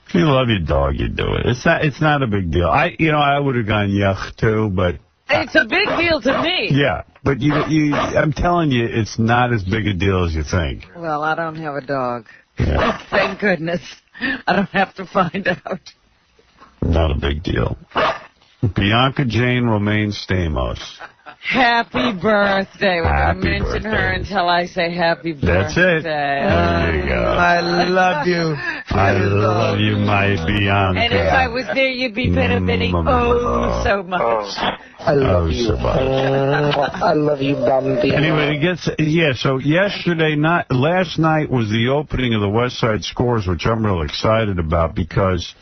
[SPEAKER 14] If you love your dog, you do it. It's not a big deal. I would have gone yuck too, but
[SPEAKER 2] it's a big deal to me.
[SPEAKER 14] Yeah, but I'm telling you, it's not as big a deal as you think.
[SPEAKER 2] Well, I don't have a dog.
[SPEAKER 14] Yeah.
[SPEAKER 2] Thank goodness. I don't have to find out.
[SPEAKER 14] Not a big deal. Bianca Jane 𝗦𝗵cie𝘄𝗿𝗍.
[SPEAKER 2] Happy birthday. We're going to mention
[SPEAKER 14] birthday.
[SPEAKER 2] her until I say happy birthday.
[SPEAKER 14] That's it. There you go.
[SPEAKER 15] I love you.
[SPEAKER 14] I love you, my Bianca.
[SPEAKER 2] And if I was there, you'd be benefiting so much.
[SPEAKER 15] I love you.
[SPEAKER 14] So much.
[SPEAKER 15] I love you, Bambi.
[SPEAKER 14] Anyway, so last night was the opening of the West Side Scores, which I'm real excited about because...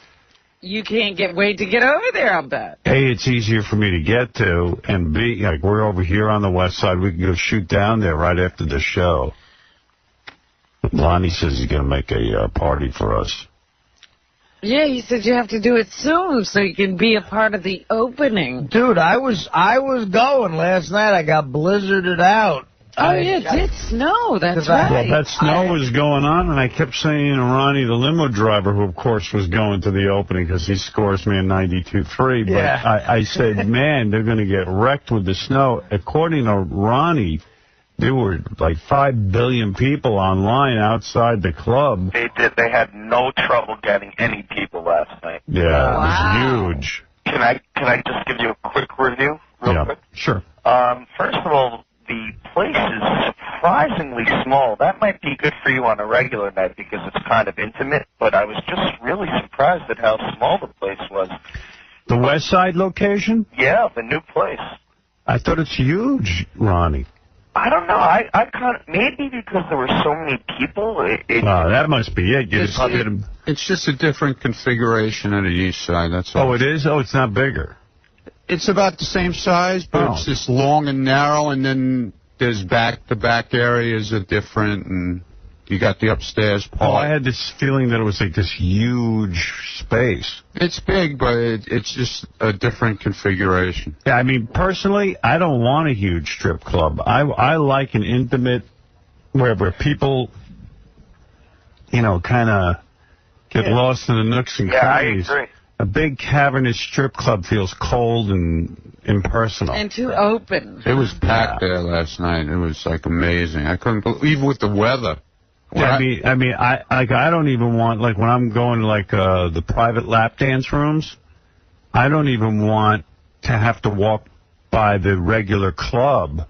[SPEAKER 2] You can't wait to get over there, I'll bet.
[SPEAKER 14] A, it's easier for me to get to, and B, we're over here on the West Side. We can go shoot down there right after the show. Lonnie says he's going to make a party for us.
[SPEAKER 2] Yeah, he said you have to do it soon so you can be a part of the opening.
[SPEAKER 15] Dude, I was going last night. I got blizzarded out.
[SPEAKER 2] Oh, yeah, it did snow. That's right.
[SPEAKER 14] Well, that snow was going on, and I kept saying to Ronnie, the limo driver, who, of course, was going to the opening because he scores me in 92.3, but I said, man, they're going to get wrecked with the snow. According to Ronnie, there were like 5 billion people online outside the club.
[SPEAKER 19] They did. They had no trouble getting any people last night.
[SPEAKER 14] Yeah, it was huge.
[SPEAKER 19] Can I just give you a quick review, real quick?
[SPEAKER 14] Sure.
[SPEAKER 19] First of all, the place is surprisingly small. That might be good for you on a regular night because it's kind of intimate, but I was just really surprised at how small the place was.
[SPEAKER 14] The West Side location?
[SPEAKER 19] Yeah, the new place.
[SPEAKER 14] I thought it's huge, Ronnie.
[SPEAKER 19] I don't know. I kind of, maybe because there were so many people.
[SPEAKER 14] That must be it.
[SPEAKER 20] It's just a different configuration at the East Side, that's all.
[SPEAKER 14] Oh, it is? Oh, it's not bigger.
[SPEAKER 20] It's about the same size, but it's just long and narrow, and then there's the back areas are different, and you got the upstairs part.
[SPEAKER 14] Oh, I had this feeling that it was like this huge space.
[SPEAKER 20] It's big, but it's just a different configuration.
[SPEAKER 14] Yeah, I mean, personally, I don't want a huge strip club. I like an intimate, where people, kind of get lost in the nooks and crannies.
[SPEAKER 19] I agree.
[SPEAKER 14] A big cavernous strip club feels cold and impersonal.
[SPEAKER 2] And too open.
[SPEAKER 20] It was packed there last night. It was, like, amazing. I couldn't believe, even with the weather.
[SPEAKER 14] Yeah, I don't even want, like, when I'm going to, like, the private lap dance rooms, I don't even want to have to walk by the regular club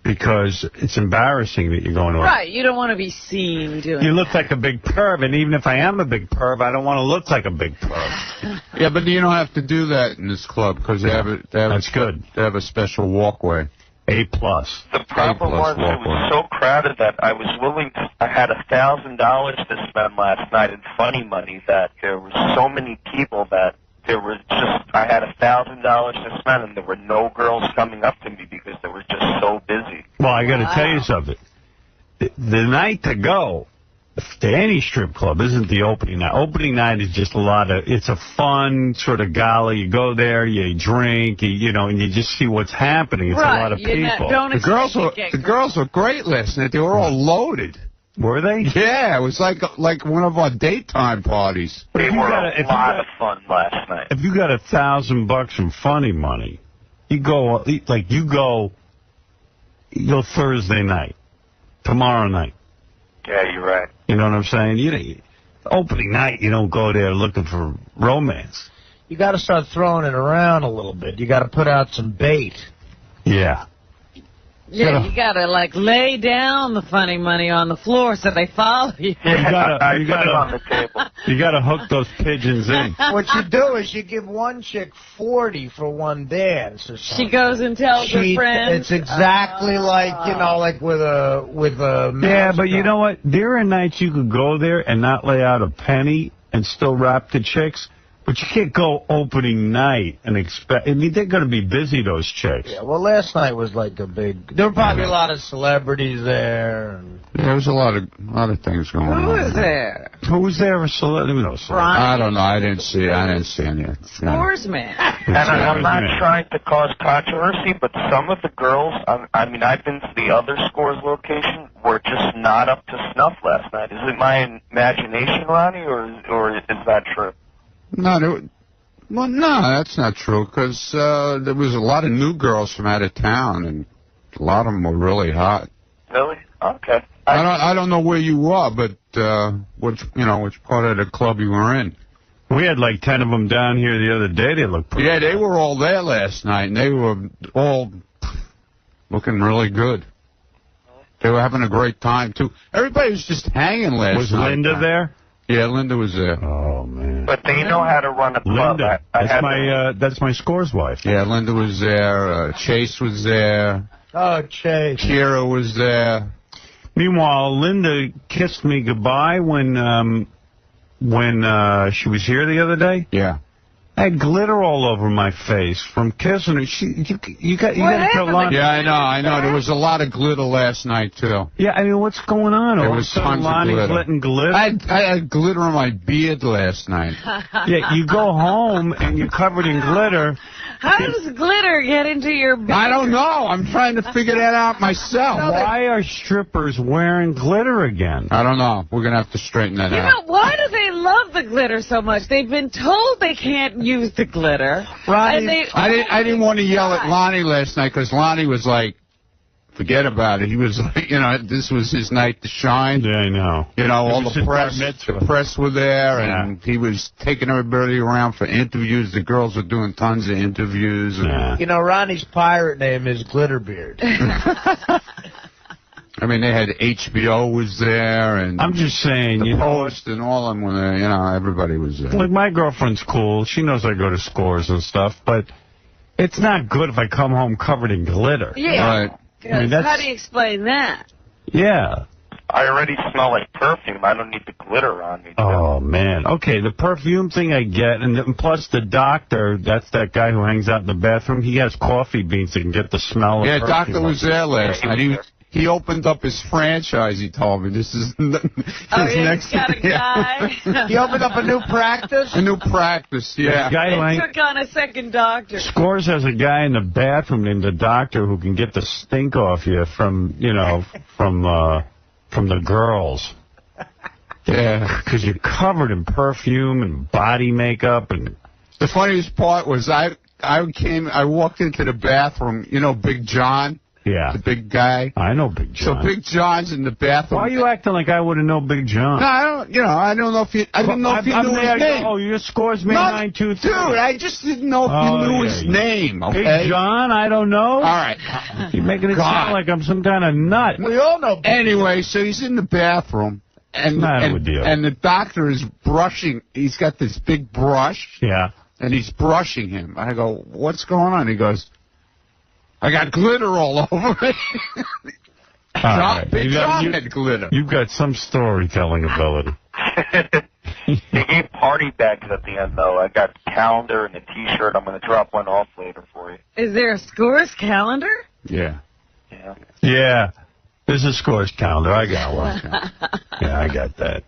[SPEAKER 14] because it's embarrassing that you're going to
[SPEAKER 2] Right, you don't want to be seen doing
[SPEAKER 14] You look like a big perv, and even if I am a big perv, I don't want to look like a big perv.
[SPEAKER 20] Yeah, but you don't have to do that in this club because they have
[SPEAKER 14] That's good.
[SPEAKER 20] They have a special walkway.
[SPEAKER 14] A+.
[SPEAKER 19] The problem was it was so crowded that I was willing to, I had $1,000 to spend last night in funny money that there were so many people that there was just, I had $1,000 to spend and there were no girls coming up to me because they were just so busy.
[SPEAKER 14] Well, I got to tell you something. The night to go to any strip club isn't the opening night. Opening night is just it's a fun sort of gala. You go there, you drink, and you just see what's happening. It's a lot of people.
[SPEAKER 20] The girls were great last night. They were all loaded.
[SPEAKER 14] Were they?
[SPEAKER 20] Yeah, it was like one of our daytime parties.
[SPEAKER 19] They were a lot of fun last night.
[SPEAKER 14] If you got $1,000 in funny money, you go Thursday night, tomorrow night.
[SPEAKER 19] Yeah, you're right.
[SPEAKER 14] You know what I'm saying? Opening night, you don't go there looking for romance.
[SPEAKER 15] You got to start throwing it around a little bit. You got to put out some bait.
[SPEAKER 14] Yeah.
[SPEAKER 2] Yeah, you gotta lay down the funny money on the floor so they follow you.
[SPEAKER 14] You gotta hook those pigeons in.
[SPEAKER 15] What you do is you give one chick $40 for one dance or something.
[SPEAKER 2] She goes and tells her friends.
[SPEAKER 15] It's exactly like with a.
[SPEAKER 14] Yeah, but you know what? There are nights you could go there and not lay out a penny and still rap the chicks. But you can't go opening night and expect... I mean, they're going to be busy, those chicks.
[SPEAKER 15] Yeah, well, last night was like a big... There were probably a lot of celebrities there. And...
[SPEAKER 20] Yeah, there was a lot of things going on.
[SPEAKER 2] Who was there?
[SPEAKER 14] Who was there? A celebrity? No,
[SPEAKER 20] I don't know. I didn't see any.
[SPEAKER 2] Scores, man.
[SPEAKER 19] And I'm not trying to cause controversy, but some of the girls, I mean, I've been to the other Scores location, were just not up to snuff last night. Is it my imagination, Ronnie, or is that true?
[SPEAKER 20] No, that's not true, because there was a lot of new girls from out of town, and a lot of them were really hot.
[SPEAKER 19] Really? Okay.
[SPEAKER 20] I don't know where you were, but which part of the club you were in.
[SPEAKER 14] We had like 10 of them down here the other day. They looked pretty good.
[SPEAKER 20] They were all there last night, and they were all looking really good. They were having a great time, too. Everybody was just hanging last night.
[SPEAKER 14] Was Linda there?
[SPEAKER 20] Yeah, Linda was there.
[SPEAKER 14] Oh, man.
[SPEAKER 19] But they know how to run a club.
[SPEAKER 14] Linda, that's my Scores wife.
[SPEAKER 20] Yeah, Linda was there. Chase was there.
[SPEAKER 15] Oh, Chase.
[SPEAKER 20] Kira was there.
[SPEAKER 14] Meanwhile, Linda kissed me goodbye when she was here the other day.
[SPEAKER 20] Yeah.
[SPEAKER 14] I had glitter all over my face from kissing her. You got to tell Lonnie.
[SPEAKER 20] Yeah, I know. There was a lot of glitter last night, too.
[SPEAKER 14] Yeah, I mean, what's going on?
[SPEAKER 20] There was tons of glitter. I had glitter on my beard last night.
[SPEAKER 14] Yeah, you go home and you're covered in glitter.
[SPEAKER 2] How does glitter get into your beard?
[SPEAKER 20] I don't know. I'm trying to figure that out myself.
[SPEAKER 14] Why are strippers wearing glitter again?
[SPEAKER 20] I don't know. We're going to have to straighten that out.
[SPEAKER 2] You know, why do they love the glitter so much? They've been told they can't use the glitter.
[SPEAKER 20] Ronnie, I didn't want to yell at Lonnie last night because Lonnie was like, forget about it. He was like, this was his night to shine.
[SPEAKER 14] Yeah, I know.
[SPEAKER 20] All the press were there, and he was taking everybody around for interviews. The girls were doing tons of interviews.
[SPEAKER 15] You know, Ronnie's pirate name is Glitterbeard.
[SPEAKER 20] I mean, they had HBO was there, and
[SPEAKER 14] I'm just saying,
[SPEAKER 20] the Post and all of them were there. Everybody was there.
[SPEAKER 14] Like, my girlfriend's cool. She knows I go to Scores and stuff, but it's not good if I come home covered in glitter.
[SPEAKER 2] Yeah.
[SPEAKER 20] Right.
[SPEAKER 14] I mean,
[SPEAKER 2] How do you explain that?
[SPEAKER 14] Yeah.
[SPEAKER 19] I already smell like perfume. I don't need the glitter on me.
[SPEAKER 14] Oh, man. Okay, the perfume thing I get, and plus the doctor, that's that guy who hangs out in the bathroom, he has coffee beans that can get the smell of perfume.
[SPEAKER 20] Doctor was there last night. He opened up his franchise, he told me. This is his next...
[SPEAKER 2] He's got a guy.
[SPEAKER 15] He opened up a new practice?
[SPEAKER 20] A new practice, yeah.
[SPEAKER 2] They took on a second doctor.
[SPEAKER 14] Scores has a guy in the bathroom named the doctor who can get the stink off you from, from the girls. Yeah, because you're covered in perfume and body makeup. And
[SPEAKER 20] the funniest part was I walked into the bathroom, Big John?
[SPEAKER 14] Yeah.
[SPEAKER 20] The big guy.
[SPEAKER 14] I know Big John.
[SPEAKER 20] So Big John's in the bathroom.
[SPEAKER 14] Why are you acting like I wouldn't know Big John?
[SPEAKER 20] No, I don't know if you, I didn't know if you knew his name.
[SPEAKER 14] Oh, your Scores made 923.
[SPEAKER 20] Dude, I just didn't know if you knew his name, okay?
[SPEAKER 14] Big John, I don't know.
[SPEAKER 20] All right.
[SPEAKER 14] You're making it sound like I'm some kind of nut.
[SPEAKER 15] We all know.
[SPEAKER 20] Anyway, so he's in the bathroom. And the doctor is brushing. He's got this big brush.
[SPEAKER 14] Yeah.
[SPEAKER 20] And he's brushing him. I go, what's going on? He goes, I got glitter all over me. Big John had glitter.
[SPEAKER 14] You've got some storytelling ability.
[SPEAKER 19] They gave party bags at the end, though. I got a calendar and a T-shirt. I'm going to drop one off later for you.
[SPEAKER 2] Is there a Scores calendar?
[SPEAKER 20] Yeah.
[SPEAKER 14] Yeah. There's a Scores calendar. I got one. Yeah, I got that.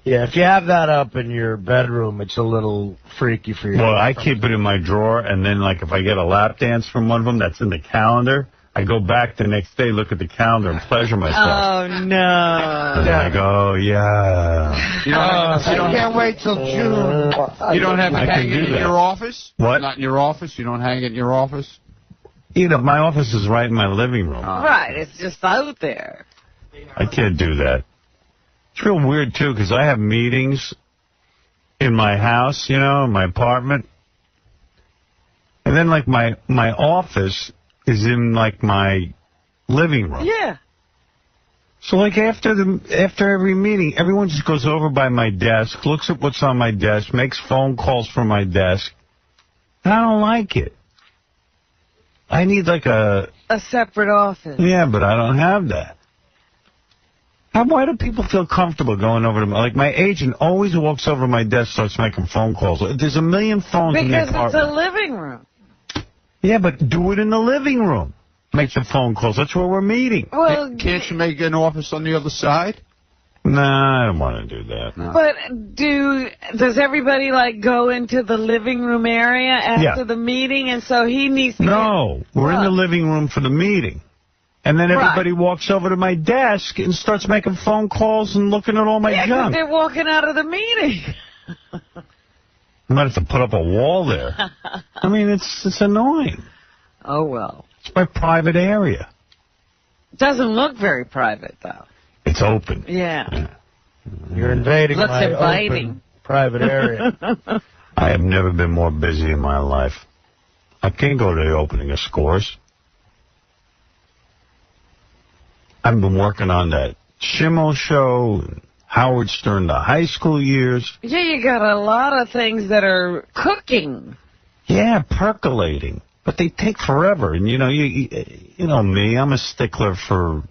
[SPEAKER 15] Yeah, if you have that up in your bedroom, it's a little freaky for you.
[SPEAKER 14] Well, I keep it in my drawer, and then, like, if I get a lap dance from one of them that's in the calendar, I go back the next day, look at the calendar, and pleasure myself.
[SPEAKER 2] Oh, no.
[SPEAKER 14] And then I go, yeah.
[SPEAKER 15] You can't wait till June.
[SPEAKER 20] You don't have it hanging in your office?
[SPEAKER 14] What?
[SPEAKER 20] Not in your office? You don't hang it in your office?
[SPEAKER 14] My office is right in my living room.
[SPEAKER 2] Right, it's just out there.
[SPEAKER 14] I can't do that. It's real weird, too, because I have meetings in my house, in my apartment. And then, like, my office is in, like, my living room.
[SPEAKER 2] Yeah.
[SPEAKER 14] So, like, after every meeting, everyone just goes over by my desk, looks at what's on my desk, makes phone calls from my desk. And I don't like it. I need, like, a
[SPEAKER 2] separate office.
[SPEAKER 14] Yeah, but I don't have that. Why do people feel comfortable going over to me? Like, my agent always walks over to my desk, starts making phone calls. There's a million phones in the apartment.
[SPEAKER 2] Because it's a living room.
[SPEAKER 14] Yeah, but do it in the living room. Make the phone calls. That's where we're meeting.
[SPEAKER 2] Well,
[SPEAKER 20] can't you make an office on the other side?
[SPEAKER 14] Nah, I don't want to do that. No.
[SPEAKER 2] But does everybody, like, go into the living room area after the meeting, and so he needs to...
[SPEAKER 14] No, we're in the living room for the meeting. And then everybody walks over to my desk and starts making phone calls and looking at all my junk.
[SPEAKER 2] Yeah, they're walking out of the meeting.
[SPEAKER 14] I might have to put up a wall there. I mean, it's annoying.
[SPEAKER 2] Oh, well.
[SPEAKER 14] It's my private area.
[SPEAKER 2] Doesn't look very private, though.
[SPEAKER 14] It's open.
[SPEAKER 2] Yeah.
[SPEAKER 15] You're invading
[SPEAKER 2] Looks
[SPEAKER 15] my
[SPEAKER 2] inviting.
[SPEAKER 15] open private area.
[SPEAKER 14] I have never been more busy in my life. I can't go to the opening of Scores. I've been working on that 𝗪𝗄𝗿𝗱 show, Howard Stern, the high school years.
[SPEAKER 2] Yeah, you got a lot of things that are cooking.
[SPEAKER 14] Yeah, percolating. But they take forever. And, you know me, I'm a stickler for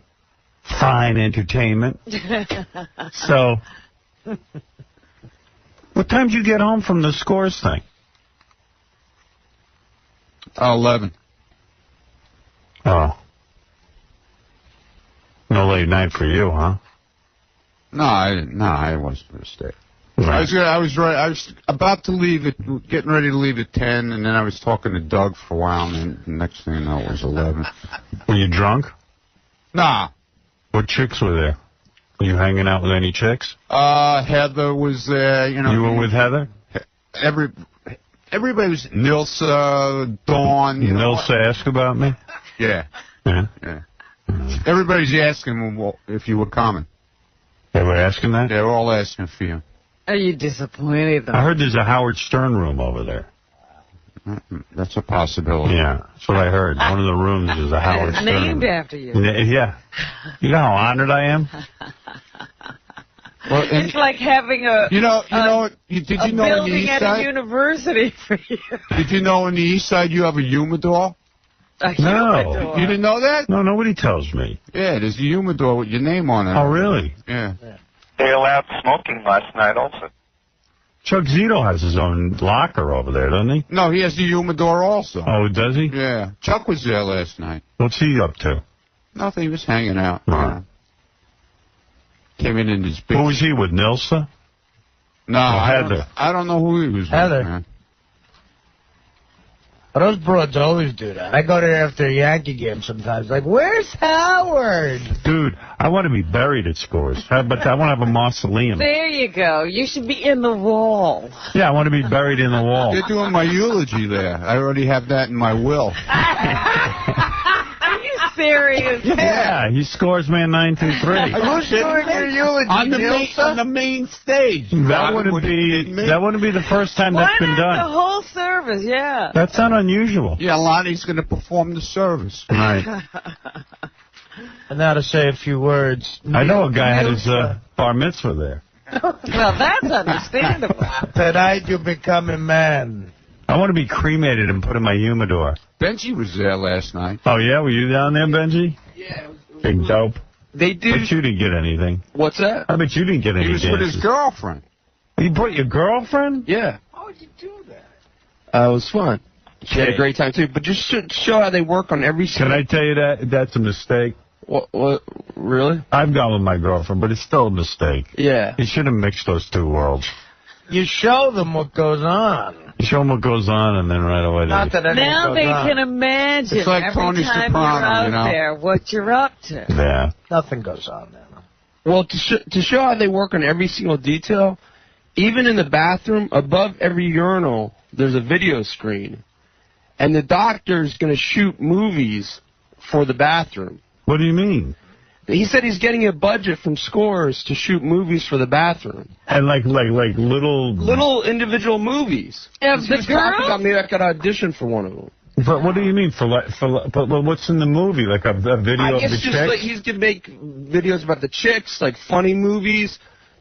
[SPEAKER 14] fine entertainment. So, what time did you get home from the Scores thing?
[SPEAKER 20] 11.
[SPEAKER 14] Oh. No late night for you, huh?
[SPEAKER 20] No, I didn't. No, I wasn't going to stay.
[SPEAKER 14] Right.
[SPEAKER 20] I was about to leave getting ready to leave at 10, and then I was talking to Doug for a while, and the next thing I know it was 11.
[SPEAKER 14] Were you drunk?
[SPEAKER 20] Nah.
[SPEAKER 14] What chicks were there? Were you hanging out with any chicks?
[SPEAKER 20] Heather was there, you know.
[SPEAKER 14] You were with Heather?
[SPEAKER 20] Everybody was Nilsa, Dawn.
[SPEAKER 14] Nilsa asked about me?
[SPEAKER 20] Yeah.
[SPEAKER 14] Yeah?
[SPEAKER 20] Yeah. Everybody's asking if you were coming.
[SPEAKER 14] They were asking that?
[SPEAKER 20] They were all asking for you.
[SPEAKER 2] Are you disappointed, though?
[SPEAKER 14] I heard there's a Howard Stern room over there.
[SPEAKER 20] That's a possibility.
[SPEAKER 14] Yeah, that's what I heard. One of the rooms is a Howard
[SPEAKER 2] It's
[SPEAKER 14] Stern
[SPEAKER 2] named
[SPEAKER 14] room.
[SPEAKER 2] after you.
[SPEAKER 14] Yeah. You know how honored I am?
[SPEAKER 20] Well,
[SPEAKER 2] It's like having a
[SPEAKER 20] did you know in the
[SPEAKER 2] building
[SPEAKER 20] East
[SPEAKER 2] at
[SPEAKER 20] Side?
[SPEAKER 2] a university for you.
[SPEAKER 20] Did you know in the East Side you have a humidor?
[SPEAKER 2] A
[SPEAKER 14] No.
[SPEAKER 2] humidor.
[SPEAKER 20] You didn't know that?
[SPEAKER 14] No, nobody tells me.
[SPEAKER 20] Yeah, there's a humidor with your name on it.
[SPEAKER 14] Oh, really?
[SPEAKER 20] Yeah.
[SPEAKER 19] They allowed smoking last night also.
[SPEAKER 14] Chuck Zito has his own locker over there, doesn't he?
[SPEAKER 20] No, he has the humidor also.
[SPEAKER 14] Oh, does he?
[SPEAKER 20] Yeah. Chuck was there last night.
[SPEAKER 14] What's he up to?
[SPEAKER 20] Nothing. He was hanging out.
[SPEAKER 14] Right.
[SPEAKER 20] Came in his big...
[SPEAKER 14] Who was he with, Nilsa?
[SPEAKER 20] No,
[SPEAKER 14] Heather.
[SPEAKER 20] I don't know who he was
[SPEAKER 15] Heather.
[SPEAKER 20] with, man.
[SPEAKER 15] Those broads always do that. I go there after a Yankee game sometimes. Like, where's Howard?
[SPEAKER 14] Dude, I want to be buried at Scores, but I want to have a mausoleum.
[SPEAKER 2] There you go. You should be in the wall.
[SPEAKER 14] Yeah, I want to be buried in the wall.
[SPEAKER 20] They're doing my eulogy there. I already have that in my will.
[SPEAKER 2] Are you serious?
[SPEAKER 14] Yeah, he Scores man 923.
[SPEAKER 15] Who's doing your eulogy,
[SPEAKER 20] On the main stage.
[SPEAKER 14] That wouldn't be the first time
[SPEAKER 2] Why
[SPEAKER 14] that's been
[SPEAKER 2] not
[SPEAKER 14] done.
[SPEAKER 2] the whole service? Yeah.
[SPEAKER 14] That's not unusual.
[SPEAKER 20] Yeah, Lonnie's going to perform the service.
[SPEAKER 14] Right.
[SPEAKER 15] And now to say a few words.
[SPEAKER 14] I know a guy had his bar mitzvah there.
[SPEAKER 2] Well, that's understandable.
[SPEAKER 15] Tonight you become a man.
[SPEAKER 14] I want to be cremated and put in my humidor.
[SPEAKER 20] Benji was there last night.
[SPEAKER 14] Oh, yeah? Were you down there, Benji?
[SPEAKER 21] Yeah.
[SPEAKER 14] Big dope.
[SPEAKER 21] They did.
[SPEAKER 14] But you didn't get anything.
[SPEAKER 21] What's that?
[SPEAKER 14] I bet you didn't get any
[SPEAKER 20] He was with his
[SPEAKER 14] dances.
[SPEAKER 20] girlfriend.
[SPEAKER 14] You brought your girlfriend?
[SPEAKER 21] Yeah.
[SPEAKER 15] How would you do that?
[SPEAKER 21] It was fun. She had a great time, too. But just to show how they work on every...
[SPEAKER 14] Can I tell you that? That's a mistake.
[SPEAKER 21] What? Really?
[SPEAKER 14] I've gone with my girlfriend, but it's still a mistake.
[SPEAKER 21] Yeah.
[SPEAKER 14] You should have mixed those two worlds.
[SPEAKER 15] You show them what goes on.
[SPEAKER 14] You show them what goes on, and then right away
[SPEAKER 15] Not that anything
[SPEAKER 2] Now
[SPEAKER 15] goes
[SPEAKER 2] they
[SPEAKER 15] on.
[SPEAKER 2] can imagine
[SPEAKER 20] It's like
[SPEAKER 2] every
[SPEAKER 20] Tony
[SPEAKER 2] time
[SPEAKER 20] Soprano,
[SPEAKER 2] you're out
[SPEAKER 20] you know?
[SPEAKER 2] there what you're up to.
[SPEAKER 14] Yeah.
[SPEAKER 15] Nothing goes on there.
[SPEAKER 21] Well, to show how they work on every single detail, even in the bathroom, above every urinal, there's a video screen. And the doctor's going to shoot movies for the bathroom.
[SPEAKER 14] What do you mean?
[SPEAKER 21] He said he's getting a budget from Scores to shoot movies for the bathroom.
[SPEAKER 14] And like little
[SPEAKER 21] individual movies.
[SPEAKER 2] Of
[SPEAKER 21] He
[SPEAKER 2] the
[SPEAKER 21] was talking about
[SPEAKER 2] girls?
[SPEAKER 21] maybe I could audition for one of them.
[SPEAKER 14] But what do you mean but what's in the movie? Like a video
[SPEAKER 21] I
[SPEAKER 14] of
[SPEAKER 21] guess
[SPEAKER 14] the
[SPEAKER 21] just
[SPEAKER 14] chick?
[SPEAKER 21] like he's gonna make videos about the chicks, like funny movies.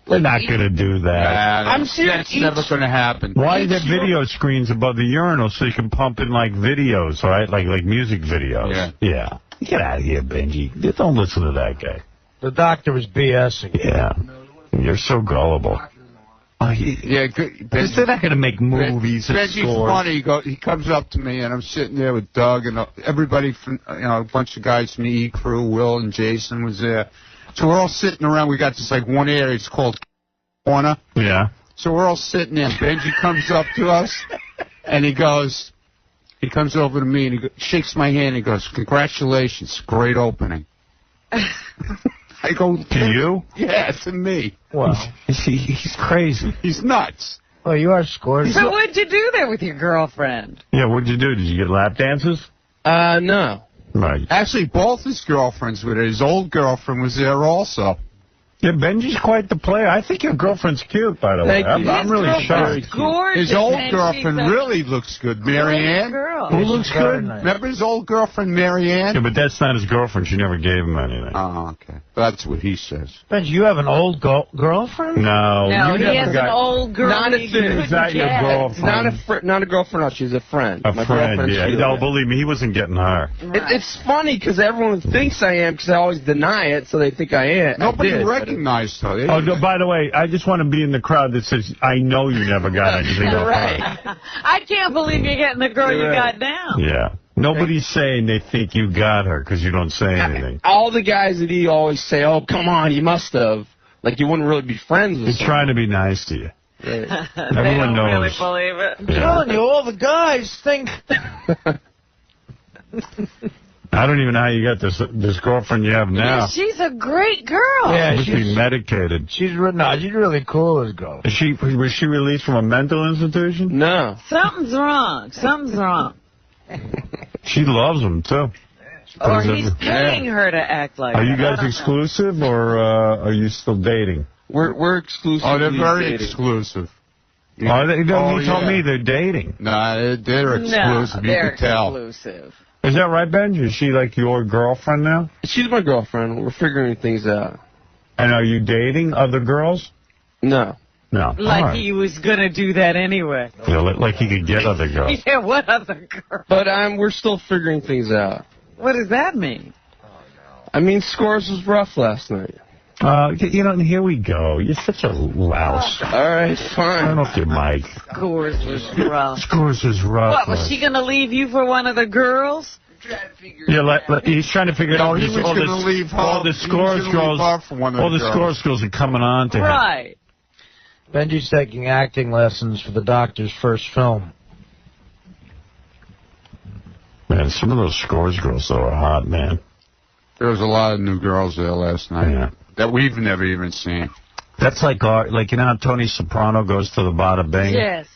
[SPEAKER 14] We're not gonna do that.
[SPEAKER 21] I'm serious.
[SPEAKER 20] That's never going to happen.
[SPEAKER 14] Why is there video screens above the urinal so you can pump in like videos, right? Like music videos. Yeah. Get out of here, Benji. Don't listen to that guy.
[SPEAKER 15] The doctor was BSing.
[SPEAKER 14] Yeah. You're so gullible. Oh,
[SPEAKER 20] Yeah, good.
[SPEAKER 14] They're not going to make movies and
[SPEAKER 20] Benji's
[SPEAKER 14] scores.
[SPEAKER 20] funny. He comes up to me, and I'm sitting there with Doug and everybody from, a bunch of guys from the E crew. Will and Jason was there. So we're all sitting around. We got this like one area. It's called Corner.
[SPEAKER 14] Yeah.
[SPEAKER 20] So we're all sitting there. Benji comes up to us, and he comes over to me, and he shakes my hand. And he goes, "Congratulations, great opening." I go,
[SPEAKER 14] to you?
[SPEAKER 20] Yeah, to me.
[SPEAKER 15] Well,
[SPEAKER 14] he's crazy.
[SPEAKER 20] He's nuts.
[SPEAKER 15] Well, you are Scores.
[SPEAKER 2] So what'd you do there with your girlfriend?
[SPEAKER 14] Yeah, what'd you do? Did you get lap dances?
[SPEAKER 21] No.
[SPEAKER 14] Right.
[SPEAKER 20] Actually, both his girlfriends were there. His old girlfriend was there also.
[SPEAKER 14] Yeah, Benji's quite the player. I think your girlfriend's cute, by the way. I'm really shocked.
[SPEAKER 2] Gorgeous,
[SPEAKER 20] His old
[SPEAKER 2] and
[SPEAKER 20] girlfriend
[SPEAKER 2] she's a
[SPEAKER 20] really looks good. Mary Ann.
[SPEAKER 2] girl.
[SPEAKER 14] Who looks good?
[SPEAKER 20] Remember his old girlfriend, Mary Ann?
[SPEAKER 14] Yeah, but that's not his girlfriend. She never gave him anything.
[SPEAKER 20] Oh, okay. That's what he says.
[SPEAKER 15] Benji, you have an old girlfriend?
[SPEAKER 14] No.
[SPEAKER 2] No,
[SPEAKER 14] you
[SPEAKER 2] he
[SPEAKER 14] never
[SPEAKER 2] has
[SPEAKER 14] got
[SPEAKER 2] an old girl.
[SPEAKER 21] Not a
[SPEAKER 2] he
[SPEAKER 21] thing.
[SPEAKER 2] couldn't
[SPEAKER 14] Is that your
[SPEAKER 2] get.
[SPEAKER 14] girlfriend?
[SPEAKER 21] Not a girlfriend. No, she's a friend.
[SPEAKER 14] A
[SPEAKER 21] My
[SPEAKER 14] friend,
[SPEAKER 21] girlfriend's
[SPEAKER 14] yeah.
[SPEAKER 21] cute.
[SPEAKER 14] No, believe me, he wasn't getting her.
[SPEAKER 21] It's funny because everyone thinks I am because I always deny it, so they think I am.
[SPEAKER 20] Nobody
[SPEAKER 21] I did, but
[SPEAKER 20] nice, though.
[SPEAKER 14] Oh, no, by the way, I just want to be in the crowd that says, I know you never got anything off her.
[SPEAKER 2] Right. I can't believe you're getting the girl you got down.
[SPEAKER 14] Yeah. Nobody's saying they think you got her because you don't say anything.
[SPEAKER 21] All the guys that he always say, oh, come on, you must have. Like, you wouldn't really be friends with
[SPEAKER 14] He's trying to be nice to you.
[SPEAKER 21] Right.
[SPEAKER 14] Everyone knows.
[SPEAKER 2] Really believe it.
[SPEAKER 15] I'm telling you, all the guys think...
[SPEAKER 14] I don't even know how you got this girlfriend you have now.
[SPEAKER 2] Yeah, she's a great girl.
[SPEAKER 14] Yeah, she's medicated.
[SPEAKER 15] She's really cool, this girl.
[SPEAKER 14] Was she released from a mental institution?
[SPEAKER 21] No.
[SPEAKER 2] Something's wrong. Something's wrong.
[SPEAKER 14] She loves him, too.
[SPEAKER 2] Or he's paying her to act like
[SPEAKER 14] Are you
[SPEAKER 2] that.
[SPEAKER 14] guys exclusive, or are you still dating?
[SPEAKER 21] We're exclusive.
[SPEAKER 20] Oh, they're very exclusive.
[SPEAKER 14] Oh, he told me they're dating.
[SPEAKER 20] No, they're exclusive.
[SPEAKER 2] No, they're
[SPEAKER 20] you can tell.
[SPEAKER 2] exclusive.
[SPEAKER 14] Is that right, Ben? Is she like your girlfriend now?
[SPEAKER 21] She's my girlfriend. We're figuring things out.
[SPEAKER 14] And are you dating other girls?
[SPEAKER 21] No.
[SPEAKER 14] No.
[SPEAKER 2] Like he was going to do that anyway.
[SPEAKER 14] Yeah, like he could get other girls.
[SPEAKER 2] Yeah, what other girl?
[SPEAKER 21] But we're still figuring things out.
[SPEAKER 2] What does that mean?
[SPEAKER 21] I mean, Scores was rough last night.
[SPEAKER 14] You know, and here we go. You're such a louse.
[SPEAKER 21] All right, fine.
[SPEAKER 14] Turn off your mic.
[SPEAKER 2] Scores was rough.
[SPEAKER 14] Scores was rough.
[SPEAKER 2] What, was she going to leave you for one of the girls?
[SPEAKER 14] Yeah, he's trying to figure it out.
[SPEAKER 20] He was going to leave her.
[SPEAKER 14] All the Scores girls. All the Scores girls are coming on to him.
[SPEAKER 2] Right.
[SPEAKER 15] Benji's taking acting lessons for the Doctor's first film.
[SPEAKER 14] Man, some of those Scores girls, though, are hot, man.
[SPEAKER 20] There was a lot of new girls there last night.
[SPEAKER 14] Yeah.
[SPEAKER 20] That we've never even seen.
[SPEAKER 14] That's like you know how Tony Soprano goes to the Bada Bing?
[SPEAKER 2] Yes.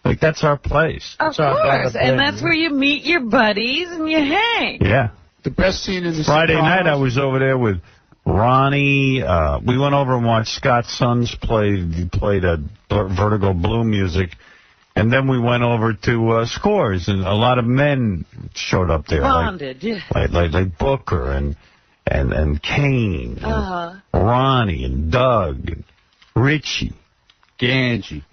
[SPEAKER 14] Like, that's our place.
[SPEAKER 2] Of course. And that's where you meet your buddies and you hang.
[SPEAKER 14] Yeah.
[SPEAKER 20] The best scene in the
[SPEAKER 14] Friday night, I was over there with Ronnie. We went over and watched Scott's sons played a Vertigo Blue music. And then we went over to Scores, and a lot of men showed up there.
[SPEAKER 2] Bonded,
[SPEAKER 14] like Booker and Kane, and Ronnie and Doug, and Richie, Ganji.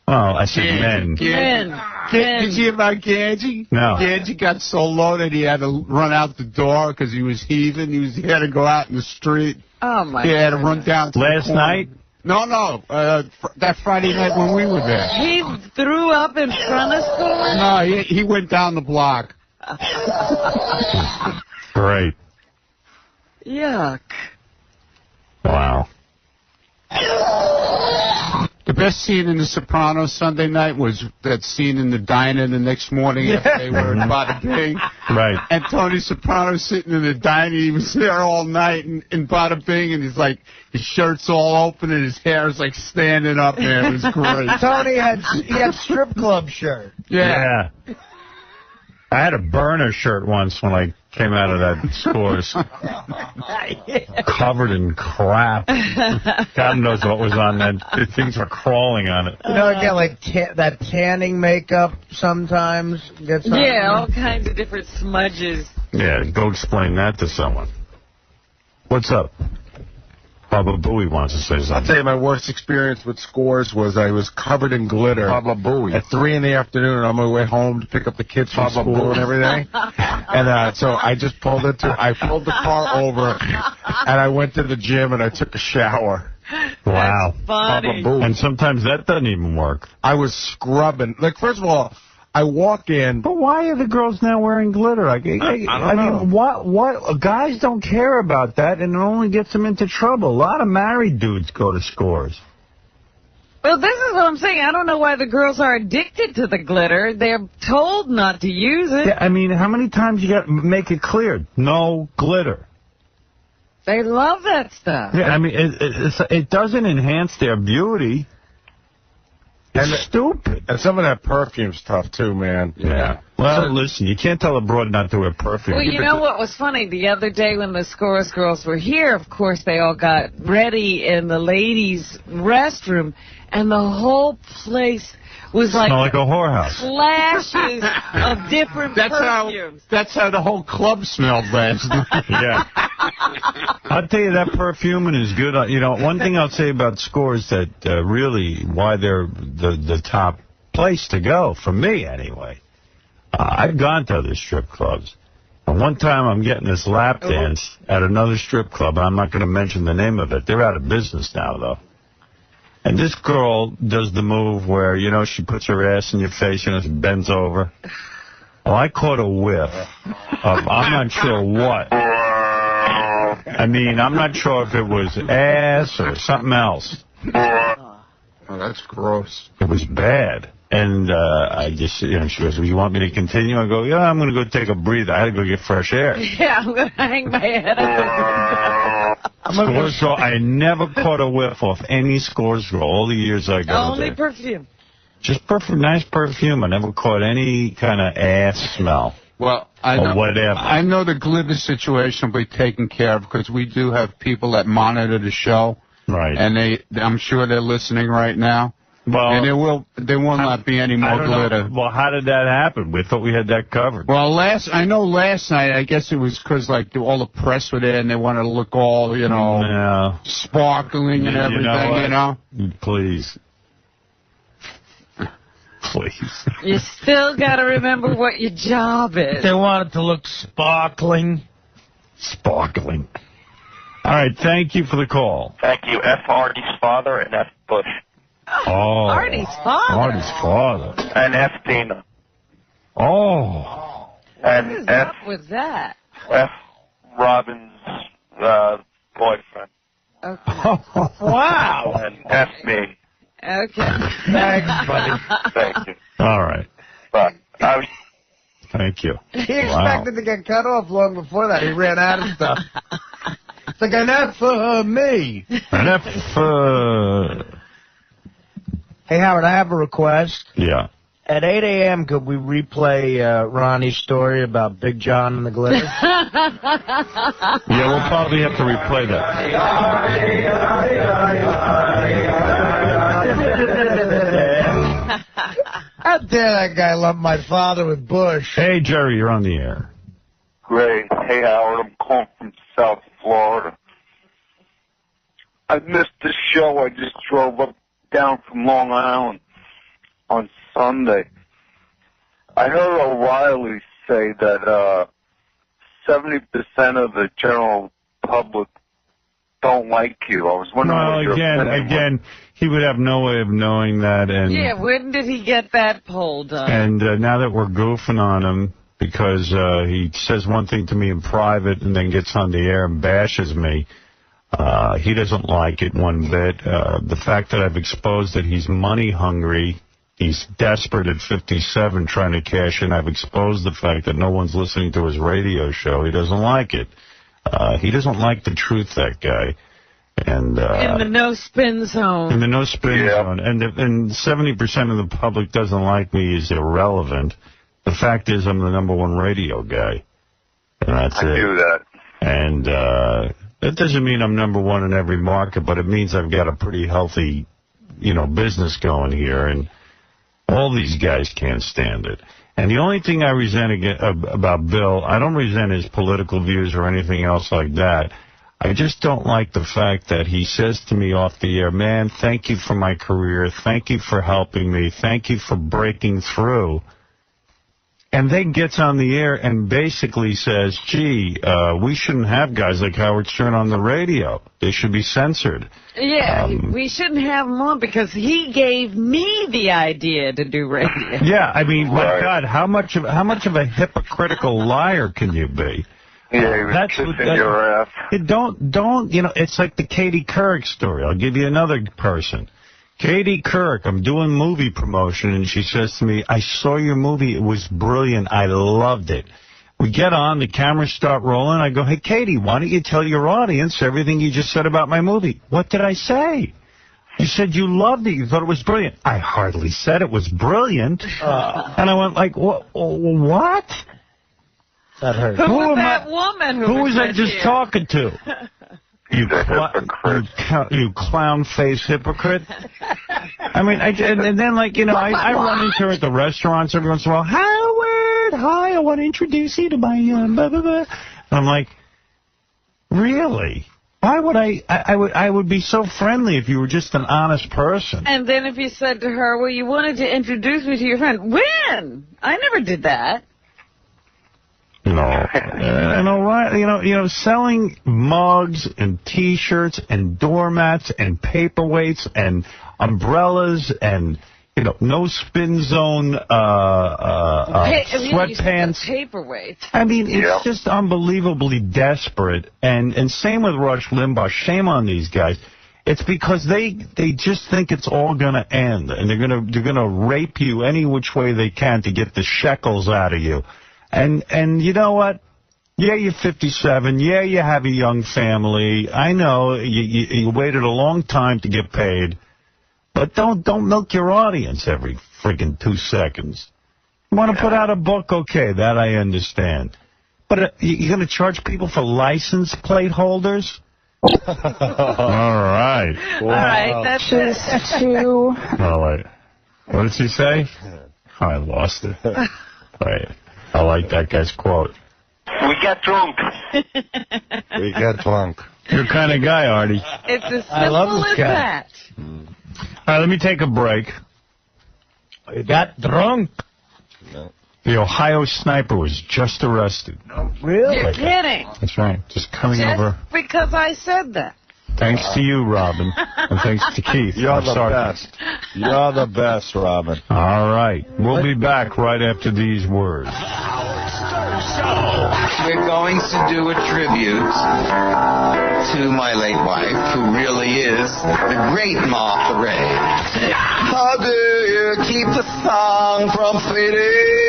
[SPEAKER 14] Oh, I said men.
[SPEAKER 2] Men.
[SPEAKER 20] Did you hear about Ganji?
[SPEAKER 14] No.
[SPEAKER 20] Ganji got so low that he had to run out the door because he was heaving. He had to go out in the street.
[SPEAKER 2] Oh, my God.
[SPEAKER 20] He had to run down to
[SPEAKER 14] Last night?
[SPEAKER 20] No. That Friday night when we were there.
[SPEAKER 2] He threw up in front of Scores?
[SPEAKER 20] No, he went down the block.
[SPEAKER 14] Great.
[SPEAKER 2] Yuck.
[SPEAKER 14] Wow.
[SPEAKER 20] The best scene in The Sopranos Sunday night was that scene in the diner the next morning after they were in Bada Bing.
[SPEAKER 14] Right.
[SPEAKER 20] And Tony Soprano sitting in the diner. He was there all night in Bada Bing, and he's like, his shirt's all open and his hair's like standing up there. It was great.
[SPEAKER 15] Tony had strip club shirt.
[SPEAKER 14] Yeah. I had a burner shirt once when I came out of that Scores. Covered in crap. God knows what was on that. Things were crawling on it.
[SPEAKER 15] You know, I get like that tanning makeup sometimes.
[SPEAKER 2] Yeah, all kinds of different smudges.
[SPEAKER 14] Yeah, go explain that to someone. What's up? Baba Booey wants to say something.
[SPEAKER 11] I'll tell you, my worst experience with Scores was I was covered in glitter.
[SPEAKER 14] Baba Booey.
[SPEAKER 11] At 3 in the afternoon on my way home to pick up the kids from school and everything. And so I just pulled the car over, and I went to the gym, and I took a shower.
[SPEAKER 14] Wow.
[SPEAKER 2] Funny.
[SPEAKER 14] And sometimes that doesn't even work.
[SPEAKER 11] I was scrubbing. Like, first of all, I walk in.
[SPEAKER 14] But why are the girls now wearing glitter? I mean, what? Guys don't care about that, and it only gets them into trouble. A lot of married dudes go to Scores.
[SPEAKER 2] Well, this is what I'm saying. I don't know why the girls are addicted to the glitter. They're told not to use it.
[SPEAKER 14] Yeah, I mean, how many times you got to make it clear? No glitter.
[SPEAKER 2] They love that stuff.
[SPEAKER 14] Yeah, I mean, it doesn't enhance their beauty. It's stupid.
[SPEAKER 11] And some of that perfume's tough, too, man.
[SPEAKER 14] Yeah. Well, listen, you can't tell a broad not to wear perfume.
[SPEAKER 2] Well, you know what was funny? The other day when the Scores girls were here, of course, they all got ready in the ladies' restroom, and the whole place was like
[SPEAKER 14] a whorehouse.
[SPEAKER 2] Flashes of different perfumes.
[SPEAKER 20] That's how the whole club smelled last night.
[SPEAKER 14] Yeah. I'll tell you, that perfuming is good. You know, one thing I'll say about Scores that really why they're the top place to go, for me anyway. I've gone to other strip clubs. And one time I'm getting this lap dance at another strip club. I'm not going to mention the name of it. They're out of business now, though. And this girl does the move where, you know, she puts her ass in your face, you know, she bends over. Well, I caught a whiff of I'm not sure what. I mean, I'm not sure if it was ass or something else.
[SPEAKER 20] Oh, that's gross.
[SPEAKER 14] It was bad. And I just, you know, she goes, well, you want me to continue? I go, yeah, I'm going to go take a breather. I had to go get fresh air.
[SPEAKER 2] Yeah, I'm going to hang my head up.
[SPEAKER 14] Scores Girl, I never caught a whiff off any Scores Girl all the years I got
[SPEAKER 2] Only
[SPEAKER 14] there.
[SPEAKER 2] perfume.
[SPEAKER 14] Just nice perfume. I never caught any kind of ass smell.
[SPEAKER 20] Well, I know,
[SPEAKER 14] whatever.
[SPEAKER 20] I know the glitter situation will be taken care of because we do have people that monitor the show.
[SPEAKER 14] Right.
[SPEAKER 20] And I'm sure they're listening right now.
[SPEAKER 14] Well,
[SPEAKER 20] and there will not be any more glitter.
[SPEAKER 14] Well, how did that happen? We thought we had that covered.
[SPEAKER 20] Well, last night, I guess it was because, like, all the press were there and they wanted to look all, you know, sparkling and everything, you know?
[SPEAKER 14] Please. Please.
[SPEAKER 2] You still got to remember what your job is.
[SPEAKER 15] They want it to look sparkling.
[SPEAKER 14] Sparkling. All right, thank you for the call.
[SPEAKER 19] Thank you. F. Artie's father and F. Bush.
[SPEAKER 14] Oh.
[SPEAKER 2] Artie's father.
[SPEAKER 14] Artie's father.
[SPEAKER 19] And F. Tina.
[SPEAKER 14] Oh.
[SPEAKER 19] And F.
[SPEAKER 2] What was that?
[SPEAKER 19] F. Robin's boyfriend.
[SPEAKER 2] Okay.
[SPEAKER 15] Wow.
[SPEAKER 19] And F. me.
[SPEAKER 2] Okay.
[SPEAKER 15] Thanks, buddy.
[SPEAKER 19] Thank you.
[SPEAKER 14] All right.
[SPEAKER 19] Bye.
[SPEAKER 14] Thank you.
[SPEAKER 15] He expected to get cut off long before that. He ran out of stuff. It's like an F for me.
[SPEAKER 14] An F
[SPEAKER 15] Hey, Howard, I have a request.
[SPEAKER 14] Yeah.
[SPEAKER 15] At 8 a.m., could we replay Ronnie's story about Big John and the glitter?
[SPEAKER 14] Yeah, we'll probably have to replay that.
[SPEAKER 15] How dare that guy lump my father with Bush?
[SPEAKER 14] Hey, Jerry, you're on the air.
[SPEAKER 12] Great. Hey, Howard, I'm calling from South Florida. I missed the show. I just drove down from Long Island on Sunday. I heard O'Reilly say that 70% of the general public don't like you. I was wondering what your opinion was.
[SPEAKER 14] Again, he would have no way of knowing that. And
[SPEAKER 2] Yeah, when did he get that poll done?
[SPEAKER 14] And now that we're goofing on him because he says one thing to me in private and then gets on the air and bashes me, he doesn't like it one bit. The fact that I've exposed that he's money hungry, he's desperate at 57 trying to cash in. I've exposed the fact that no one's listening to his radio show. He doesn't like it. He doesn't like the truth, that guy. And
[SPEAKER 2] in the no-spin zone.
[SPEAKER 14] In the no-spin zone. And 70% of the public doesn't like me is irrelevant. The fact is I'm the #1 radio guy. And that's it.
[SPEAKER 12] I knew that.
[SPEAKER 14] And that doesn't mean I'm #1 in every market, but it means I've got a pretty healthy, business going here. And all these guys can't stand it. And the only thing I resent about Bill, I don't resent his political views or anything else like that. I just don't like the fact that he says to me off the air, man, thank you for my career. Thank you for helping me. Thank you for breaking through. And then gets on the air and basically says, gee, we shouldn't have guys like Howard Stern on the radio. They should be censored.
[SPEAKER 2] Yeah, we shouldn't have him on because he gave me the idea to do radio.
[SPEAKER 14] Yeah, I mean, my God, how much of a hypocritical liar can you be?
[SPEAKER 12] Yeah, he was kissing your ass.
[SPEAKER 14] Don't, it's like the Katie Couric story. I'll give you another person. Katie Couric, I'm doing movie promotion, and she says to me, I saw your movie. It was brilliant. I loved it. We get on, the cameras start rolling. I go, hey, Katie, why don't you tell your audience everything you just said about my movie? What did I say? You said you loved it. You thought it was brilliant. I hardly said it was brilliant. And I went like, what?
[SPEAKER 15] That hurt.
[SPEAKER 2] Who was that woman?
[SPEAKER 14] Who was I just talking to? You clown face hypocrite. I mean, and then I run into her at the restaurants every once in a while. Howard, hi, I want to introduce you to my blah, blah, blah. And I'm like, really? Why would I would be so friendly if you were just an honest person.
[SPEAKER 2] And then if you said to her, well, you wanted to introduce me to your friend. When? I never did that.
[SPEAKER 14] And O'Reilly, selling mugs and T-shirts and doormats and paperweights and umbrellas and, no spin zone sweatpants.
[SPEAKER 2] Paperweight.
[SPEAKER 14] I mean, it's just unbelievably desperate. And same with Rush Limbaugh. Shame on these guys. It's because they just think it's all going to end, and they're gonna rape you any which way they can to get the shekels out of you. And you know what? Yeah, you're 57. Yeah, you have a young family. I know you waited a long time to get paid. But don't milk your audience every freaking 2 seconds. You want to put out a book? Okay, that I understand. But you're going to charge people for license plate holders? All right.
[SPEAKER 2] All right, that's too.
[SPEAKER 14] All right. What did she say? I lost it. All right. I like that guy's quote.
[SPEAKER 19] We got drunk.
[SPEAKER 16] We got drunk.
[SPEAKER 14] Your kind of guy, Artie.
[SPEAKER 2] It's as simple as that.
[SPEAKER 14] All right, let me take a break.
[SPEAKER 15] We got drunk.
[SPEAKER 14] The Ohio sniper was just arrested.
[SPEAKER 15] Really?
[SPEAKER 2] You're kidding.
[SPEAKER 14] That's right. Just coming over.
[SPEAKER 2] Because I said that.
[SPEAKER 14] Thanks to you, Robin. And thanks to Keith.
[SPEAKER 16] You're the best. You're the best, Robin.
[SPEAKER 14] All right. We'll be back right after these words.
[SPEAKER 5] We're going to do a tribute to my late wife, who really is the great Martha Ray. How do you keep the song from fading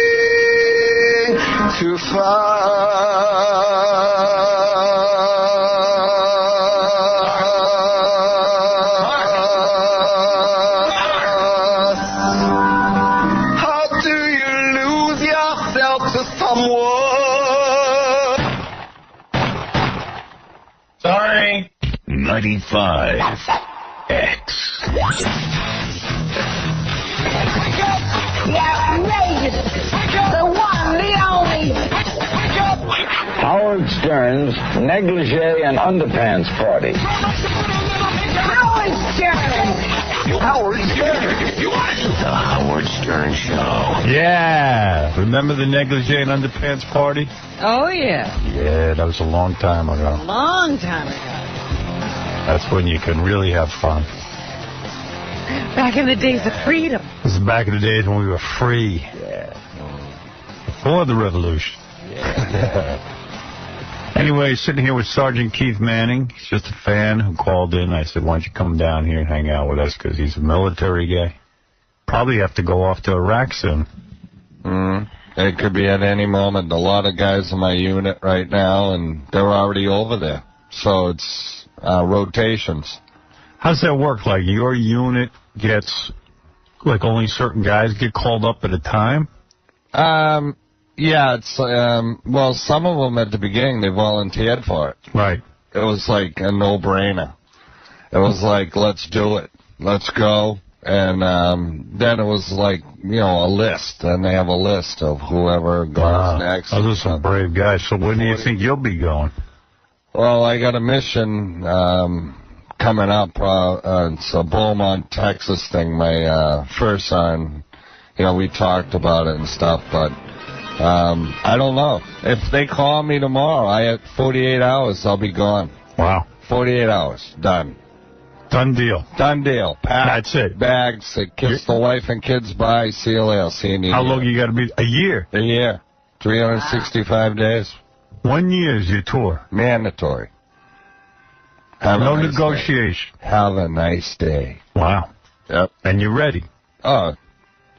[SPEAKER 5] too far?
[SPEAKER 14] Sorry.
[SPEAKER 5] 95X.
[SPEAKER 15] The one, the only.
[SPEAKER 17] Howard Stern's negligee and underpants party.
[SPEAKER 15] Howard Stern.
[SPEAKER 17] Howard Stern.
[SPEAKER 5] The Howard Stern Show.
[SPEAKER 14] Yeah. Remember the negligee and underpants party?
[SPEAKER 2] Oh, yeah.
[SPEAKER 14] Yeah, that was a long time ago.
[SPEAKER 2] Long time ago.
[SPEAKER 14] That's when you can really have fun.
[SPEAKER 2] Back in the days of freedom.
[SPEAKER 14] This is back in the days when we were free.
[SPEAKER 16] Yeah.
[SPEAKER 14] Before the revolution.
[SPEAKER 16] Yeah.
[SPEAKER 14] Anyway, sitting here with Sergeant Keith Manning. He's just a fan who called in. I said, why don't you come down here and hang out with us, because he's a military guy. Probably have to go off to Iraq soon.
[SPEAKER 16] It could be at any moment. A lot of guys in my unit right now, and they're already over there. So it's rotations.
[SPEAKER 14] How's that work? Like, your unit gets, like, only certain guys get called up at a time?
[SPEAKER 16] Yeah, it's, well, some of them at the beginning, they volunteered for it.
[SPEAKER 14] Right.
[SPEAKER 16] It was like a no-brainer. It was like, let's do it. Let's go. And then it was like, a list. And they have a list of whoever goes next.
[SPEAKER 14] Those are some brave guys. So when do you think you'll be going?
[SPEAKER 16] Well, I got a mission coming up. It's a Beaumont, Texas thing. My first son, we talked about it and stuff, but I don't know. If they call me tomorrow, I have 48 hours, I'll be gone.
[SPEAKER 14] Wow.
[SPEAKER 16] 48 hours. Done.
[SPEAKER 14] Done deal.
[SPEAKER 16] Done deal. Pack.
[SPEAKER 14] That's it.
[SPEAKER 16] Bags. Kiss the wife and kids. Bye. See you later. See you in a year.
[SPEAKER 14] How long you got to be? A year?
[SPEAKER 16] A year. 365 days.
[SPEAKER 14] 1 year is your tour.
[SPEAKER 16] Mandatory.
[SPEAKER 14] No negotiation.
[SPEAKER 16] Have a nice day.
[SPEAKER 14] Wow.
[SPEAKER 16] Yep.
[SPEAKER 14] And you're ready.
[SPEAKER 16] Oh,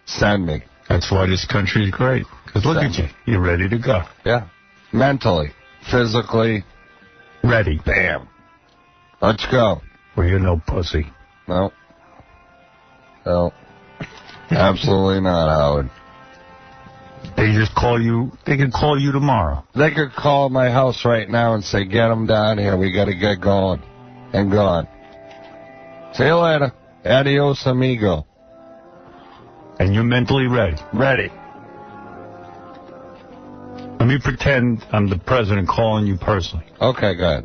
[SPEAKER 16] send me.
[SPEAKER 14] That's why this country is great. Because look at you. You're ready to go.
[SPEAKER 16] Yeah. Mentally. Physically.
[SPEAKER 14] Ready.
[SPEAKER 16] Bam. Let's go.
[SPEAKER 14] Well, you're no pussy.
[SPEAKER 16] No. No. Absolutely not, Howard.
[SPEAKER 14] They just call you. They can call you tomorrow.
[SPEAKER 16] They could call my house right now and say, get them down here. We got to get going. And gone. See you later. Adios, amigo.
[SPEAKER 14] And you're mentally ready.
[SPEAKER 16] Ready.
[SPEAKER 14] Let me pretend I'm the president calling you personally.
[SPEAKER 16] Okay, go ahead.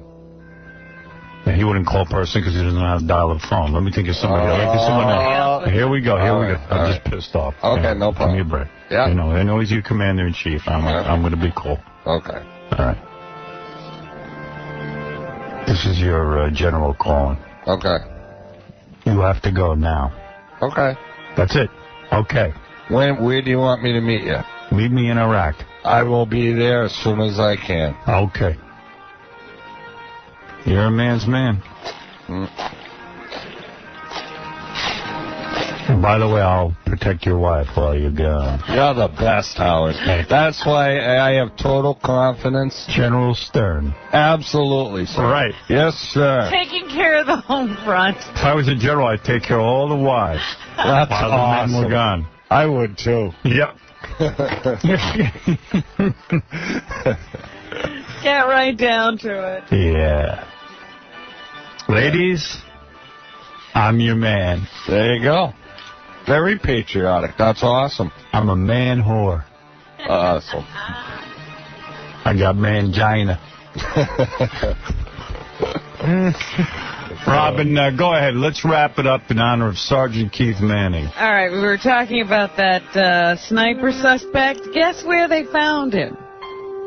[SPEAKER 14] And he wouldn't call person because he doesn't know how to dial a phone. Let me think of somebody else. Let me someone else. Here we go. I'm just pissed off.
[SPEAKER 16] Okay, no problem.
[SPEAKER 14] Give me a break.
[SPEAKER 16] Yeah.
[SPEAKER 14] You know, I know he's your commander-in-chief. I'm going to be cool.
[SPEAKER 16] Okay.
[SPEAKER 14] All right. This is your general calling.
[SPEAKER 16] Okay.
[SPEAKER 14] You have to go now.
[SPEAKER 16] Okay.
[SPEAKER 14] That's it. Okay.
[SPEAKER 16] Where do you want me to meet you?
[SPEAKER 14] Meet me in Iraq.
[SPEAKER 16] I will be there as soon as I can.
[SPEAKER 14] Okay. You're a man's man. And by the way, I'll protect your wife while you're gone.
[SPEAKER 16] You're the best, Howard. That's why I have total confidence.
[SPEAKER 14] General Stern.
[SPEAKER 16] Absolutely, sir.
[SPEAKER 14] Right.
[SPEAKER 16] Yes, sir.
[SPEAKER 2] Taking care of the home front.
[SPEAKER 14] If I was a general, I'd take care of all the wives.
[SPEAKER 16] That's
[SPEAKER 14] while
[SPEAKER 16] awesome.
[SPEAKER 14] the men were gone.
[SPEAKER 16] I would, too.
[SPEAKER 14] Yep.
[SPEAKER 2] Get right down to it.
[SPEAKER 14] Yeah. Ladies, I'm your man.
[SPEAKER 16] There you go. Very patriotic. That's awesome.
[SPEAKER 14] I'm a man whore.
[SPEAKER 16] Awesome.
[SPEAKER 14] I got mangina. Robin, go ahead. Let's wrap it up in honor of Sergeant Keith Manning.
[SPEAKER 2] All right, we were talking about that sniper suspect. Guess where they found him?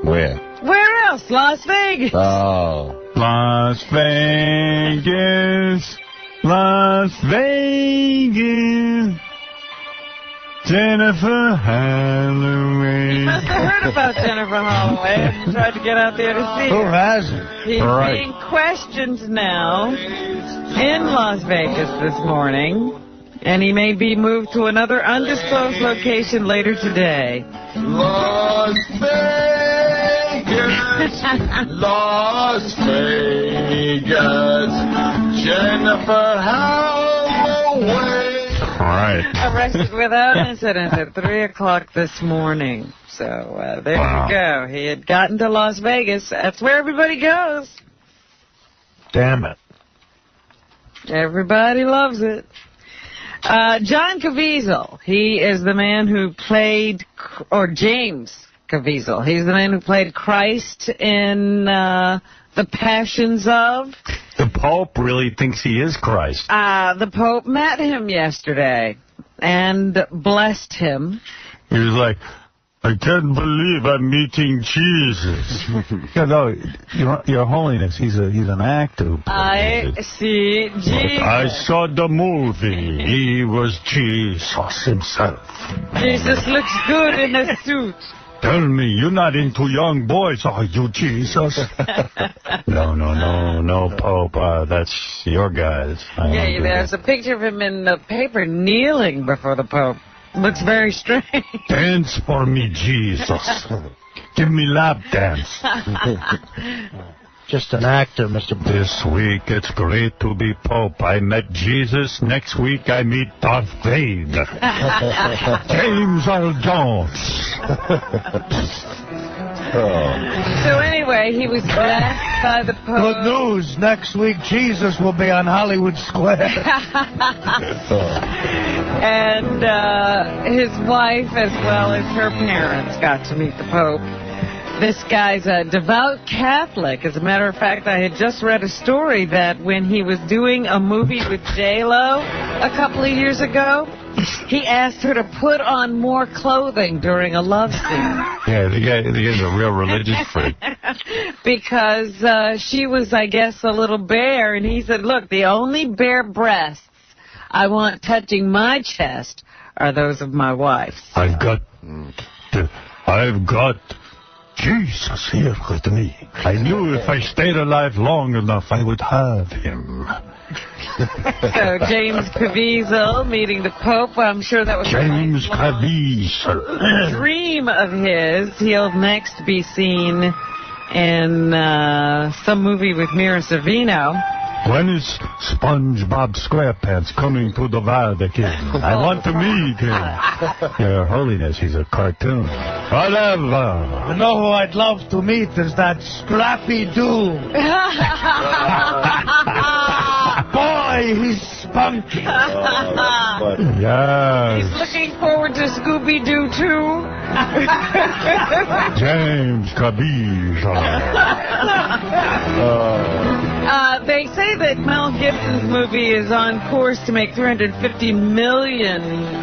[SPEAKER 16] Where?
[SPEAKER 2] Where else? Las Vegas.
[SPEAKER 16] Oh.
[SPEAKER 14] Las Vegas. Las Vegas. Jennifer Holloway.
[SPEAKER 2] You must have heard about Jennifer Holloway and tried to get out there to see her.
[SPEAKER 15] Who hasn't?
[SPEAKER 2] He's being questioned now in Las Vegas this morning, and he may be moved to another undisclosed location later today.
[SPEAKER 17] Las Vegas, Las Vegas, Jennifer Holloway.
[SPEAKER 14] All right.
[SPEAKER 2] Arrested without incident at 3 o'clock this morning. So there you go. He had gotten to Las Vegas. That's where everybody goes.
[SPEAKER 11] Damn it.
[SPEAKER 2] Everybody loves it. John Caviezel. He is the man who played, or James Caviezel. He's the man who played Christ in The Passions of.
[SPEAKER 14] The Pope really thinks he is Christ.
[SPEAKER 2] The Pope met him yesterday and blessed him.
[SPEAKER 14] He was like, I can't believe I'm meeting Jesus. You know, Your Holiness, he's an actor. Who
[SPEAKER 2] I see Jesus.
[SPEAKER 14] I saw the movie. He was Jesus himself.
[SPEAKER 2] Jesus looks good in a suit.
[SPEAKER 14] Tell me, you're not into young boys, are you, Jesus? No, Pope. That's your guys.
[SPEAKER 2] Yeah, there's a picture of him in the paper kneeling before the Pope. Looks very strange.
[SPEAKER 14] Dance for me, Jesus. Give me lap dance.
[SPEAKER 15] Just an actor, Mr.
[SPEAKER 14] This week, it's great to be Pope. I met Jesus. Next week, I meet Darth Vader. James Earl Jones.
[SPEAKER 2] So anyway, he was blessed by the Pope.
[SPEAKER 15] Good news. Next week, Jesus will be on Hollywood Square.
[SPEAKER 2] And his wife, as well as her parents, got to meet the Pope. This guy's a devout Catholic. As a matter of fact, I had just read a story that when he was doing a movie with J-Lo a couple of years ago, he asked her to put on more clothing during a love scene.
[SPEAKER 14] Yeah, the guy's a real religious freak.
[SPEAKER 2] Because she was, I guess, a little bare, and he said, look, the only bare breasts I want touching my chest are those of my wife.
[SPEAKER 14] I've got Jesus here with me. I knew if I stayed alive long enough, I would have him.
[SPEAKER 2] So James Caviezel meeting the Pope. I'm sure that was
[SPEAKER 14] James Caviezel.
[SPEAKER 2] a dream of his. He'll next be seen in some movie with Mira Sorvino.
[SPEAKER 14] When is SpongeBob SquarePants coming to the Vatican? I want to meet him. Your Holiness, he's a cartoon. Whatever.
[SPEAKER 15] You know who I'd love to meet is that Scrappy-Doo. Boy, he's spunky.
[SPEAKER 14] Yes.
[SPEAKER 2] He's looking forward to Scooby-Doo, too.
[SPEAKER 14] James Caviezel.
[SPEAKER 2] they say that Mel Gibson's movie is on course to make $350 million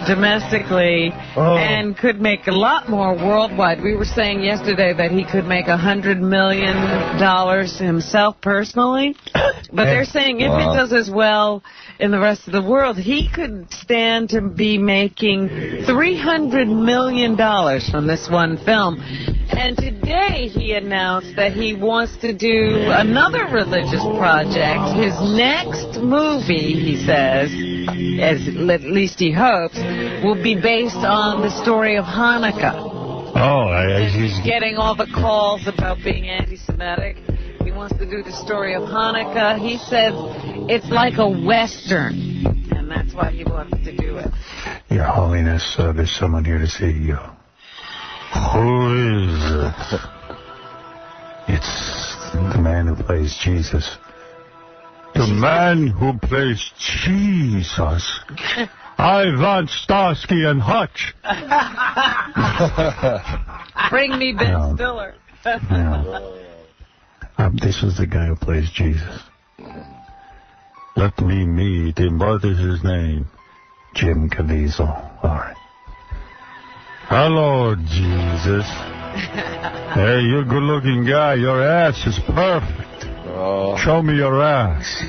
[SPEAKER 2] domestically and could make a lot more worldwide. We were saying yesterday that he could make $100 million himself personally. But they're saying if it does as well in the rest of the world, he could stand to be making $300 million from this one film. And today he announced that he wants to do another religious project. His next movie, he says, as at least he hopes, will be based on the story of Hanukkah. He's getting all the calls about being anti-Semitic. He wants to do the story of Hanukkah. He says it's like a Western, and that's why he wants to do it.
[SPEAKER 14] Your Holiness, there's someone here to see you. Who is it? It's the man who plays Jesus. The man who plays Jesus. I want Starsky and Hutch.
[SPEAKER 2] Bring me Ben Stiller.
[SPEAKER 14] This is the guy who plays Jesus. Let me meet him. What is his name? 𝗦𝗵cie𝗄𝗿𝗍. All right. Hello, Jesus. Hey, you're a good-looking guy. Your ass is perfect. Show me your ass.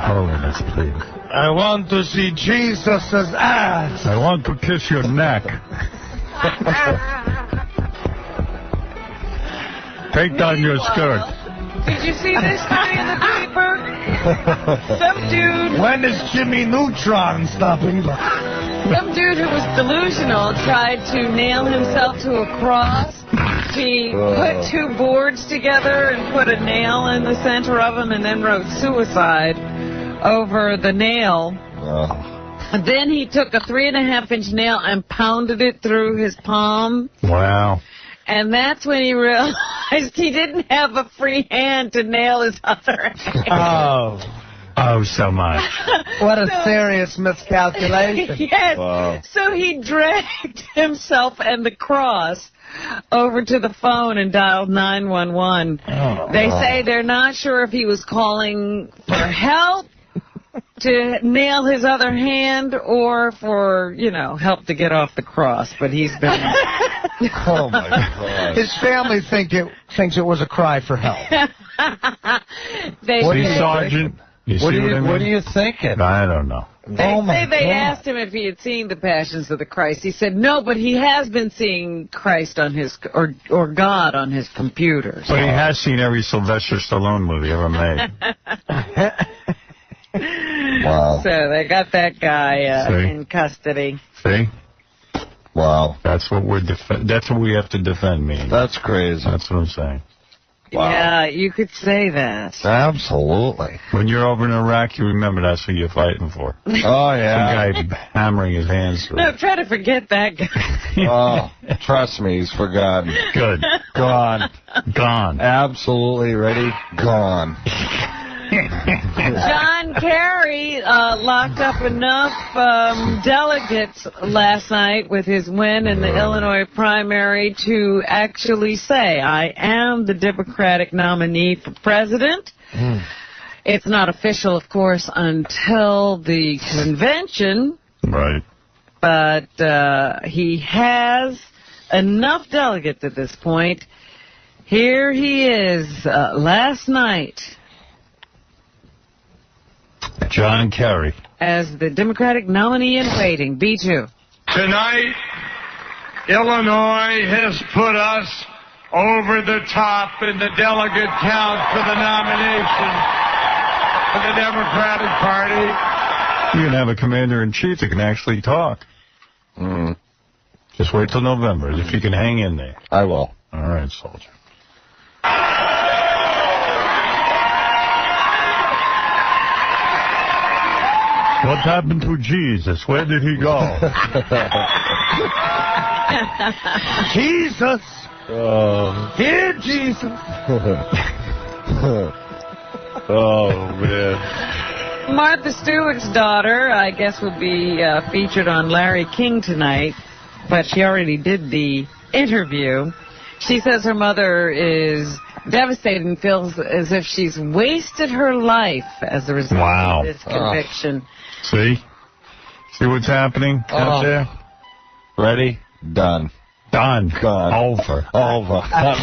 [SPEAKER 14] Holiness, please.
[SPEAKER 15] I want to see Jesus' ass.
[SPEAKER 14] I want to kiss your neck. Take down your skirt.
[SPEAKER 2] Did you see this guy in the paper? Some dude.
[SPEAKER 15] When is Jimmy Neutron stopping by?
[SPEAKER 2] Some dude who was delusional tried to nail himself to a cross. He put two boards together and put a nail in the center of them and then wrote suicide over the nail. And then he took a 3.5-inch nail and pounded it through his palm.
[SPEAKER 14] Wow.
[SPEAKER 2] And that's when he realized he didn't have a free hand to nail his other hand.
[SPEAKER 14] Oh, so much.
[SPEAKER 15] What a serious miscalculation.
[SPEAKER 2] Yes.
[SPEAKER 14] Wow.
[SPEAKER 2] So he dragged himself and the cross over to the phone and dialed 911. They say they're not sure if he was calling for help to nail his other hand or for, help to get off the cross. But he's been...
[SPEAKER 15] Oh, my God. His family thinks it was a cry for help.
[SPEAKER 14] Sergeant?
[SPEAKER 15] What are you thinking?
[SPEAKER 14] I don't know.
[SPEAKER 2] They asked him if he had seen The Passions of the Christ. He said no, but he has been seeing Christ on his or God on his computer.
[SPEAKER 14] But he has seen every Sylvester Stallone movie ever made. Wow.
[SPEAKER 2] So they got that guy in custody.
[SPEAKER 14] See?
[SPEAKER 16] Wow.
[SPEAKER 14] That's what that's what we have to defend, me.
[SPEAKER 16] That's crazy.
[SPEAKER 14] That's what I'm saying.
[SPEAKER 16] Wow.
[SPEAKER 2] Yeah, you could say that.
[SPEAKER 16] Absolutely.
[SPEAKER 14] When you're over in Iraq, you remember that's what you're fighting for.
[SPEAKER 16] Oh, yeah.
[SPEAKER 14] Some guy hammering his hands through.
[SPEAKER 2] No, try to forget that guy.
[SPEAKER 16] Trust me, he's forgotten.
[SPEAKER 14] Good.
[SPEAKER 16] Gone.
[SPEAKER 14] Gone.
[SPEAKER 16] Absolutely ready. Gone.
[SPEAKER 2] John Kerry locked up enough delegates last night with his win in the Illinois primary to actually say, I am the Democratic nominee for president. It's not official, of course, until the convention.
[SPEAKER 14] Right.
[SPEAKER 2] But he has enough delegates at this point. Here he is last night.
[SPEAKER 14] John Kerry.
[SPEAKER 2] As the Democratic nominee in waiting. B2.
[SPEAKER 10] Tonight, Illinois has put us over the top in the delegate count for the nomination for the Democratic Party.
[SPEAKER 14] You can have a commander-in-chief that can actually talk. Just wait till November, if you can hang in there.
[SPEAKER 16] I will.
[SPEAKER 14] All right, soldier. What happened to Jesus? Where did he go?
[SPEAKER 15] Jesus! Here, Jesus!
[SPEAKER 14] Oh, man.
[SPEAKER 2] Martha Stewart's daughter, I guess, will be featured on Larry King tonight, but she already did the interview. She says her mother is devastated and feels as if she's wasted her life as a result of this conviction.
[SPEAKER 1] See what's happening out there?
[SPEAKER 16] Ready? Done.
[SPEAKER 1] Done.
[SPEAKER 16] Gone.
[SPEAKER 1] Over.
[SPEAKER 16] I'm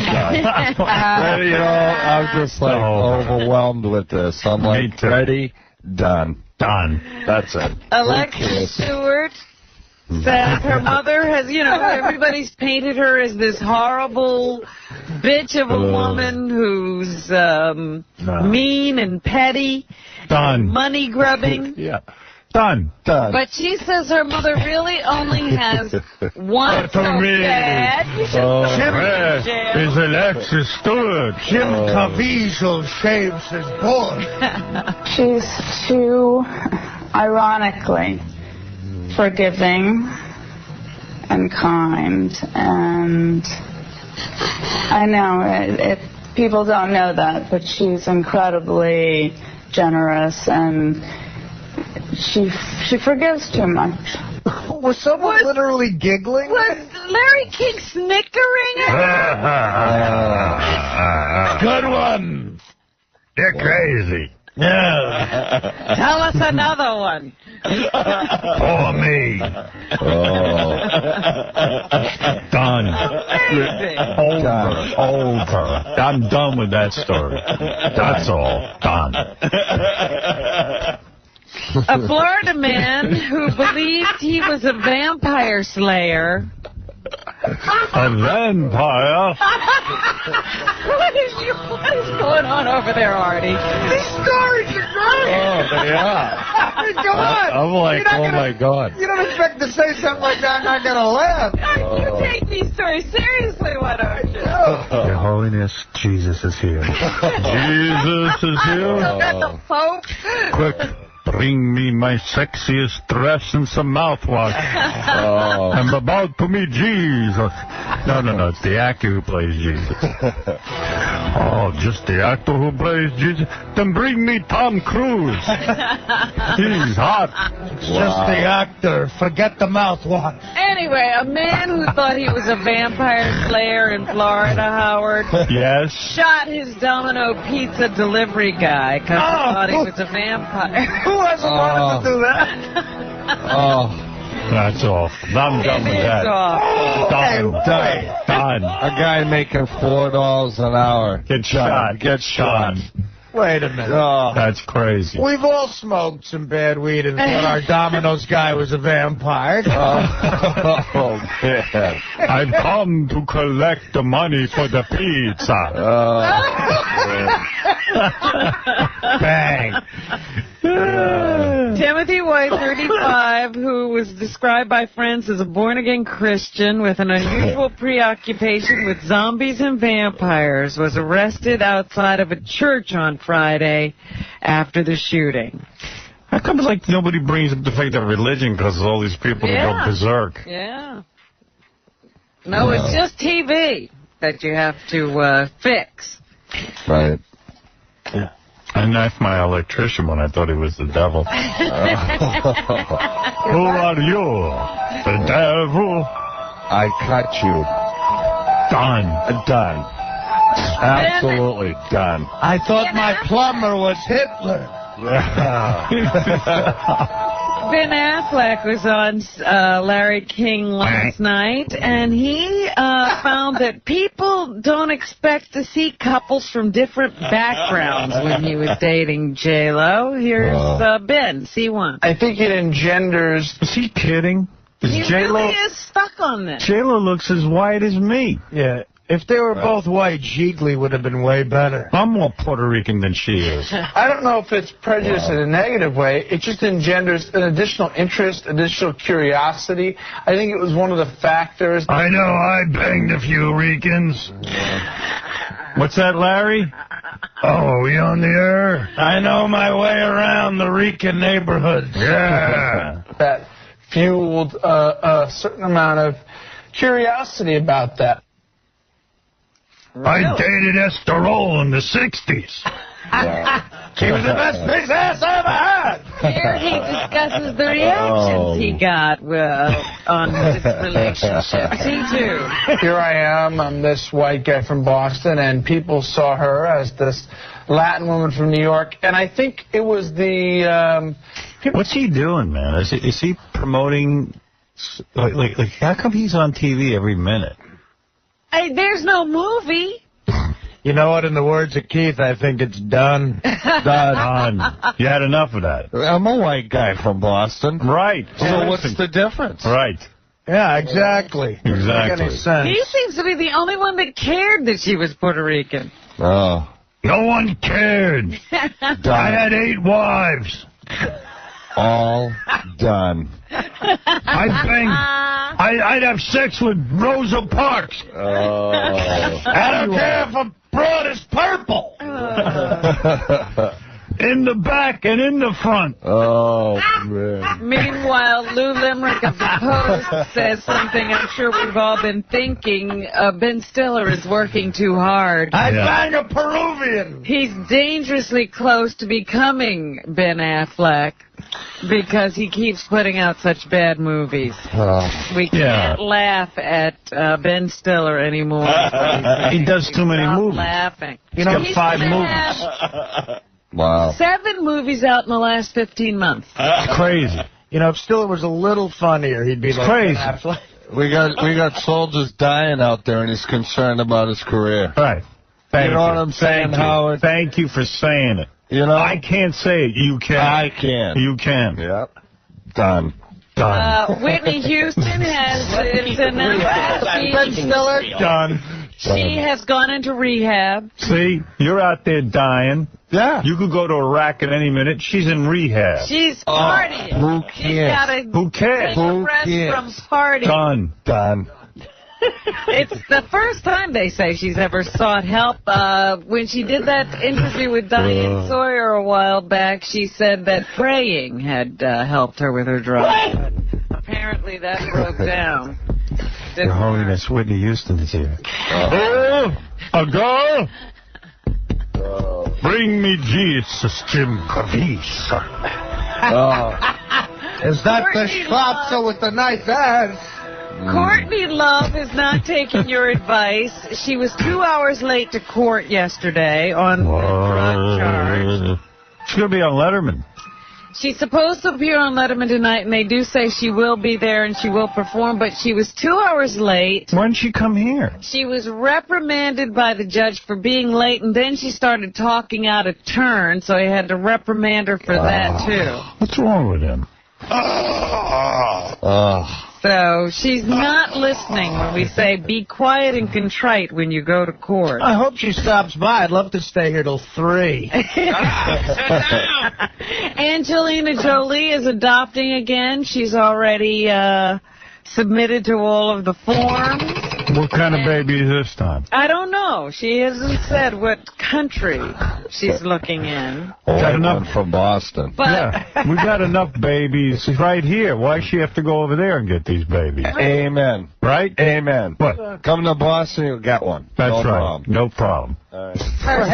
[SPEAKER 16] done. Ready? I'm just like overwhelmed with this. I'm like, ready? Done.
[SPEAKER 1] Done.
[SPEAKER 16] That's it.
[SPEAKER 2] Alexis Stewart says her mother has, everybody's painted her as this horrible bitch of a woman who's mean and petty.
[SPEAKER 1] Done.
[SPEAKER 2] Money grubbing.
[SPEAKER 1] Yeah. Done.
[SPEAKER 2] But she says her mother really only has one dad.
[SPEAKER 1] Is Alexis Stewart.
[SPEAKER 3] Jim Caviezel shaves his boy.
[SPEAKER 6] She's too, ironically, forgiving and kind, and I know people don't know that, but she's incredibly generous, and she forgives too much.
[SPEAKER 15] Was someone literally giggling?
[SPEAKER 2] Was Larry King snickering?
[SPEAKER 1] Good one. You're crazy. Yeah.
[SPEAKER 2] Tell us another one.
[SPEAKER 1] For me. Done. Over. I'm done with that story. That's all. Done.
[SPEAKER 2] A Florida man who believed he was a vampire slayer.
[SPEAKER 1] A vampire?
[SPEAKER 2] What is going on over there, Artie?
[SPEAKER 15] These stories are great.
[SPEAKER 16] Oh, they are.
[SPEAKER 15] Come on.
[SPEAKER 16] I'm like, oh my God.
[SPEAKER 15] You don't expect to say something like that and not going to laugh.
[SPEAKER 2] You take these stories seriously, why don't you?
[SPEAKER 1] Your Holiness, Jesus is here. Jesus is here.
[SPEAKER 2] Got the Pope.
[SPEAKER 1] Quick. Bring me my sexiest dress and some mouthwash. I'm about to meet Jesus. No, it's the actor who plays Jesus. Just the actor who plays Jesus? Then bring me Tom Cruise. He's hot.
[SPEAKER 3] It's just the actor. Forget the mouthwash.
[SPEAKER 2] Anyway, a man who thought he was a vampire slayer in Florida, Howard.
[SPEAKER 1] Yes?
[SPEAKER 2] Shot his Domino pizza delivery guy because he thought he was a vampire.
[SPEAKER 15] Who hasn't wanted to do that?
[SPEAKER 1] That's off. I'm done with that. Done.
[SPEAKER 16] A guy making $4 an hour.
[SPEAKER 1] Get shot.
[SPEAKER 3] Wait a minute.
[SPEAKER 1] That's crazy.
[SPEAKER 3] We've all smoked some bad weed and thought our Domino's guy was a vampire.
[SPEAKER 16] Oh, man.
[SPEAKER 1] I've come to collect the money for the pizza. Bang.
[SPEAKER 2] Timothy White, 35, who was described by friends as a born-again Christian with an unusual preoccupation with zombies and vampires, was arrested outside of a church on Friday after the shooting.
[SPEAKER 1] How come nobody brings up the fact of religion because all these people go berserk?
[SPEAKER 2] Yeah. No, it's just TV that you have to fix.
[SPEAKER 16] Right.
[SPEAKER 1] Yeah. I knifed my electrician when I thought he was the devil. Who are you? The devil?
[SPEAKER 16] I cut you.
[SPEAKER 1] Done.
[SPEAKER 16] Absolutely done.
[SPEAKER 3] I thought my plumber was Hitler.
[SPEAKER 2] Ben Affleck was on Larry King last night, and he found that people don't expect to see couples from different backgrounds when he was dating J-Lo. Here's Ben, C1.
[SPEAKER 22] I think it engenders...
[SPEAKER 1] Is he kidding?
[SPEAKER 2] He really is stuck on this.
[SPEAKER 1] J-Lo looks as white as me.
[SPEAKER 3] Yeah. If they were both white, Jiggly would have been way better.
[SPEAKER 1] I'm more Puerto Rican than she is.
[SPEAKER 22] I don't know if it's prejudice in a negative way. It just engenders an additional interest, additional curiosity. I think it was one of the factors.
[SPEAKER 1] I know, I banged a few Ricans. What's that, Larry? Oh, are we on the air?
[SPEAKER 3] I know my way around the Rican neighborhoods.
[SPEAKER 1] Yeah.
[SPEAKER 22] That fueled a certain amount of curiosity about that.
[SPEAKER 1] Really? I dated Esther Roll in the 60s.
[SPEAKER 15] She was the best big ass I ever had.
[SPEAKER 2] Here he discusses the reactions he got on this relationship. He too.
[SPEAKER 22] Here I am. I'm this white guy from Boston, and people saw her as this Latin woman from New York, and I think it was the...
[SPEAKER 1] What's he doing, man? Is he promoting... Like, how come he's on TV every minute?
[SPEAKER 2] There's no movie.
[SPEAKER 15] You know what? In the words of Keith, I think it's done.
[SPEAKER 1] Done. You had enough of that.
[SPEAKER 16] I'm a white guy from Boston.
[SPEAKER 1] Right.
[SPEAKER 16] So what's the difference?
[SPEAKER 1] Right.
[SPEAKER 15] Yeah, exactly.
[SPEAKER 1] Exactly.
[SPEAKER 15] Doesn't make any sense.
[SPEAKER 2] He seems to be the only one that cared that she was Puerto Rican.
[SPEAKER 16] Oh.
[SPEAKER 1] No one cared. I had 8 wives.
[SPEAKER 16] All done.
[SPEAKER 1] I'd have sex with Rosa Parks.
[SPEAKER 16] Oh.
[SPEAKER 15] I don't care if a broad is purple.
[SPEAKER 1] In the back and in the front.
[SPEAKER 16] Oh, man.
[SPEAKER 2] Meanwhile, Lou Limerick of the Post says something I'm sure we've all been thinking. Ben Stiller is working too hard.
[SPEAKER 15] I bang a Peruvian.
[SPEAKER 2] He's dangerously close to becoming Ben Affleck because he keeps putting out such bad movies. We can't laugh at Ben Stiller anymore.
[SPEAKER 1] He does too many movies.
[SPEAKER 2] Laughing.
[SPEAKER 1] He's got 5 movies.
[SPEAKER 16] Wow.
[SPEAKER 2] 7 movies out in the last 15 months.
[SPEAKER 1] Crazy.
[SPEAKER 15] You know, if Stiller was a little funnier, he'd be like
[SPEAKER 1] crazy.
[SPEAKER 15] Ben Affleck.
[SPEAKER 16] We got soldiers dying out there, and he's concerned about his career.
[SPEAKER 1] Right. Thank
[SPEAKER 16] you know what I'm saying, Howard?
[SPEAKER 1] Thank you for saying it.
[SPEAKER 16] You know,
[SPEAKER 1] I can't say it. You can.
[SPEAKER 16] I can.
[SPEAKER 1] You can.
[SPEAKER 16] Yep. Done.
[SPEAKER 2] Whitney Houston has Ben Stiller.
[SPEAKER 1] Done.
[SPEAKER 2] She has gone into rehab.
[SPEAKER 1] See, you're out there dying.
[SPEAKER 16] Yeah.
[SPEAKER 1] You could go to Iraq at any minute. She's in rehab.
[SPEAKER 2] She's partying.
[SPEAKER 16] Who cares?
[SPEAKER 1] Who cares?
[SPEAKER 2] Who cares? From partying.
[SPEAKER 1] Done.
[SPEAKER 2] It's the first time they say she's ever sought help. When she did that interview with Diane Sawyer a while back, she said that praying had helped her with her drugs. Apparently that broke down.
[SPEAKER 1] Your Holiness, Whitney Houston is here. A girl? Bring me Jesus, 𝗦𝗵cie𝘄𝗿𝗍.
[SPEAKER 15] Is that the Schwarzer with the nice ass?
[SPEAKER 2] Courtney Love is not taking your advice. She was 2 hours late to court yesterday on drug charge.
[SPEAKER 1] She's going to be on Letterman.
[SPEAKER 2] She's supposed to appear on Letterman tonight, and they do say she will be there and she will perform, but she was 2 hours late.
[SPEAKER 1] When did she come here?
[SPEAKER 2] She was reprimanded by the judge for being late, and then she started talking out of turn, so he had to reprimand her for that, too.
[SPEAKER 1] What's wrong with him?
[SPEAKER 2] So she's not listening when we say be quiet and contrite when you go to court.
[SPEAKER 15] I hope she stops by. I'd love to stay here till 3.
[SPEAKER 2] Angelina Jolie is adopting again. She's already submitted to all of the forms.
[SPEAKER 1] What kind of baby is this time?
[SPEAKER 2] I don't know. She hasn't said what country she's looking in.
[SPEAKER 16] Got enough from Boston.
[SPEAKER 2] But
[SPEAKER 1] we got enough babies right here. Why does she have to go over there and get these babies?
[SPEAKER 16] Amen.
[SPEAKER 1] Right?
[SPEAKER 16] Amen.
[SPEAKER 1] What?
[SPEAKER 16] Come to Boston, you'll get one.
[SPEAKER 1] That's
[SPEAKER 16] no
[SPEAKER 1] right.
[SPEAKER 16] Problem.
[SPEAKER 1] No problem.
[SPEAKER 2] Her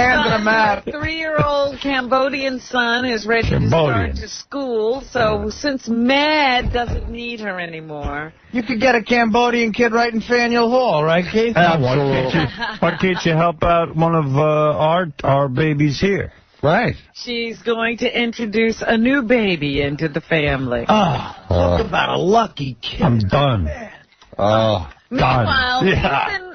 [SPEAKER 2] 3-year-old Cambodian son is ready to start to school, so since Mad doesn't need her anymore.
[SPEAKER 15] You could get a Cambodian kid right in Faneuil Hall, right, Keith?
[SPEAKER 1] Why can't you help out one of our babies here?
[SPEAKER 16] Right.
[SPEAKER 2] She's going to introduce a new baby into the family.
[SPEAKER 15] Talk about a lucky kid.
[SPEAKER 1] I'm done.
[SPEAKER 2] Meanwhile,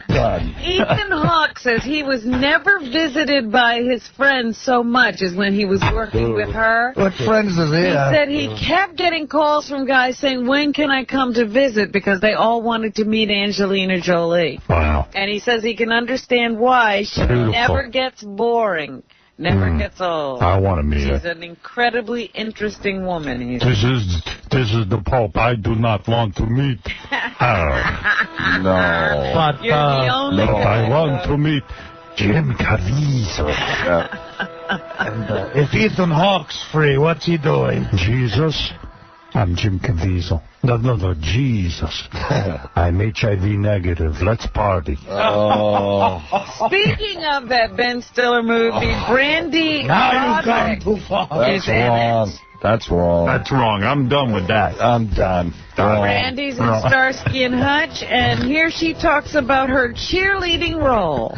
[SPEAKER 1] Done.
[SPEAKER 2] Ethan Hawke says he was never visited by his friends so much as when he was working with her.
[SPEAKER 15] What friends does he have?
[SPEAKER 2] He said he kept getting calls from guys saying, when can I come to visit? Because they all wanted to meet Angelina Jolie.
[SPEAKER 1] Wow.
[SPEAKER 2] And he says he can understand why. She never gets boring. Never gets old.
[SPEAKER 1] I want to meet her.
[SPEAKER 2] She's an incredibly interesting woman. He
[SPEAKER 1] This is the Pope I do not want to meet.
[SPEAKER 16] No.
[SPEAKER 15] But,
[SPEAKER 2] You're the only
[SPEAKER 1] No,
[SPEAKER 2] guy.
[SPEAKER 1] I want to meet 𝗦𝗵cie𝗄𝗿𝗍.
[SPEAKER 15] And if Ethan Hawke's free, what's he doing?
[SPEAKER 1] Jesus.
[SPEAKER 14] I'm Jim Caviezel. No, Jesus. I'm HIV negative. Let's party.
[SPEAKER 2] Oh. Speaking of that Ben Stiller movie, Brandy
[SPEAKER 15] Now you've gone too far.
[SPEAKER 16] That's wrong. That's wrong.
[SPEAKER 14] That's wrong. I'm done with that.
[SPEAKER 16] I'm done.
[SPEAKER 2] Brandy's in Starsky and Hutch, and here she talks about her cheerleading role.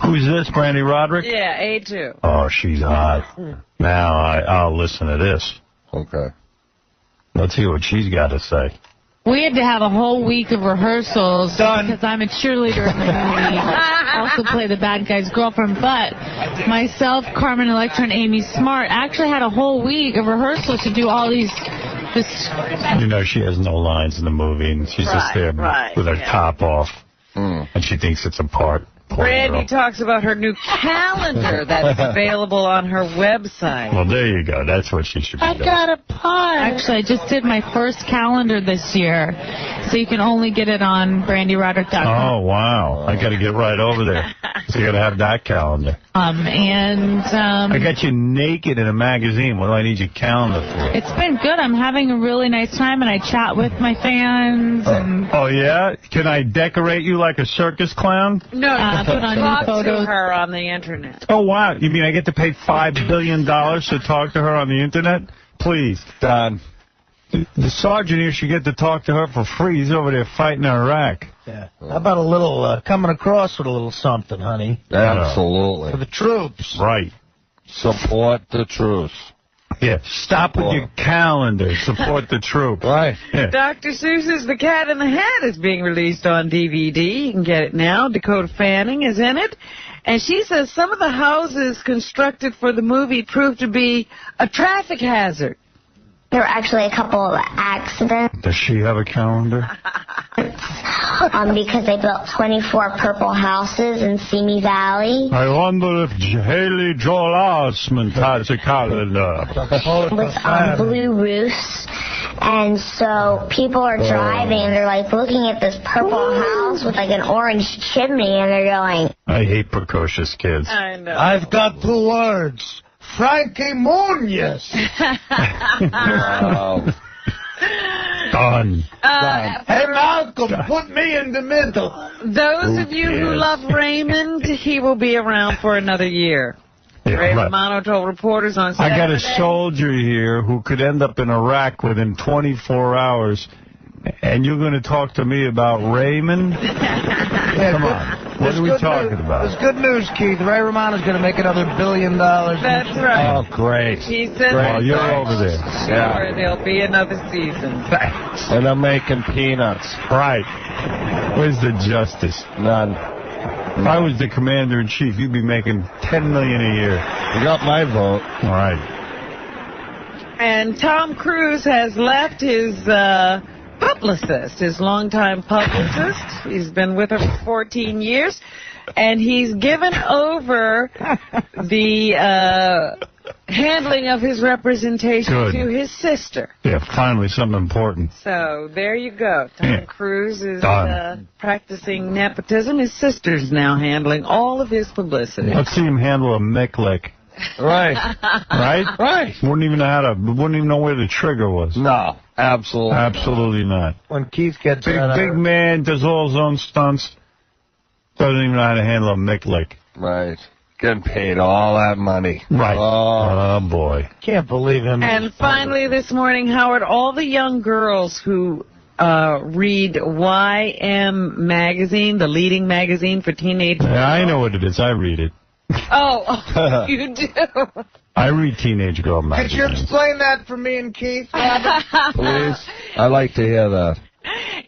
[SPEAKER 14] Who's this, Brandy Roderick?
[SPEAKER 2] Yeah, A2.
[SPEAKER 14] Oh, she's hot. Now I'll listen to this.
[SPEAKER 16] Okay.
[SPEAKER 14] Let's hear what she's got to say.
[SPEAKER 7] We had to have a whole week of rehearsals because I'm a cheerleader in the movie. I also play the bad guy's girlfriend, but myself, Carmen Electra, and Amy Smart actually had a whole week of rehearsals to do all these...
[SPEAKER 14] You know, she has no lines in the movie, and she's just there with her top off, and she thinks it's a part.
[SPEAKER 2] Brandy talks about her new calendar that's available on her website.
[SPEAKER 14] Well, there you go. That's what she should be doing.
[SPEAKER 7] I got a part. Actually, I just did my first calendar this year, so you can only get it on brandyroderick.com.
[SPEAKER 14] Oh, wow. I got to get right over there. So you got to have that calendar. I got you naked in a magazine. What do I need your calendar for?
[SPEAKER 7] It's been good. I'm having a really nice time, and I chat with my fans.
[SPEAKER 14] Oh, yeah? Can I decorate you like a circus clown?
[SPEAKER 2] No,
[SPEAKER 7] put on
[SPEAKER 2] talk
[SPEAKER 7] new photos.
[SPEAKER 2] to her on the internet.
[SPEAKER 14] Oh, wow. You mean I get to pay $5 billion to talk to her on the internet? Please.
[SPEAKER 16] Done.
[SPEAKER 14] The sergeant here should get to talk to her for free. He's over there fighting Iraq.
[SPEAKER 15] Yeah. How about a little coming across with a little something, honey?
[SPEAKER 16] Absolutely.
[SPEAKER 15] For the troops.
[SPEAKER 14] Right.
[SPEAKER 16] Support the troops.
[SPEAKER 14] Yeah, stop with your calendar. Support the troops.
[SPEAKER 16] Right.
[SPEAKER 14] Yeah.
[SPEAKER 2] Dr. Seuss's The Cat in the Hat is being released on DVD. You can get it now. Dakota Fanning is in it. And she says some of the houses constructed for the movie proved to be a traffic hazard.
[SPEAKER 13] There were actually a couple of accidents.
[SPEAKER 14] Does she have a calendar?
[SPEAKER 13] Because they built 24 purple houses in Simi Valley.
[SPEAKER 14] I wonder if Haley Joel Osment has a calendar.
[SPEAKER 13] With blue roofs. And so people are driving and they're like looking at this purple house with like an orange chimney and they're going,
[SPEAKER 14] I hate precocious kids.
[SPEAKER 2] I know.
[SPEAKER 15] I've got 2 words. Frankie Muniz.
[SPEAKER 14] Done.
[SPEAKER 15] Hey, Malcolm, put me in the middle.
[SPEAKER 2] Those of you who love Raymond, he will be around for another year.
[SPEAKER 14] Yeah,
[SPEAKER 2] Ray
[SPEAKER 14] right.
[SPEAKER 2] Romano told reporters on Saturday.
[SPEAKER 14] I got a soldier here who could end up in Iraq within 24 hours, and you're going to talk to me about Raymond? Come on. What are we talking about?
[SPEAKER 15] There's good news, Keith. Ray Romano's going to make another $1 billion.
[SPEAKER 2] That's right.
[SPEAKER 14] Oh, great.
[SPEAKER 2] He said
[SPEAKER 14] Well, you're over there.
[SPEAKER 2] Sure, there'll be another season.
[SPEAKER 16] And I'm making peanuts.
[SPEAKER 14] Right. Where's the justice?
[SPEAKER 16] None.
[SPEAKER 14] If I was the commander-in-chief, you'd be making $10 million a year.
[SPEAKER 16] You got my vote.
[SPEAKER 14] All right.
[SPEAKER 2] And Tom Cruise has left his publicist, his longtime publicist. He's been with her for 14 years. And he's given over the handling of his representation to his sister.
[SPEAKER 14] Yeah, finally something important.
[SPEAKER 2] So there you go. Tom Cruise is
[SPEAKER 14] Done.
[SPEAKER 2] practicing nepotism. His sister's now handling all of his publicity.
[SPEAKER 14] Let's see him handle a Mick-lick.
[SPEAKER 16] Right.
[SPEAKER 14] Right?
[SPEAKER 16] Right.
[SPEAKER 14] Wouldn't even know where the trigger was.
[SPEAKER 16] No, absolutely.
[SPEAKER 14] Absolutely not.
[SPEAKER 15] When Keith gets
[SPEAKER 14] big man, does all his own stunts. Doesn't even know how to handle a Mick-lick.
[SPEAKER 16] Right. Getting paid all that money.
[SPEAKER 14] Right. Oh, boy.
[SPEAKER 15] Can't believe him.
[SPEAKER 2] And finally this morning, Howard, all the young girls who read YM Magazine, the leading magazine for teenage girls.
[SPEAKER 14] Yeah, I know what it is. I read it.
[SPEAKER 2] Oh, you do?
[SPEAKER 14] I read Teenage Girl
[SPEAKER 15] Could
[SPEAKER 14] magazine.
[SPEAKER 15] you explain that for me and Keith, Robert?
[SPEAKER 16] Please? I'd like to hear that.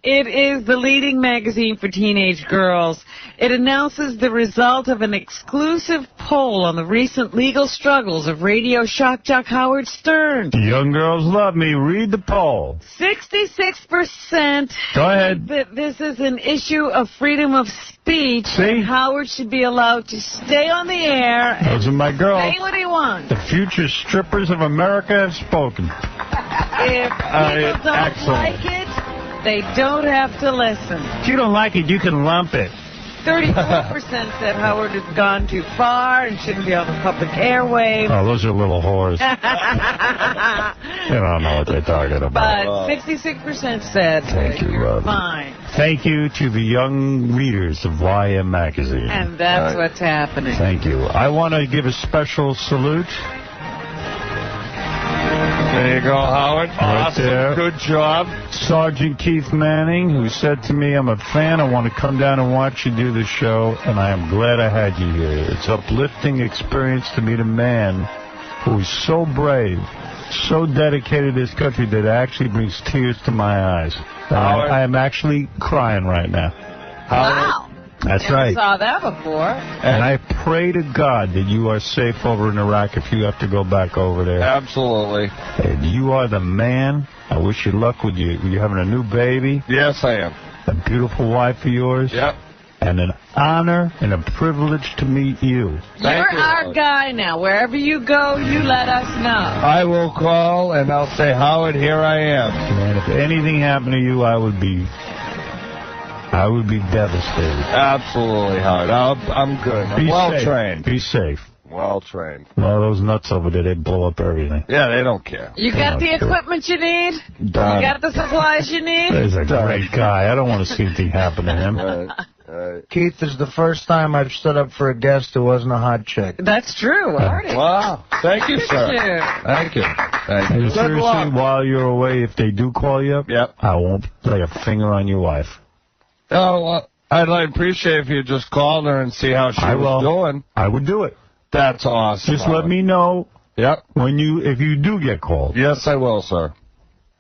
[SPEAKER 2] It is the leading magazine for teenage girls. It announces the result of an exclusive poll on the recent legal struggles of radio shock jock Howard Stern.
[SPEAKER 14] Young girls love me. Read the poll.
[SPEAKER 2] 66%
[SPEAKER 14] Go ahead.
[SPEAKER 2] that this is an issue of freedom of speech.
[SPEAKER 14] See?
[SPEAKER 2] And Howard should be allowed to stay on the air
[SPEAKER 14] Those are my girls.
[SPEAKER 2] and say what he wants.
[SPEAKER 14] The future strippers of America have spoken.
[SPEAKER 2] If people don't like it, they don't have to listen.
[SPEAKER 14] If you don't like it, you can lump it.
[SPEAKER 2] 34% said Howard has gone too far and shouldn't be on the public airwaves.
[SPEAKER 1] Oh, those are little whores. They don't know what they're talking about.
[SPEAKER 2] But 66% said
[SPEAKER 1] Thank you,
[SPEAKER 2] you're
[SPEAKER 1] Rob.
[SPEAKER 2] fine.
[SPEAKER 1] Thank you to the young readers of YM Magazine.
[SPEAKER 2] And that's what's happening.
[SPEAKER 1] Thank you. I want to give a special salute.
[SPEAKER 16] There you go, Howard.
[SPEAKER 1] Right
[SPEAKER 16] Awesome.
[SPEAKER 1] there.
[SPEAKER 16] Good job.
[SPEAKER 1] Sergeant Keith Manning, who said to me, I'm a fan. I want to come down and watch you do the show, and I am glad I had you here. It's an uplifting experience to meet a man who is so brave, so dedicated to his country that it actually brings tears to my eyes. I am actually crying right now.
[SPEAKER 2] Wow.
[SPEAKER 1] That's
[SPEAKER 2] Never
[SPEAKER 1] right.
[SPEAKER 2] saw that before.
[SPEAKER 1] And I pray to God that you are safe over in Iraq if you have to go back over there.
[SPEAKER 16] Absolutely.
[SPEAKER 1] And you are the man. I wish you luck with you. You're having a new baby.
[SPEAKER 16] Yes, I am.
[SPEAKER 1] A beautiful wife of yours.
[SPEAKER 16] Yep.
[SPEAKER 1] And an honor and a privilege to meet you.
[SPEAKER 2] You're our guy now. Wherever you go, you let us know.
[SPEAKER 16] I will call and I'll say, Howard, here I am.
[SPEAKER 1] And if anything happened to you, I would be devastated.
[SPEAKER 16] Absolutely, Howard. I'm good. I'm well-trained.
[SPEAKER 1] Be safe.
[SPEAKER 16] Well-trained.
[SPEAKER 1] Well, those nuts over there, they blow up everything.
[SPEAKER 16] Yeah, they don't care.
[SPEAKER 2] You got the equipment you need?
[SPEAKER 1] Done.
[SPEAKER 2] You got the supplies you need?
[SPEAKER 1] He's a great guy. I don't want to see anything happen to him.
[SPEAKER 15] Keith, this is the first time I've stood up for a guest who wasn't a hot chick.
[SPEAKER 2] That's true, Artie.
[SPEAKER 16] Wow. Thank you, sir. Thank you. Thank you.
[SPEAKER 1] And seriously, while you're away, if they do call you up, I won't lay a finger on your wife.
[SPEAKER 16] Oh, well, I'd appreciate if you just called her and see how she was doing.
[SPEAKER 1] I would do it.
[SPEAKER 16] That's awesome.
[SPEAKER 1] Just let me know.
[SPEAKER 16] Yep.
[SPEAKER 1] If you do get called.
[SPEAKER 16] Yes, I will, sir.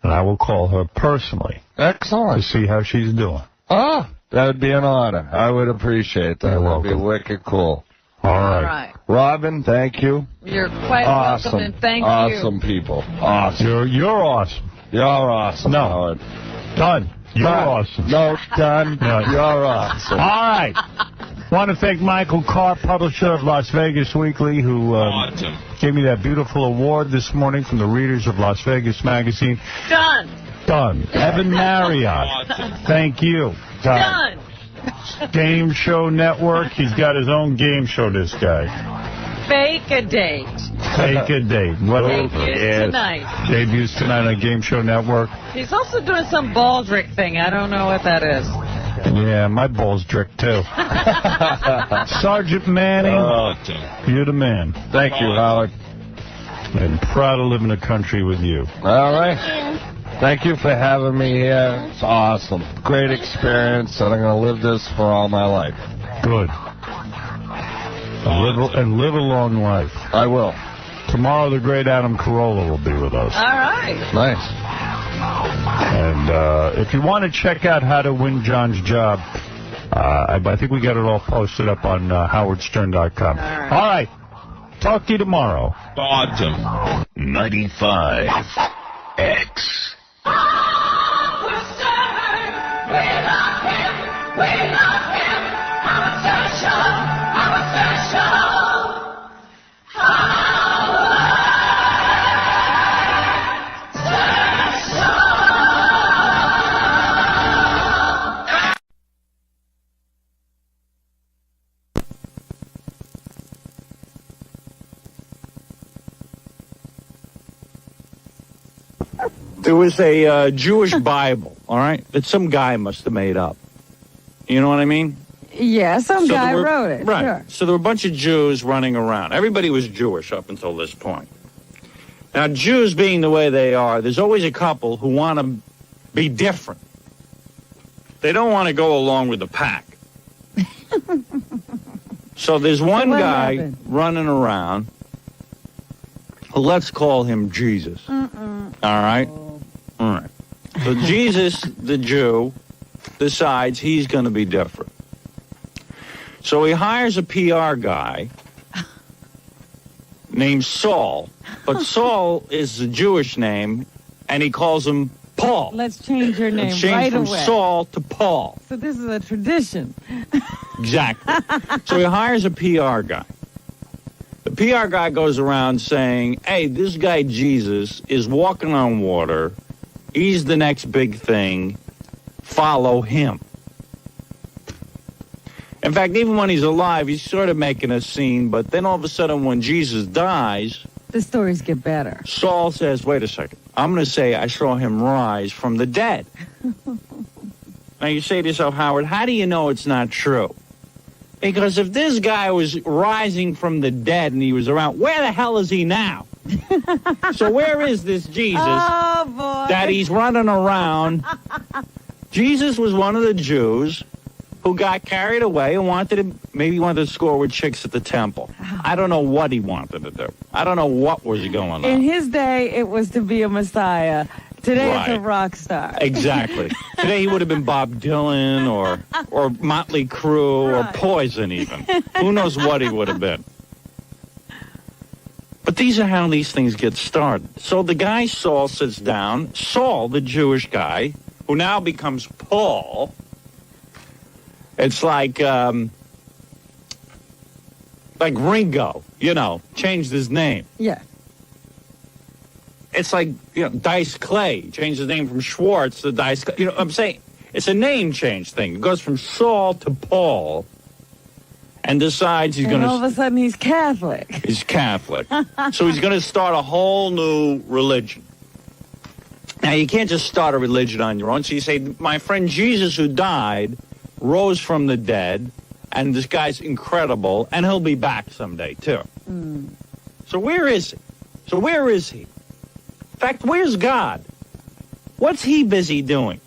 [SPEAKER 1] And I will call her personally.
[SPEAKER 16] Excellent.
[SPEAKER 1] To see how she's doing.
[SPEAKER 16] Ah, that would be an honor. I would appreciate that.
[SPEAKER 1] You're
[SPEAKER 16] That would be
[SPEAKER 1] welcome.
[SPEAKER 16] wicked cool.
[SPEAKER 1] All right.
[SPEAKER 2] All right.
[SPEAKER 16] Robin, thank you.
[SPEAKER 2] You're quite
[SPEAKER 16] Awesome.
[SPEAKER 2] welcome, and thank you.
[SPEAKER 16] Awesome people. Awesome.
[SPEAKER 1] You're awesome.
[SPEAKER 16] You're awesome,
[SPEAKER 1] No.
[SPEAKER 16] Howard.
[SPEAKER 1] Done. You're
[SPEAKER 16] Done.
[SPEAKER 1] awesome.
[SPEAKER 16] No, done.
[SPEAKER 1] No.
[SPEAKER 16] You're awesome.
[SPEAKER 1] All right. Want to thank Michael Carr, publisher of Las Vegas Weekly, who gave me that beautiful award this morning from the readers of Las Vegas Magazine.
[SPEAKER 2] Done.
[SPEAKER 1] Done. Evan Marriott. Thank you.
[SPEAKER 2] Done.
[SPEAKER 1] Game Show Network. He's got his own game show, this guy.
[SPEAKER 2] Fake a date.
[SPEAKER 1] Take a date. Whatever.
[SPEAKER 2] Debuts tonight.
[SPEAKER 1] Debuts tonight on Game Show Network.
[SPEAKER 2] He's also doing some Baldrick thing. I don't know what that is.
[SPEAKER 1] Yeah, my balls drick too. Sergeant Manning, you're the man.
[SPEAKER 16] Thank you, Howard.
[SPEAKER 1] And proud to live in a country with you.
[SPEAKER 16] All right. Thank you for having me here. It's awesome. Great experience, and I'm going to live this for all my life.
[SPEAKER 1] Good. And live a long life.
[SPEAKER 16] I will.
[SPEAKER 1] Tomorrow, the great Adam Carolla will be with us.
[SPEAKER 2] All right.
[SPEAKER 16] Nice.
[SPEAKER 1] And if you want to check out how to win John's job, I think we got it all posted up on howardstern.com. All right. Talk to you tomorrow.
[SPEAKER 17] Bottom 95X.
[SPEAKER 1] There was a Jewish Bible, all right, that some guy must have made up. You know what I mean?
[SPEAKER 2] Yeah, some guy wrote it.
[SPEAKER 1] Right.
[SPEAKER 2] Sure.
[SPEAKER 1] So there were a bunch of Jews running around. Everybody was Jewish up until this point. Now, Jews being the way they are, there's always a couple who want to be different. They don't want to go along with the pack. So there's one guy running around. Let's call him Jesus. All right? All right. So Jesus, the Jew, decides he's going to be different. So he hires a PR guy named Saul. But Saul is a Jewish name, and he calls him Paul.
[SPEAKER 2] Let's change your name
[SPEAKER 1] Let's change
[SPEAKER 2] right
[SPEAKER 1] from
[SPEAKER 2] away.
[SPEAKER 1] Saul to Paul.
[SPEAKER 2] So this is a tradition.
[SPEAKER 1] Exactly. So he hires a PR guy. The PR guy goes around saying, hey, this guy Jesus is walking on water. He's the next big thing. Follow him. In fact, even when he's alive, he's sort of making a scene, but then all of a sudden when Jesus dies,
[SPEAKER 2] the stories get better.
[SPEAKER 1] Saul says, wait a second, I'm going to say I saw him rise from the dead. Now you say to yourself, Howard, how do you know it's not true? Because if this guy was rising from the dead and he was around, where the hell is he now? So where is this Jesus that he's running around? Jesus was one of the Jews who got carried away and maybe wanted to score with chicks at the temple. I don't know what he wanted to do. I don't know what was going on.
[SPEAKER 2] In his day, it was to be a Messiah. Today,
[SPEAKER 1] Right.
[SPEAKER 2] it's a rock star.
[SPEAKER 1] Exactly. Today he would have been Bob Dylan or Motley Crue or Poison even. Who knows what he would have been. But these are how these things get started. So the guy Saul sits down. Saul, the Jewish guy, who now becomes Paul. It's like Ringo, changed his name.
[SPEAKER 2] Yeah.
[SPEAKER 1] It's like, Dice Clay changed his name from Schwartz to Dice Clay. I'm saying it's a name change thing. It goes from Saul to Paul and decides he's going to...
[SPEAKER 2] all of a sudden he's Catholic.
[SPEAKER 1] He's Catholic. So he's going to start a whole new religion. Now, you can't just start a religion on your own. So you say, my friend Jesus who died rose from the dead, and this guy's incredible, and he'll be back someday, too.
[SPEAKER 2] Mm.
[SPEAKER 1] So where is he? In fact, where's God? What's he busy doing?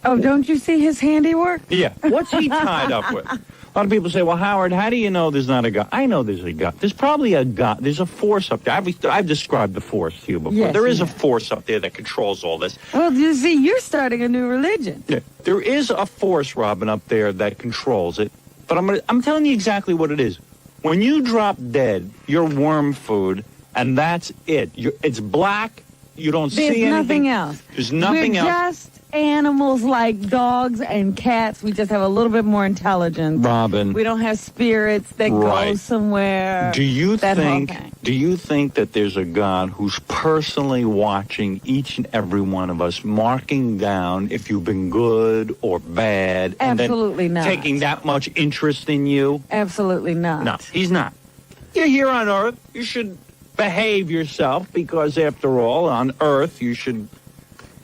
[SPEAKER 2] Oh, don't you see his handiwork?
[SPEAKER 1] Yeah. What's he tied up with? A lot of people say, well, Howard, how do you know there's not a God? I know there's a God. There's probably a God. There's a force up there. I've described the force to you before.
[SPEAKER 2] Yes,
[SPEAKER 1] there is a force up there that controls all this.
[SPEAKER 2] Well, you see, you're starting a new religion.
[SPEAKER 1] Yeah. There is a force, Robin, up there that controls it. But I'm telling you exactly what it is. When you drop dead, you're worm food, and that's it. It's black. You don't see anything.
[SPEAKER 2] There's nothing else.
[SPEAKER 1] There's nothing else.
[SPEAKER 2] We're just animals like dogs and cats. We just have a little bit more intelligence.
[SPEAKER 1] Robin.
[SPEAKER 2] We don't have spirits that go somewhere.
[SPEAKER 1] Do you think that there's a God who's personally watching each and every one of us, marking down if you've been good or bad?
[SPEAKER 2] Absolutely
[SPEAKER 1] and then
[SPEAKER 2] not.
[SPEAKER 1] Taking that much interest in you?
[SPEAKER 2] Absolutely not.
[SPEAKER 1] No, he's not. You're here on Earth. You should behave yourself because, after all, on Earth, you should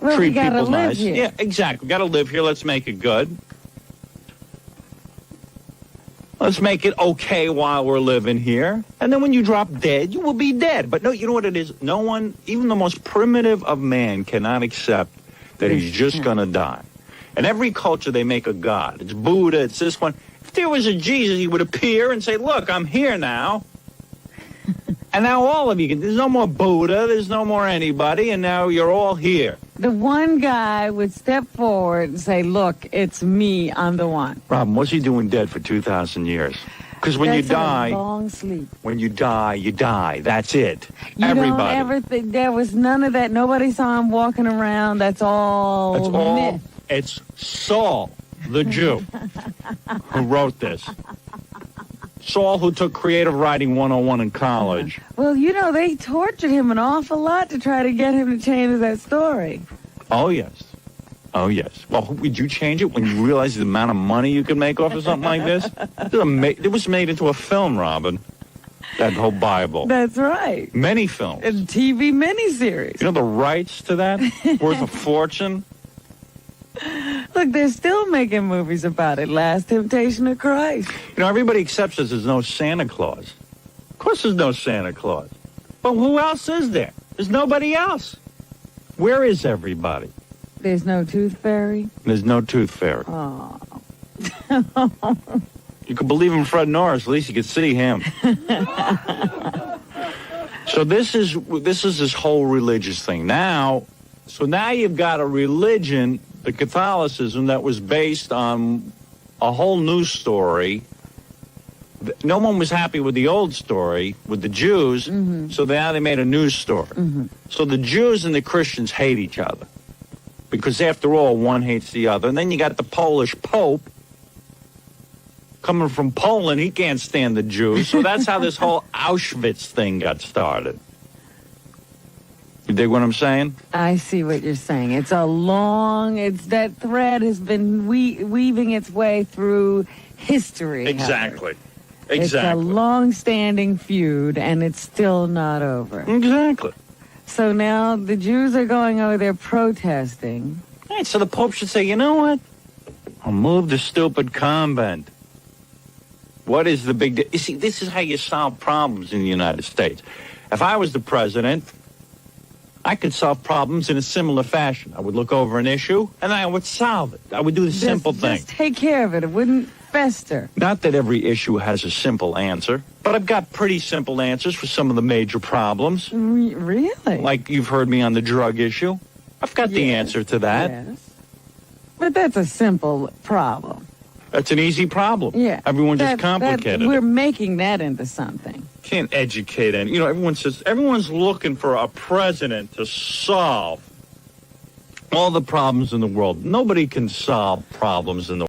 [SPEAKER 1] treat people nice.
[SPEAKER 2] Here.
[SPEAKER 1] Yeah, exactly. Got to live here. Let's make it good. Let's make it okay while we're living here. And then when you drop dead, you will be dead. But no, you know what it is? No one, even the most primitive of man, cannot accept that he's just going to die. In every culture, they make a god. It's Buddha. It's this one. If there was a Jesus, he would appear and say, look, I'm here now. And now all of you can, there's no more Buddha, there's no more anybody, and now you're all here.
[SPEAKER 2] The one guy would step forward and say, look, it's me, I'm the one.
[SPEAKER 1] Robin, what's he doing dead for 2,000 years? Because when you die,
[SPEAKER 2] a long sleep.
[SPEAKER 1] When you die, you die. That's it.
[SPEAKER 2] You
[SPEAKER 1] Everybody.
[SPEAKER 2] don't ever think, there was none of that. Nobody saw him walking around. That's all myth.
[SPEAKER 1] It's Saul, the Jew, who wrote this. Saul, who took creative writing 101 in college.
[SPEAKER 2] Well, they tortured him an awful lot to try to get him to change that story.
[SPEAKER 1] Oh, yes. Oh, yes. Well, would you change it when you realize the amount of money you could make off of something like this? It was made into a film, Robin, that whole Bible.
[SPEAKER 2] That's right.
[SPEAKER 1] Many films.
[SPEAKER 2] A TV miniseries.
[SPEAKER 1] You know the rights to that? Worth a fortune?
[SPEAKER 2] Look, they're still making movies about it. Last Temptation of Christ.
[SPEAKER 1] Everybody accepts that there's no Santa Claus. Of course there's no Santa Claus. But who else is there? There's nobody else. Where is everybody?
[SPEAKER 2] There's no Tooth Fairy?
[SPEAKER 1] There's no Tooth Fairy.
[SPEAKER 2] Oh.
[SPEAKER 1] You could believe in Fred Norris. At least you could see him. So this is this whole religious thing. Now you've got a religion, the Catholicism, that was based on a whole new story. No one was happy with the old story with the Jews, so now they made a new story. So the Jews and the Christians hate each other because, after all, one hates the other. And then you got the Polish Pope coming from Poland. He can't stand the Jews. So that's how this whole Auschwitz thing got started. You dig what I'm saying?
[SPEAKER 2] I see what you're saying. It's that thread has been weaving its way through history.
[SPEAKER 1] Exactly.
[SPEAKER 2] Howard. It's a long-standing feud, and it's still not over.
[SPEAKER 1] Exactly.
[SPEAKER 2] So now the Jews are going over there protesting.
[SPEAKER 1] Right, so the Pope should say, you know what? I'll move the stupid convent. What is the big deal? You see, this is how you solve problems in the United States. If I was the president, I could solve problems in a similar fashion. I would look over an issue, and I would solve it. I would do the simple thing.
[SPEAKER 2] Just take care of it. It wouldn't fester.
[SPEAKER 1] Not that every issue has a simple answer, but I've got pretty simple answers for some of the major problems.
[SPEAKER 2] Really?
[SPEAKER 1] Like you've heard me on the drug issue. I've got the answer to that.
[SPEAKER 2] Yes. But that's a simple problem.
[SPEAKER 1] That's an easy problem.
[SPEAKER 2] Yeah.
[SPEAKER 1] Everyone just complicated it.
[SPEAKER 2] We're making that into something.
[SPEAKER 1] Can't educate any. You know, everyone's looking for a president to solve all the problems in the world. Nobody can solve problems in the world.